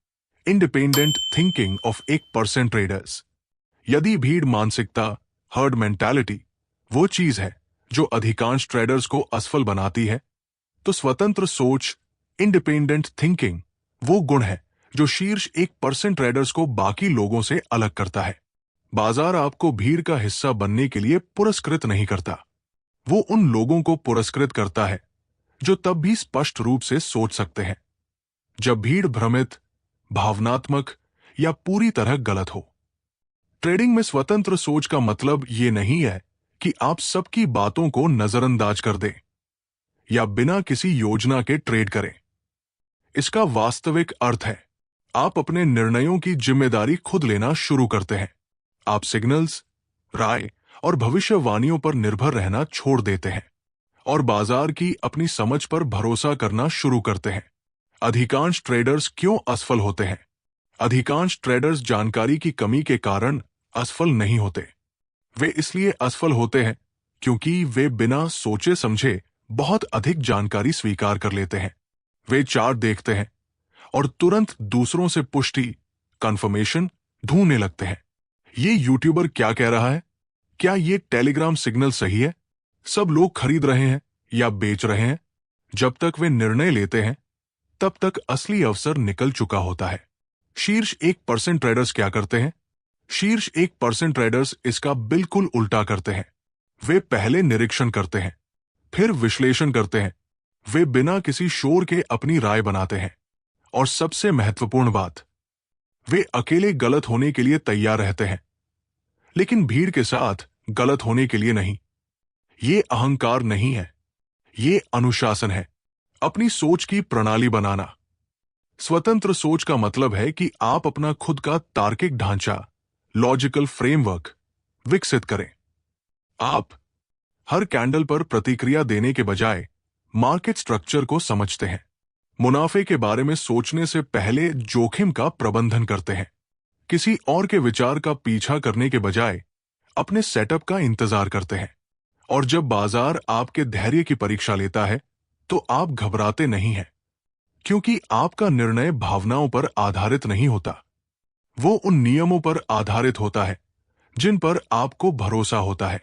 इंडिपेंडेंट थिंकिंग ऑफ 1% ट्रेडर्स। यदि भीड़ मानसिकता, हर्ड मेंटालिटी वो चीज है जो अधिकांश ट्रेडर्स को असफल बनाती है, तो स्वतंत्र सोच, इंडिपेंडेंट थिंकिंग वो गुण है जो शीर्ष 1% ट्रेडर्स को बाकी लोगों से अलग करता है। बाजार आपको भीड़ का हिस्सा बनने के लिए पुरस्कृत नहीं करता, वो उन लोगों को पुरस्कृत करता है जो तब भी स्पष्ट रूप से सोच सकते हैं जब भीड़ भ्रमित, भावनात्मक या पूरी तरह गलत हो। ट्रेडिंग में स्वतंत्र सोच का मतलब ये नहीं है कि आप सबकी बातों को नजरअंदाज कर दें या बिना किसी योजना के ट्रेड करें। इसका वास्तविक अर्थ है आप अपने निर्णयों की जिम्मेदारी खुद लेना शुरू करते हैं। आप सिग्नल्स, राय और भविष्यवाणियों पर निर्भर रहना छोड़ देते हैं और बाजार की अपनी समझ पर भरोसा करना शुरू करते हैं। अधिकांश ट्रेडर्स क्यों असफल होते हैं? अधिकांश ट्रेडर्स जानकारी की कमी के कारण असफल नहीं होते। वे इसलिए असफल होते हैं क्योंकि वे बिना सोचे समझे बहुत अधिक जानकारी स्वीकार कर लेते हैं। वे चार्ट देखते हैं और तुरंत दूसरों से पुष्टि, कंफर्मेशन ढूंढने लगते हैं। ये यूट्यूबर क्या कह रहा है? क्या ये टेलीग्राम सिग्नल सही है? सब लोग खरीद रहे हैं या बेच रहे हैं? जब तक वे निर्णय लेते हैं तब तक असली अवसर निकल चुका होता है। शीर्ष 1% ट्रेडर्स क्या करते हैं? शीर्ष 1% ट्रेडर्स इसका बिल्कुल उल्टा करते हैं। वे पहले निरीक्षण करते हैं, फिर विश्लेषण करते हैं। वे बिना किसी शोर के अपनी राय बनाते हैं, और सबसे महत्वपूर्ण बात, वे अकेले गलत होने के लिए तैयार रहते हैं, लेकिन भीड़ के साथ गलत होने के लिए नहीं। ये अहंकार नहीं है, ये अनुशासन है। अपनी सोच की प्रणाली बनाना। स्वतंत्र सोच का मतलब है कि आप अपना खुद का तार्किक ढांचा, लॉजिकल फ्रेमवर्क विकसित करें। आप हर कैंडल पर प्रतिक्रिया देने के बजाय मार्केट स्ट्रक्चर को समझते हैं। मुनाफे के बारे में सोचने से पहले जोखिम का प्रबंधन करते हैं। किसी और के विचार का पीछा करने के बजाय अपने सेटअप का इंतजार करते हैं। और जब बाजार आपके धैर्य की परीक्षा लेता है तो आप घबराते नहीं हैं, क्योंकि आपका निर्णय भावनाओं पर आधारित नहीं होता। वो उन नियमों पर आधारित होता है जिन पर आपको भरोसा होता है।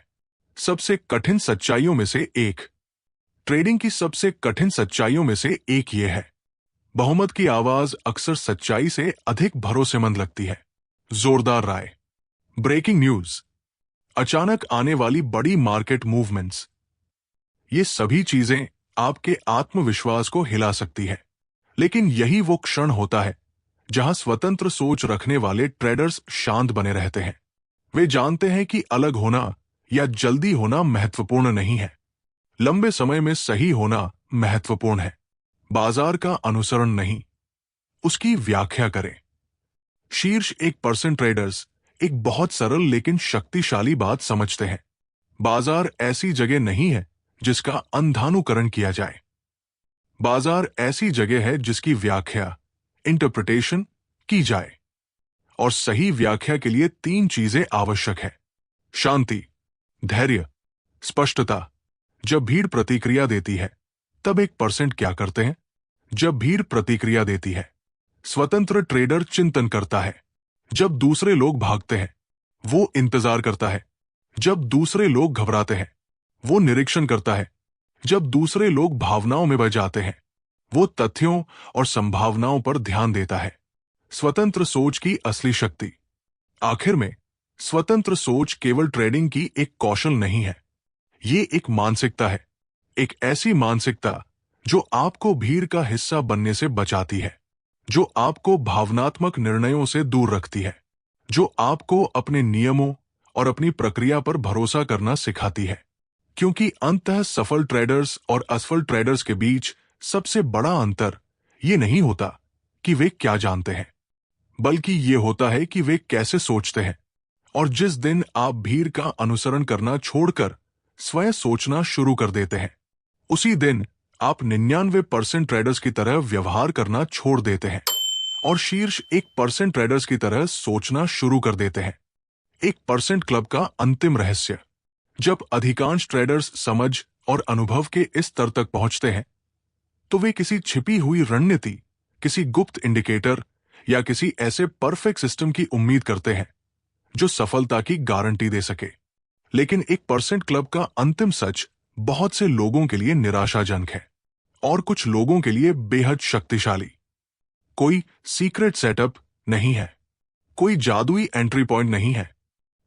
सबसे कठिन सच्चाइयों में से एक, ट्रेडिंग की सबसे कठिन सच्चाइयों में से एक ये है, बहुमत की आवाज अक्सर सच्चाई से अधिक भरोसेमंद लगती है। जोरदार राय, ब्रेकिंग न्यूज, अचानक आने वाली बड़ी मार्केट मूवमेंट्स, ये सभी चीजें आपके आत्मविश्वास को हिला सकती है। लेकिन यही वो क्षण होता है जहां स्वतंत्र सोच रखने वाले ट्रेडर्स शांत बने रहते हैं। वे जानते हैं कि अलग होना या जल्दी होना महत्वपूर्ण नहीं है, लंबे समय में सही होना महत्वपूर्ण है। बाजार का अनुसरण नहीं, उसकी व्याख्या करें। शीर्ष 1% ट्रेडर्स एक बहुत सरल लेकिन शक्तिशाली बात समझते हैं। बाजार ऐसी जगह नहीं है जिसका अंधानुकरण किया जाए। बाजार ऐसी जगह है जिसकी व्याख्या, इंटरप्रिटेशन की जाए। और सही व्याख्या के लिए 3 चीजें आवश्यक है: शांति, धैर्य, स्पष्टता। जब भीड़ प्रतिक्रिया देती है तब 1% क्या करते हैं? जब भीड़ प्रतिक्रिया देती है, स्वतंत्र ट्रेडर चिंतन करता है। जब दूसरे लोग भागते हैं, वो इंतजार करता है। जब दूसरे लोग घबराते हैं, वो निरीक्षण करता है। जब दूसरे लोग भावनाओं में बह जाते हैं, वो तथ्यों और संभावनाओं पर ध्यान देता है। स्वतंत्र सोच की असली शक्ति। आखिर में, स्वतंत्र सोच केवल ट्रेडिंग की एक कौशल नहीं है, ये एक मानसिकता है। एक ऐसी मानसिकता जो आपको भीड़ का हिस्सा बनने से बचाती है, जो आपको भावनात्मक निर्णयों से दूर रखती है, जो आपको अपने नियमों और अपनी प्रक्रिया पर भरोसा करना सिखाती है। क्योंकि अंततः सफल ट्रेडर्स और असफल ट्रेडर्स के बीच सबसे बड़ा अंतर ये नहीं होता कि वे क्या जानते हैं, बल्कि ये होता है कि वे कैसे सोचते हैं। और जिस दिन आप भीड़ का अनुसरण करना छोड़कर स्वयं सोचना शुरू कर देते हैं, उसी दिन आप 99% ट्रेडर्स की तरह व्यवहार करना छोड़ देते हैं और शीर्ष 1% ट्रेडर्स की तरह सोचना शुरू कर देते हैं। 1% क्लब का अंतिम रहस्य। जब अधिकांश ट्रेडर्स समझ और अनुभव के इस स्तर तक पहुंचते हैं, तो वे किसी छिपी हुई रणनीति, किसी गुप्त इंडिकेटर या किसी ऐसे परफेक्ट सिस्टम की उम्मीद करते हैं जो सफलता की गारंटी दे सके। लेकिन 1% क्लब का अंतिम सच बहुत से लोगों के लिए निराशाजनक है और कुछ लोगों के लिए बेहद शक्तिशाली। कोई सीक्रेट सेटअप नहीं है, कोई जादुई एंट्री पॉइंट नहीं है,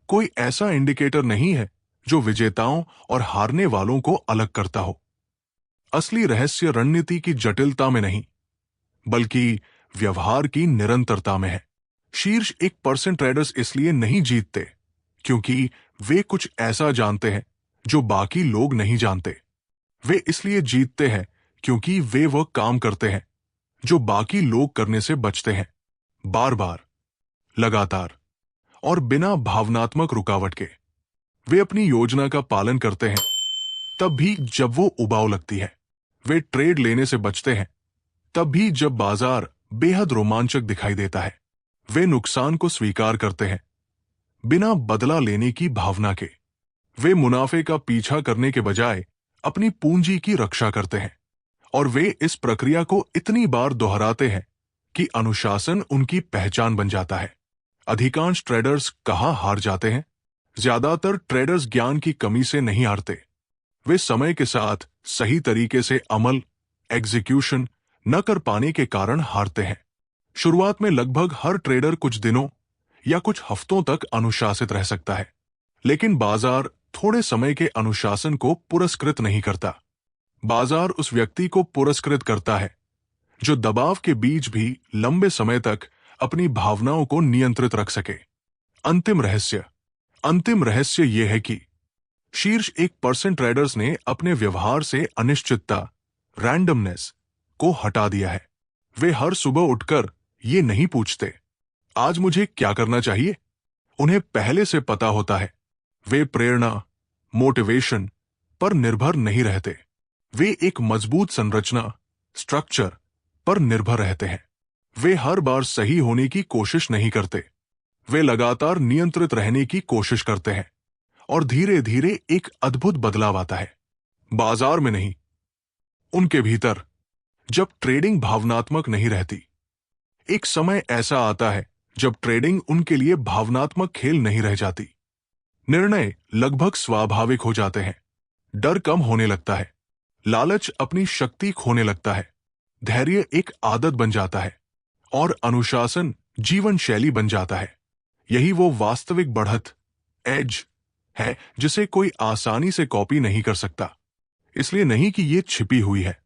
कोई ऐसा इंडिकेटर नहीं है जो विजेताओं और हारने वालों को अलग करता हो। असली रहस्य रणनीति की जटिलता में नहीं, बल्कि व्यवहार की निरंतरता में है। शीर्ष 1% ट्रेडर्स इसलिए नहीं जीतते क्योंकि वे कुछ ऐसा जानते हैं जो बाकी लोग नहीं जानते। वे इसलिए जीतते हैं क्योंकि वे वह काम करते हैं जो बाकी लोग करने से बचते हैं, बार बार, लगातार और बिना भावनात्मक रुकावट के। वे अपनी योजना का पालन करते हैं तब भी जब वो उबाऊ लगती है। वे ट्रेड लेने से बचते हैं तब भी जब बाजार बेहद रोमांचक दिखाई देता है। वे नुकसान को स्वीकार करते हैं बिना बदला लेने की भावना के। वे मुनाफे का पीछा करने के बजाय अपनी पूंजी की रक्षा करते हैं और वे इस प्रक्रिया को इतनी बार दोहराते हैं कि अनुशासन उनकी पहचान बन जाता है। अधिकांश ट्रेडर्स कहाँ हार जाते हैं? ज्यादातर ट्रेडर्स ज्ञान की कमी से नहीं हारते, वे समय के साथ सही तरीके से अमल, एग्जीक्यूशन न कर पाने के कारण हारते हैं। शुरुआत में लगभग हर ट्रेडर कुछ दिनों या कुछ हफ्तों तक अनुशासित रह सकता है, लेकिन बाजार थोड़े समय के अनुशासन को पुरस्कृत नहीं करता। बाजार उस व्यक्ति को पुरस्कृत करता है जो दबाव के बीच भी लंबे समय तक अपनी भावनाओं को नियंत्रित रख सके। अंतिम रहस्य यह है कि शीर्ष 1% ट्रेडर्स ने अपने व्यवहार से अनिश्चितता, रैंडमनेस को हटा दिया है। वे हर सुबह उठकर ये नहीं पूछते, आज मुझे क्या करना चाहिए। उन्हें पहले से पता होता है। वे प्रेरणा, मोटिवेशन पर निर्भर नहीं रहते। वे एक मजबूत संरचना, स्ट्रक्चर पर निर्भर रहते हैं। वे हर बार सही होने की कोशिश नहीं करते। वे लगातार नियंत्रित रहने की कोशिश करते हैं और धीरे धीरे एक अद्भुत बदलाव आता है। बाजार में नहीं, उनके भीतर। जब ट्रेडिंग भावनात्मक नहीं रहती, एक समय ऐसा आता है जब ट्रेडिंग उनके लिए भावनात्मक खेल नहीं रह जाती। निर्णय लगभग स्वाभाविक हो जाते हैं, डर कम होने लगता है, लालच अपनी शक्ति खोने लगता है, धैर्य एक आदत बन जाता है और अनुशासन जीवन शैली बन जाता है। यही वो वास्तविक बढ़त, एज है जिसे कोई आसानी से कॉपी नहीं कर सकता। इसलिए नहीं कि ये छिपी हुई है,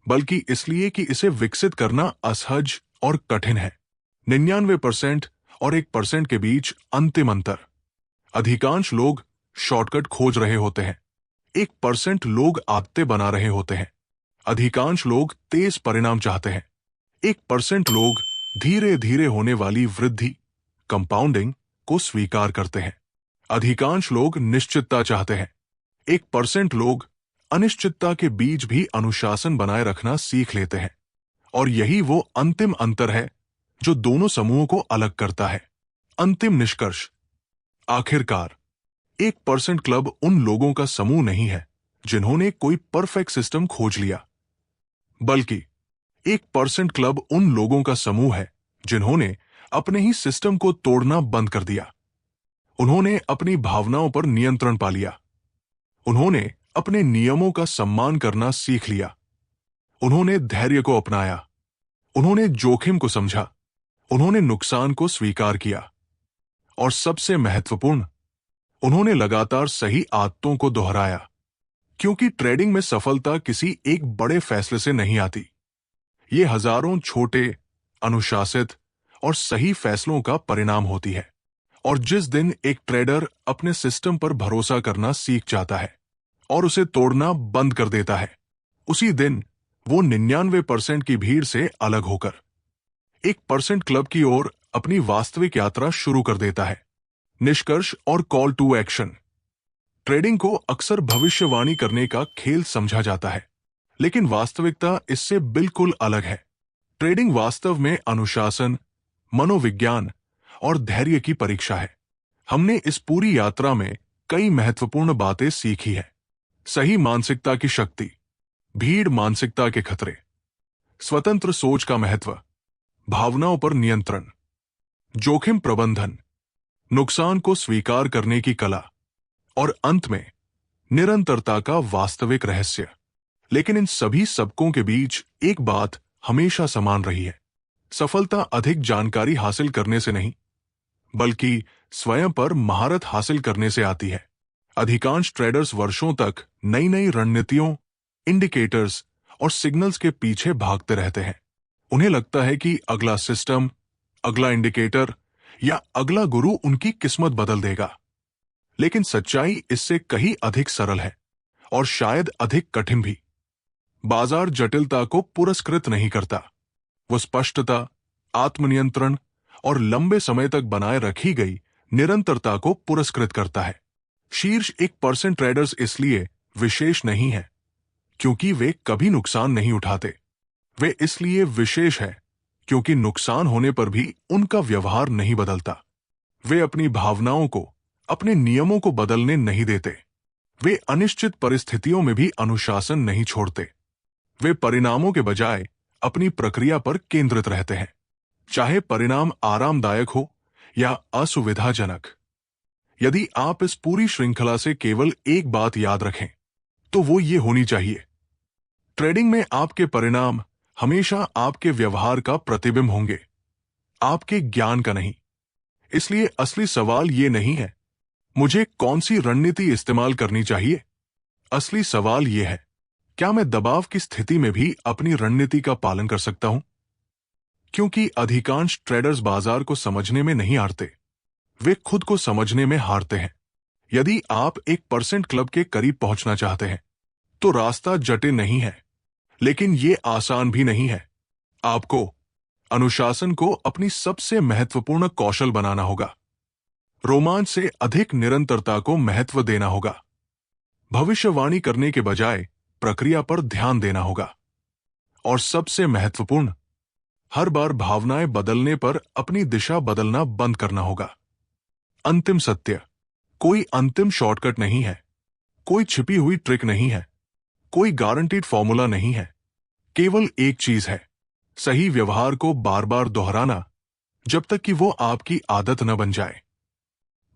बल्कि इसलिए कि इसे विकसित करना असहज और कठिन है। 99% और 1% के बीच अंतिम अंतर। अधिकांश लोग शॉर्टकट खोज रहे होते हैं, 1% लोग आदतें बना रहे होते हैं। अधिकांश लोग तेज परिणाम चाहते हैं, 1% लोग धीरे धीरे होने वाली वृद्धि, कंपाउंडिंग को स्वीकार करते हैं। अधिकांश लोग निश्चितता चाहते हैं, 1% लोग अनिश्चितता के बीच भी अनुशासन बनाए रखना सीख लेते हैं। और यही वो अंतिम अंतर है जो दोनों समूहों को अलग करता है। अंतिम निष्कर्ष। आखिरकार 1% क्लब उन लोगों का समूह नहीं है जिन्होंने कोई परफेक्ट सिस्टम खोज लिया, बल्कि 1% क्लब उन लोगों का समूह है जिन्होंने अपने ही सिस्टम को तोड़ना बंद कर दिया। उन्होंने अपनी भावनाओं पर नियंत्रण पा लिया। उन्होंने अपने नियमों का सम्मान करना सीख लिया। उन्होंने धैर्य को अपनाया। उन्होंने जोखिम को समझा। उन्होंने नुकसान को स्वीकार किया। और सबसे महत्वपूर्ण, उन्होंने लगातार सही आदतों को दोहराया। क्योंकि ट्रेडिंग में सफलता किसी एक बड़े फैसले से नहीं आती। ये हजारों छोटे, अनुशासित और सही फैसलों का परिणाम होती है। और जिस दिन एक ट्रेडर अपने सिस्टम पर भरोसा करना सीख जाता है और उसे तोड़ना बंद कर देता है। उसी दिन वो 99% की भीड़ से अलग होकर 1% क्लब की ओर अपनी वास्तविक यात्रा शुरू कर देता है। निष्कर्ष और कॉल टू एक्शन। ट्रेडिंग को अक्सर भविष्यवाणी करने का खेल समझा जाता है, लेकिन वास्तविकता इससे बिल्कुल अलग है। ट्रेडिंग वास्तव में अनुशासन, मनोविज्ञान और धैर्य की परीक्षा है। हमने इस पूरी यात्रा में कई महत्वपूर्ण बातें सीखी है। सही मानसिकता की शक्ति, भीड़ मानसिकता के खतरे, स्वतंत्र सोच का महत्व, भावनाओं पर नियंत्रण, जोखिम प्रबंधन, नुकसान को स्वीकार करने की कला और अंत में निरंतरता का वास्तविक रहस्य। लेकिन इन सभी सबकों के बीच एक बात हमेशा समान रही है। सफलता अधिक जानकारी हासिल करने से नहीं, बल्कि स्वयं पर महारत हासिल करने से आती है। अधिकांश ट्रेडर्स वर्षों तक नई नई रणनीतियों, इंडिकेटर्स और सिग्नल्स के पीछे भागते रहते हैं। उन्हें लगता है कि अगला सिस्टम, अगला इंडिकेटर या अगला गुरु उनकी किस्मत बदल देगा। लेकिन सच्चाई इससे कहीं अधिक सरल है और शायद अधिक कठिन भी। बाजार जटिलता को पुरस्कृत नहीं करता, वो स्पष्टता, आत्मनियंत्रण और लंबे समय तक बनाए रखी गई निरंतरता को पुरस्कृत करता है। शीर्ष 1% ट्रेडर्स इसलिए विशेष नहीं है क्योंकि वे कभी नुकसान नहीं उठाते। वे इसलिए विशेष है क्योंकि नुकसान होने पर भी उनका व्यवहार नहीं बदलता। वे अपनी भावनाओं को, अपने नियमों को बदलने नहीं देते। वे अनिश्चित परिस्थितियों में भी अनुशासन नहीं छोड़ते। वे परिणामों के बजाय अपनी प्रक्रिया पर केंद्रित रहते हैं, चाहे परिणाम आरामदायक हो या असुविधाजनक। यदि आप इस पूरी श्रृंखला से केवल एक बात याद रखें, तो वो ये होनी चाहिए: ट्रेडिंग में आपके परिणाम हमेशा आपके व्यवहार का प्रतिबिंब होंगे, आपके ज्ञान का नहीं। इसलिए असली सवाल ये नहीं है मुझे कौन सी रणनीति इस्तेमाल करनी चाहिए। असली सवाल ये है, क्या मैं दबाव की स्थिति में भी अपनी रणनीति का पालन कर सकता हूं? क्योंकि अधिकांश ट्रेडर्स बाजार को समझने में नहीं हारते, वे खुद को समझने में हारते हैं। यदि आप 1% क्लब के करीब पहुंचना चाहते हैं, तो रास्ता जटिल नहीं है, लेकिन ये आसान भी नहीं है। आपको अनुशासन को अपनी सबसे महत्वपूर्ण कौशल बनाना होगा। रोमांच से अधिक निरंतरता को महत्व देना होगा। भविष्यवाणी करने के बजाय प्रक्रिया पर ध्यान देना होगा। और सबसे महत्वपूर्ण, हर बार भावनाएं बदलने पर अपनी दिशा बदलना बंद करना होगा। अंतिम सत्य, कोई अंतिम शॉर्टकट नहीं है, कोई छिपी हुई ट्रिक नहीं है, कोई गारंटीड फॉर्मूला नहीं है। केवल एक चीज है, सही व्यवहार को बार बार दोहराना जब तक कि वो आपकी आदत न बन जाए।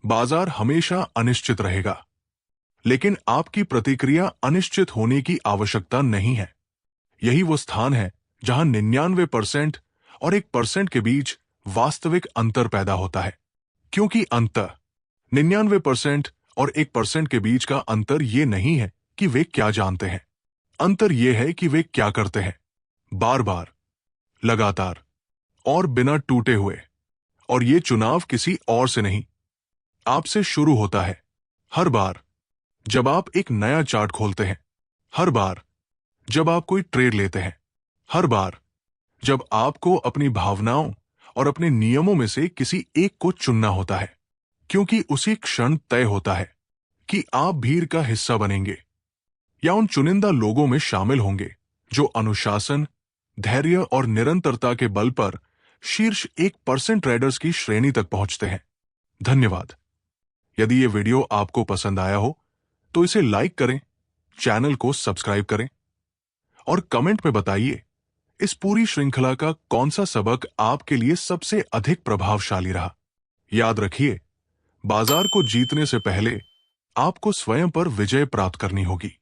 बाजार हमेशा अनिश्चित रहेगा, लेकिन आपकी प्रतिक्रिया अनिश्चित होने की आवश्यकता नहीं है। यही वो स्थान है जहां 99% और 1% के बीच वास्तविक अंतर पैदा होता है। क्योंकि अंतर 99% और 1% के बीच का अंतर ये नहीं है कि वे क्या जानते हैं, अंतर यह है कि वे क्या करते हैं, बार बार, लगातार और बिना टूटे हुए। और ये चुनाव किसी और से नहीं, आपसे शुरू होता है। हर बार जब आप एक नया चार्ट खोलते हैं, हर बार जब आप कोई ट्रेड लेते हैं, हर बार जब आपको अपनी भावनाओं और अपने नियमों में से किसी एक को चुनना होता है। क्योंकि उसी क्षण तय होता है कि आप भीड़ का हिस्सा बनेंगे या उन चुनिंदा लोगों में शामिल होंगे जो अनुशासन, धैर्य और निरंतरता के बल पर शीर्ष 1% ट्रेडर्स की श्रेणी तक पहुंचते हैं। धन्यवाद। यदि ये वीडियो आपको पसंद आया हो तो इसे लाइक करें, चैनल को सब्सक्राइब करें और कमेंट में बताइए इस पूरी श्रृंखला का कौन सा सबक आपके लिए सबसे अधिक प्रभावशाली रहा। याद रखिए, बाजार को जीतने से पहले आपको स्वयं पर विजय प्राप्त करनी होगी।